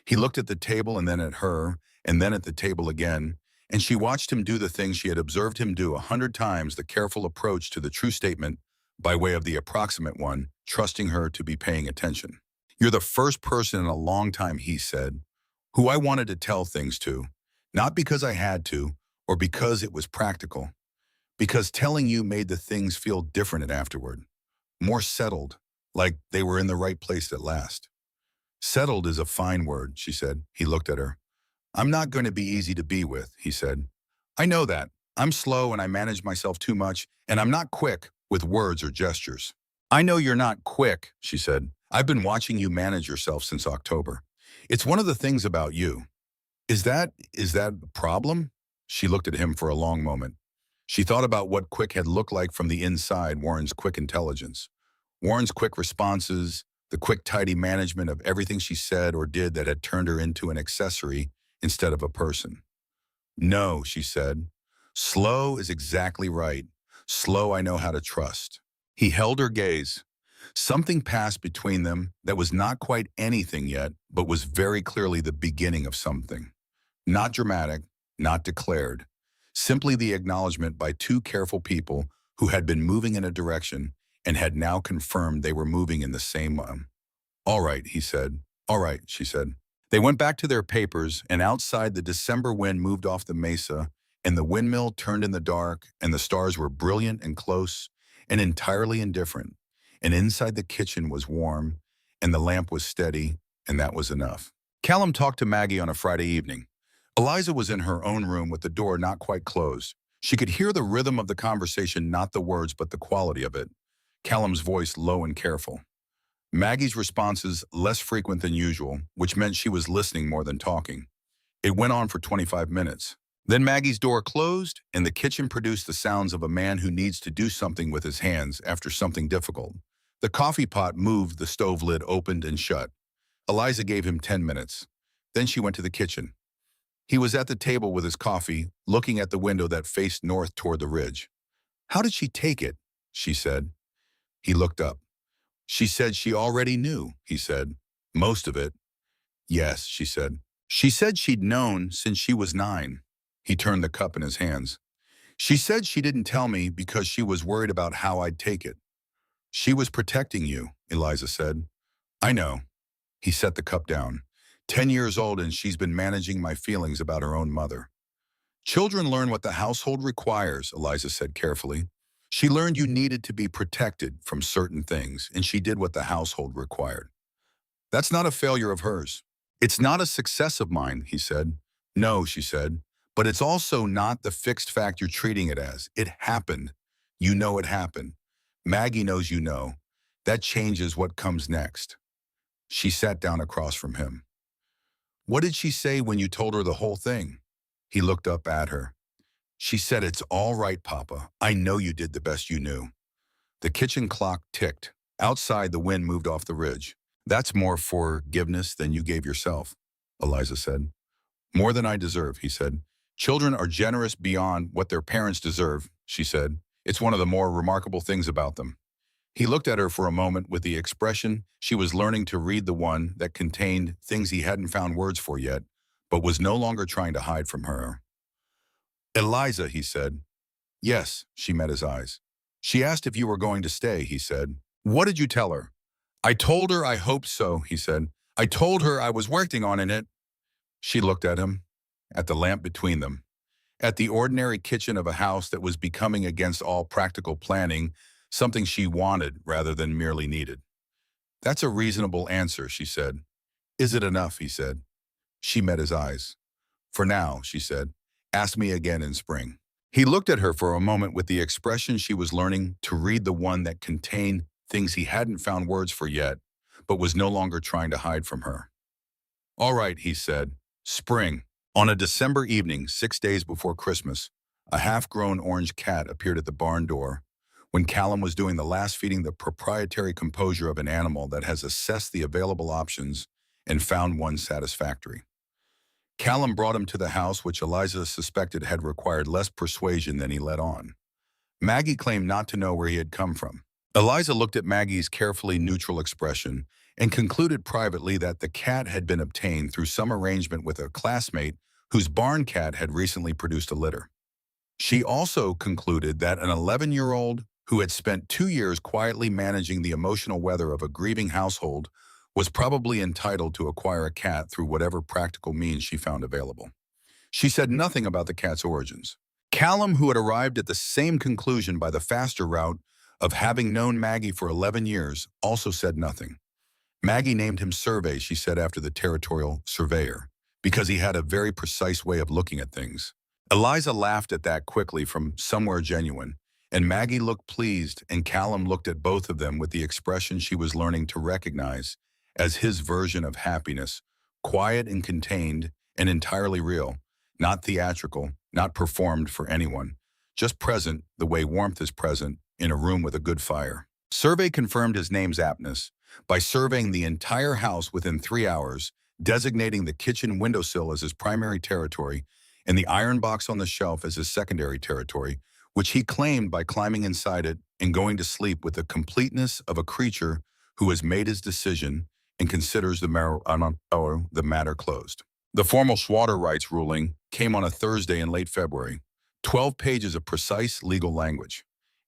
He looked at the table and then at her, and then at the table again, and she watched him do the things she had observed him do 100 times, the careful approach to the true statement by way of the approximate one, trusting her to be paying attention. You're the first person in a long time, he said, who I wanted to tell things to, not because I had to or because it was practical, because telling you made the things feel different afterward, more settled, like they were in the right place at last. Settled is a fine word, she said. He looked at her. I'm not going to be easy to be with, he said. I know that. I'm slow and I manage myself too much, and I'm not quick with words or gestures. I know you're not quick, she said. I've been watching you manage yourself since October. It's one of the things about you. Is that a problem? She looked at him for a long moment. She thought about what quick had looked like from the inside, Warren's quick intelligence. Warren's quick responses, the quick, tidy management of everything she said or did that had turned her into an accessory instead of a person. No, she said. Slow is exactly right. Slow I know how to trust. He held her gaze. Something passed between them that was not quite anything yet, but was very clearly the beginning of something. Not dramatic, not declared. Simply the acknowledgement by two careful people who had been moving in a direction and had now confirmed they were moving in the same one. "All right," he said. "All right," she said. They went back to their papers, and outside the December wind moved off the mesa, and the windmill turned in the dark, and the stars were brilliant and close and entirely indifferent. And inside the kitchen was warm, and the lamp was steady, and that was enough. Callum talked to Maggie on a Friday evening. Eliza was in her own room with the door not quite closed. She could hear the rhythm of the conversation, not the words, but the quality of it. Callum's voice low and careful. Maggie's responses less frequent than usual, which meant she was listening more than talking. It went on for 25 minutes. Then Maggie's door closed, and the kitchen produced the sounds of a man who needs to do something with his hands after something difficult. The coffee pot moved, the stove lid opened and shut. Eliza gave him 10 minutes. Then she went to the kitchen. He was at the table with his coffee, looking at the window that faced north toward the ridge. "How did she take it?" she said. He looked up. "She said she already knew," he said. "Most of it." "Yes," she said. "She said she'd known since she was 9. He turned the cup in his hands. "She said she didn't tell me because she was worried about how I'd take it." "She was protecting you," Eliza said. "I know." He set the cup down. 10 years old, and she's been managing my feelings about her own mother. "Children learn what the household requires," Eliza said carefully. "She learned you needed to be protected from certain things, and she did what the household required. That's not a failure of hers. It's not a success of mine," he said. "No," she said, "but it's also not the fixed fact you're treating it as. It happened. You know it happened. Maggie knows you know. That changes what comes next." She sat down across from him. "What did she say when you told her the whole thing?" He looked up at her. "She said, 'It's all right, Papa. I know you did the best you knew.'" The kitchen clock ticked. Outside, the wind moved off the ridge. "That's more forgiveness than you gave yourself," Eliza said. "More than I deserve," he said. "Children are generous beyond what their parents deserve," she said. "It's one of the more remarkable things about them." He looked at her for a moment with the expression she was learning to read, the one that contained things he hadn't found words for yet, but was no longer trying to hide from her. "Eliza," he said. "Yes," she met his eyes. "She asked if you were going to stay," he said. "What did you tell her?" "I told her I hoped so," he said. "I told her I was working on it." She looked at him, at the lamp between them, at the ordinary kitchen of a house that was becoming, against all practical planning, something she wanted rather than merely needed. "That's a reasonable answer," she said. "Is it enough?" he said. She met his eyes. "For now," she said. "Ask me again in spring." He looked at her for a moment with the expression she was learning to read, the one that contained things he hadn't found words for yet, but was no longer trying to hide from her. "All right," he said. "Spring." On a December evening, 6 days before Christmas, a half-grown orange cat appeared at the barn door. When Callum was doing the last feeding, the proprietary composure of an animal that has assessed the available options and found one satisfactory. Callum brought him to the house, which Eliza suspected had required less persuasion than he let on. Maggie claimed not to know where he had come from. Eliza looked at Maggie's carefully neutral expression and concluded privately that the cat had been obtained through some arrangement with a classmate whose barn cat had recently produced a litter. She also concluded that an 11-year-old who had spent 2 years quietly managing the emotional weather of a grieving household was probably entitled to acquire a cat through whatever practical means she found available. She said nothing about the cat's origins. Callum, who had arrived at the same conclusion by the faster route of having known Maggie for 11 years, also said nothing. Maggie named him Survey, she said, after the territorial surveyor, because he had a very precise way of looking at things. Eliza laughed at that quickly from somewhere genuine, and Maggie looked pleased, and Callum looked at both of them with the expression she was learning to recognize as his version of happiness, quiet and contained and entirely real, not theatrical, not performed for anyone, just present the way warmth is present in a room with a good fire. Survey confirmed his name's aptness by surveying the entire house within 3 hours, designating the kitchen windowsill as his primary territory and the iron box on the shelf as his secondary territory, which he claimed by climbing inside it and going to sleep with the completeness of a creature who has made his decision and considers the matter closed. The formal Schwader rights ruling came on a Thursday in late February, 12 pages of precise legal language.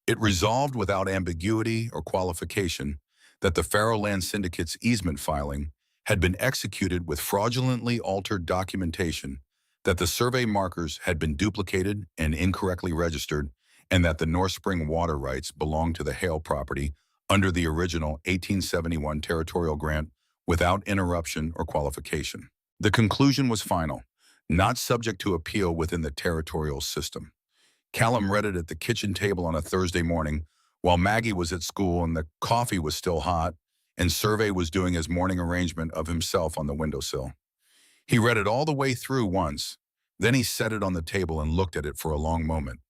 It resolved without ambiguity or qualification that the Faro Land Syndicate's easement filing had been executed with fraudulently altered documentation, that the survey markers had been duplicated and incorrectly registered, and that the North Spring water rights belonged to the Hale property under the original 1871 territorial grant without interruption or qualification. The conclusion was final, not subject to appeal within the territorial system. Callum read it at the kitchen table on a Thursday morning while Maggie was at school and the coffee was still hot and Survey was doing his morning arrangement of himself on the windowsill. He read it all the way through once. Then he set it on the table and looked at it for a long moment.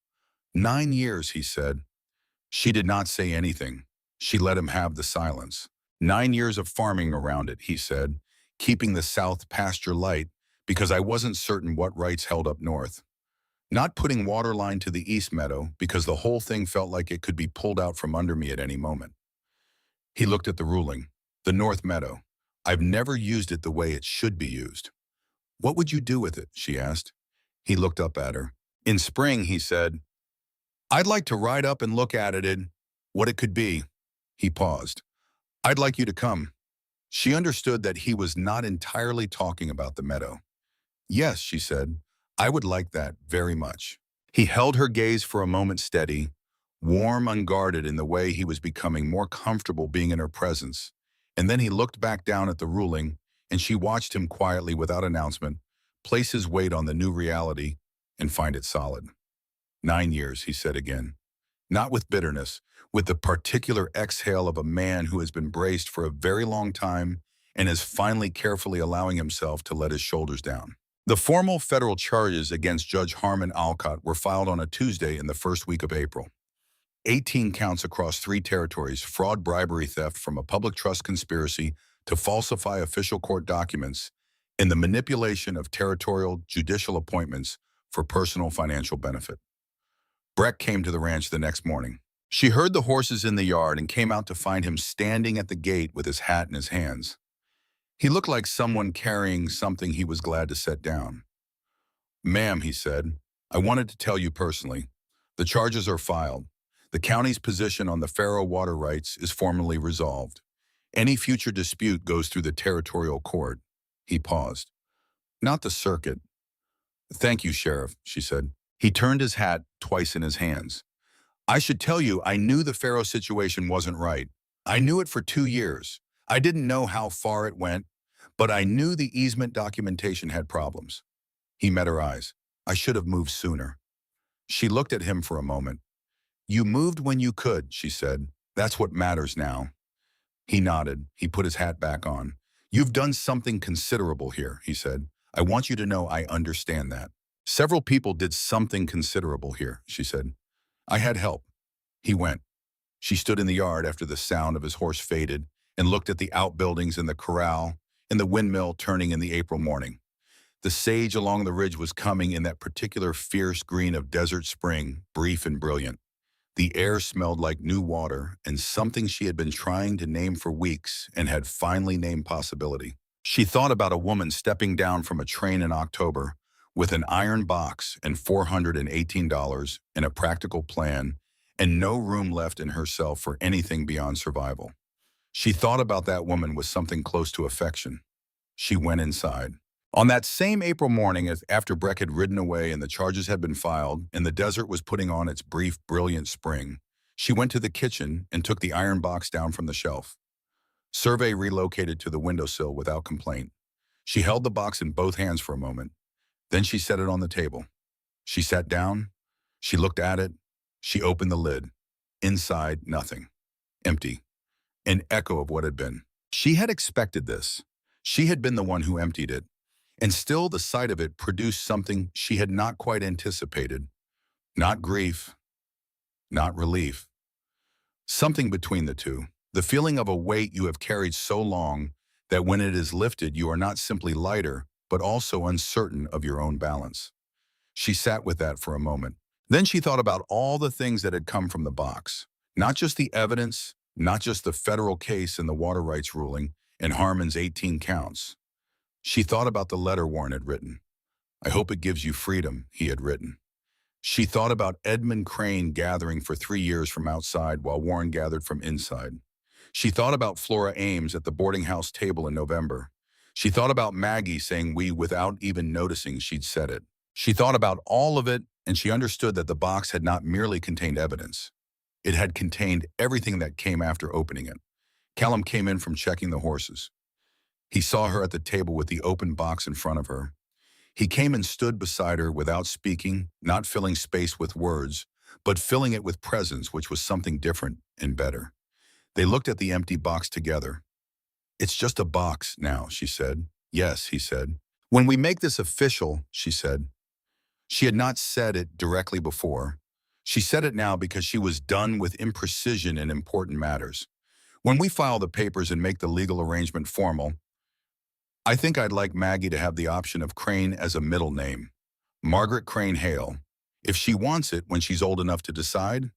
9 years, he said. She did not say anything. She let him have the silence. 9 years of farming around it, he said, keeping the south pasture light because I wasn't certain what rights held up north. Not putting water line to the east meadow because the whole thing felt like it could be pulled out from under me at any moment. He looked at the ruling. The north meadow. I've never used it the way it should be used. What would you do with it? She asked. He looked up at her. In spring, he said, I'd like to ride up and look at it and what it could be. He paused. I'd like you to come. She understood that he was not entirely talking about the meadow. Yes, she said, I would like that very much. He held her gaze for a moment steady, warm, unguarded in the way he was becoming more comfortable being in her presence, and then he looked back down at the ruling, and she watched him quietly without announcement, place his weight on the new reality, and find it solid. 9 years, he said again. Not with bitterness, with the particular exhale of a man who has been braced for a very long time and is finally carefully allowing himself to let his shoulders down. The formal federal charges against Judge Harmon Alcott were filed on a Tuesday in the first week of April. 18 counts across 3 territories: fraud, bribery, theft from a public trust conspiracy to falsify official court documents, and the manipulation of territorial judicial appointments for personal financial benefit. Breck came to the ranch the next morning. She heard the horses in the yard and came out to find him standing at the gate with his hat in his hands. He looked like someone carrying something he was glad to set down. Ma'am, he said, I wanted to tell you personally. The charges are filed. The county's position on the Faro water rights is formally resolved. Any future dispute goes through the territorial court. He paused. Not the circuit. Thank you, Sheriff, she said. He turned his hat twice in his hands. I should tell you, I knew the Faro situation wasn't right. I knew it for 2 years. I didn't know how far it went, but I knew the easement documentation had problems. He met her eyes. I should have moved sooner. She looked at him for a moment. You moved when you could, she said. That's what matters now. He nodded. He put his hat back on. You've done something considerable here, he said. I want you to know I understand that. Several people did something considerable here, she said. I had help. He went. She stood in the yard after the sound of his horse faded and looked at the outbuildings and the corral and the windmill turning in the April morning. The sage along the ridge was coming in that particular fierce green of desert spring, brief and brilliant. The air smelled like new water and something she had been trying to name for weeks and had finally named possibility. She thought about a woman stepping down from a train in October with an iron box and $418 and a practical plan and no room left in herself for anything beyond survival. She thought about that woman with something close to affection. She went inside. On that same April morning, after Breck had ridden away and the charges had been filed and the desert was putting on its brief, brilliant spring, she went to the kitchen and took the iron box down from the shelf. Survey relocated to the windowsill without complaint. She held the box in both hands for a moment. Then she set it on the table. She sat down. She looked at it. She opened the lid. Inside, nothing. Empty. An echo of what had been. She had expected this. She had been the one who emptied it. And still the sight of it produced something she had not quite anticipated. Not grief. Not relief. Something between the two. The feeling of a weight you have carried so long that when it is lifted, you are not simply lighter, but also uncertain of your own balance. She sat with that for a moment, Then she thought about all the things that had come from the box. Not just the evidence, not just the federal case and the water rights ruling, and Harmon's 18 counts. She thought about the letter Warren had written. "I hope it gives you freedom," he had written. She thought about Edmund Crane gathering for 3 years from outside while Warren gathered from inside. She thought about Flora Ames at the boarding house table in November. She thought about Maggie saying "we" without even noticing she'd said it. She thought about all of it, and she understood that the box had not merely contained evidence. It had contained everything that came after opening it. Callum came in from checking the horses. He saw her at the table with the open box in front of her. He came and stood beside her without speaking, not filling space with words, but filling it with presence, which was something different and better. They looked at the empty box together. "It's just a box now," she said. "Yes," he said. "When we make this official," she said. She had not said it directly before. She said it now because she was done with imprecision in important matters. "When we file the papers and make the legal arrangement formal, I think I'd like Maggie to have the option of Crane as a middle name. Margaret Crane Hale. If she wants it when she's old enough to decide."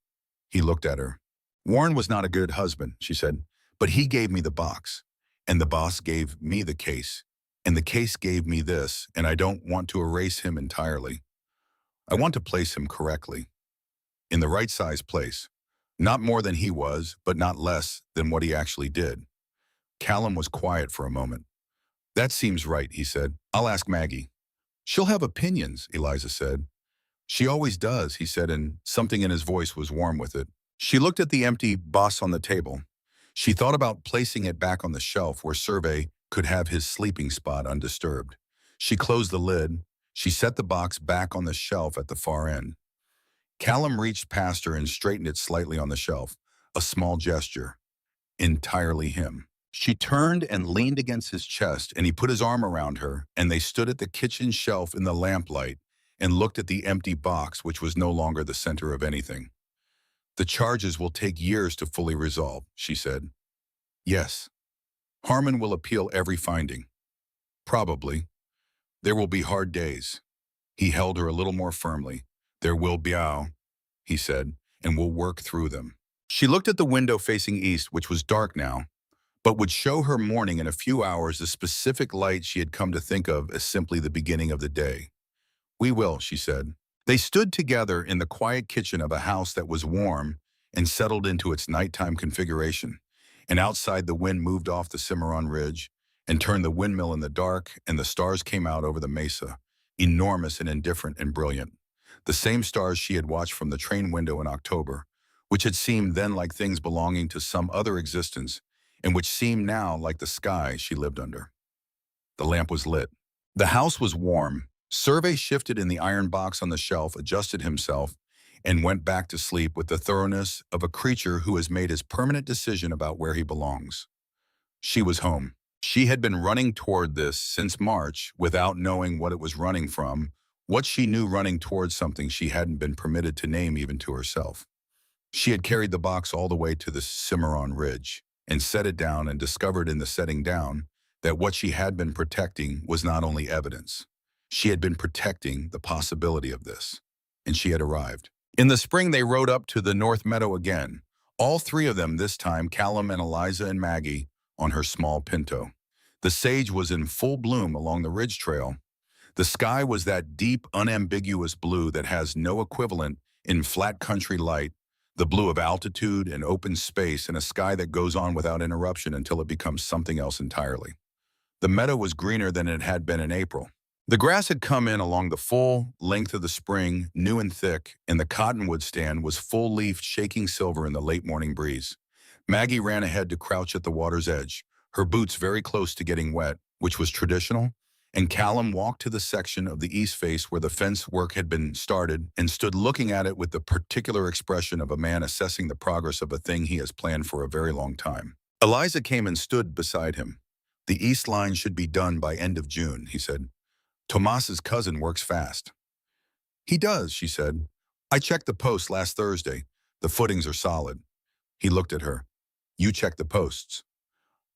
He looked at her. "Warren was not a good husband," she said, "but he gave me the box. And the boss gave me the case. And the case gave me this, and I don't want to erase him entirely. I want to place him correctly. In the right size place. Not more than he was, but not less than what he actually did." Callum was quiet for a moment. "That seems right," he said. "I'll ask Maggie." "She'll have opinions," Eliza said. "She always does," he said, and something in his voice was warm with it. She looked at the empty box on the table. She thought about placing it back on the shelf where Survey could have his sleeping spot undisturbed. She closed the lid. She set the box back on the shelf at the far end. Callum reached past her and straightened it slightly on the shelf, a small gesture. Entirely him. She turned and leaned against his chest, and he put his arm around her, and they stood at the kitchen shelf in the lamplight and looked at the empty box, which was no longer the center of anything. "The charges will take years to fully resolve," she said. "Yes. Harmon will appeal every finding. Probably. There will be hard days." He held her a little more firmly. "There will be, he said, "and we'll work through them." She looked at the window facing east, which was dark now, but would show her morning in a few hours the specific light she had come to think of as simply the beginning of the day. "We will," she said. They stood together in the quiet kitchen of a house that was warm and settled into its nighttime configuration, and outside the wind moved off the Cimarron Ridge and turned the windmill in the dark, and the stars came out over the mesa, enormous and indifferent and brilliant. The same stars she had watched from the train window in October, which had seemed then like things belonging to some other existence, and which seemed now like the sky she lived under. The lamp was lit. The house was warm. Survey shifted in the iron box on the shelf, adjusted himself, and went back to sleep with the thoroughness of a creature who has made his permanent decision about where he belongs. She was home. She had been running toward this since March without knowing what it was running from, what she knew running towards something she hadn't been permitted to name even to herself. She had carried the box all the way to the Cimarron Ridge and set it down and discovered in the setting down that what she had been protecting was not only evidence. She had been protecting the possibility of this, and she had arrived. In the spring, they rode up to the North Meadow again, all three of them this time, Callum and Eliza and Maggie, on her small Pinto. The sage was in full bloom along the ridge trail. The sky was that deep, unambiguous blue that has no equivalent in flat country light, the blue of altitude and open space and a sky that goes on without interruption until it becomes something else entirely. The meadow was greener than it had been in April. The grass had come in along the full length of the spring, new and thick, and the cottonwood stand was full-leafed, shaking silver in the late morning breeze. Maggie ran ahead to crouch at the water's edge, her boots very close to getting wet, which was traditional, and Callum walked to the section of the east face where the fence work had been started and stood looking at it with the particular expression of a man assessing the progress of a thing he has planned for a very long time. Eliza came and stood beside him. "The east line should be done by end of June," he said. "Tomas's cousin works fast." "He does," she said. "I checked the posts last Thursday. The footings are solid." He looked at her. "You checked the posts."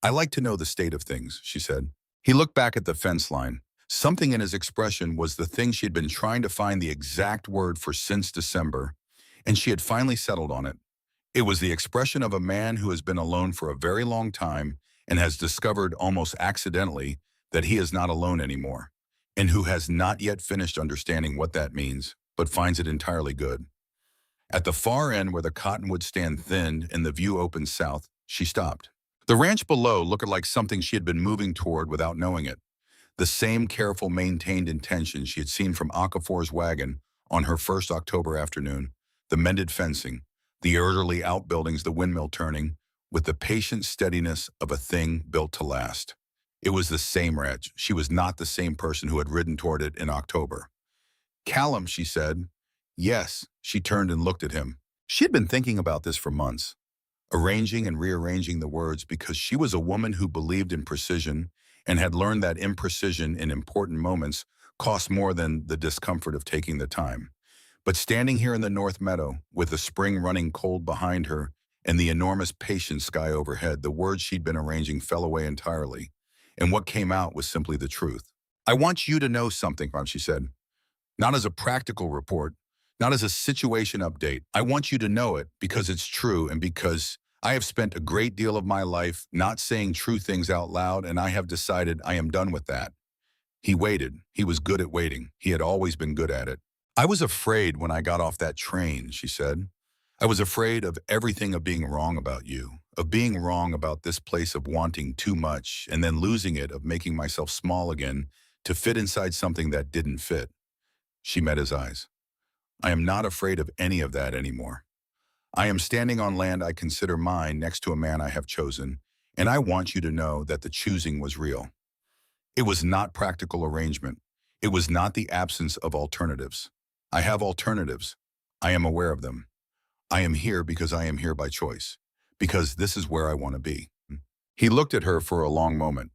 "I like to know the state of things," she said. He looked back at the fence line. Something in his expression was the thing she had been trying to find the exact word for since December, and she had finally settled on it. It was the expression of a man who has been alone for a very long time and has discovered almost accidentally that he is not alone anymore, and who has not yet finished understanding what that means, but finds it entirely good. At the far end where the cottonwoods stand thinned and the view opens south, she stopped. The ranch below looked like something she had been moving toward without knowing it. The same careful, maintained intention she had seen from Okafor's wagon on her first October afternoon, the mended fencing, the orderly outbuildings, the windmill turning, with the patient steadiness of a thing built to last. It was the same ranch. She was not the same person who had ridden toward it in October. "Callum," she said. "Yes." She turned and looked at him. She had been thinking about this for months, arranging and rearranging the words because she was a woman who believed in precision and had learned that imprecision in important moments cost more than the discomfort of taking the time. But standing here in the North Meadow, with the spring running cold behind her and the enormous patient sky overhead, the words she'd been arranging fell away entirely, and what came out was simply the truth. "I want you to know something," she said. "Not as a practical report, not as a situation update. I want you to know it because it's true and because I have spent a great deal of my life not saying true things out loud, and I have decided I am done with that." He waited. He was good at waiting. He had always been good at it. "I was afraid when I got off that train," she said. "I was afraid of everything, of being wrong about you, of being wrong about this place, of wanting too much and then losing it, of making myself small again to fit inside something that didn't fit." She met his eyes. "I am not afraid of any of that anymore. I am standing on land I consider mine next to a man I have chosen, and I want you to know that the choosing was real. It was not practical arrangement. It was not the absence of alternatives. I have alternatives. I am aware of them. I am here because I am here by choice, because this is where I want to be." He looked at her for a long moment.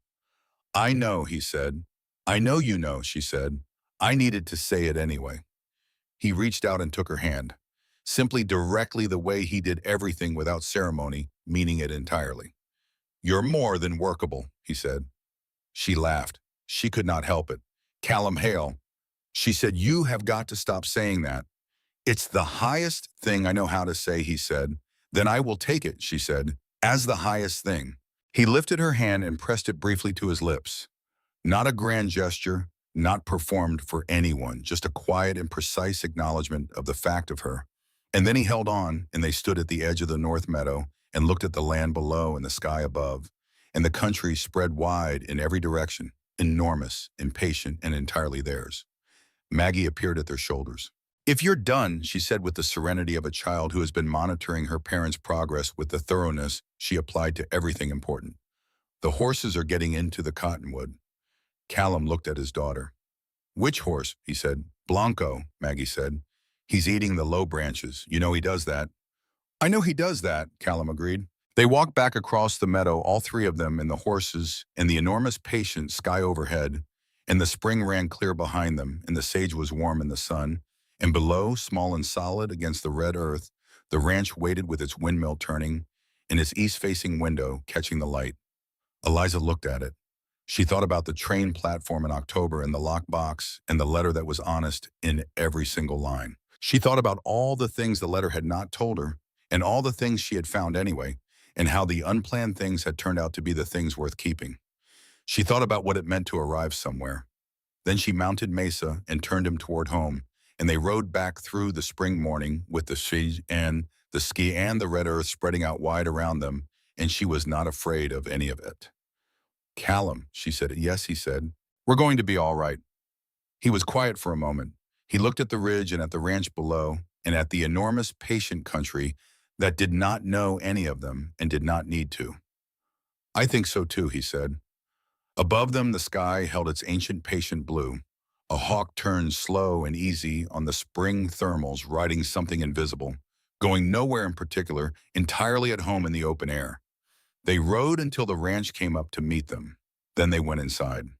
"I know," he said. "I know you know," she said. "I needed to say it anyway." He reached out and took her hand, simply, directly, the way he did everything, without ceremony, meaning it entirely. "You're more than workable," he said. She laughed. She could not help it. "Callum Hale," she said, "you have got to stop saying that." "It's the highest thing I know how to say," he said. "Then I will take it," she said, "as the highest thing." He lifted her hand and pressed it briefly to his lips. Not a grand gesture, not performed for anyone, just a quiet and precise acknowledgement of the fact of her. And then he held on, and they stood at the edge of the North Meadow and looked at the land below and the sky above, and the country spread wide in every direction, enormous, impatient, and entirely theirs. Maggie appeared at their shoulders. "If you're done," she said with the serenity of a child who has been monitoring her parents' progress with the thoroughness she applied to everything important. "The horses are getting into the cottonwood." Callum looked at his daughter. "Which horse?" he said. "Blanco," Maggie said. "He's eating the low branches. You know he does that." "I know he does that," Callum agreed. They walked back across the meadow, all three of them, and the horses, and the enormous patient sky overhead, and the spring ran clear behind them, and the sage was warm in the sun, and below, small and solid against the red earth, the ranch waited with its windmill turning, and its east-facing window catching the light. Eliza looked at it. She thought about the train platform in October, and the lockbox, and the letter that was honest in every single line. She thought about all the things the letter had not told her, and all the things she had found anyway, and how the unplanned things had turned out to be the things worth keeping. She thought about what it meant to arrive somewhere. Then she mounted Mesa and turned him toward home, and they rode back through the spring morning with the ski and the red earth spreading out wide around them, and she was not afraid of any of it. "Callum," she said. "Yes," he said. "We're going to be all right." He was quiet for a moment. He looked at the ridge and at the ranch below, and at the enormous patient country that did not know any of them and did not need to. "I think so too," he said. Above them, the sky held its ancient patient blue. A hawk turned slow and easy on the spring thermals, riding something invisible, going nowhere in particular, entirely at home in the open air. They rode until the ranch came up to meet them. Then they went inside.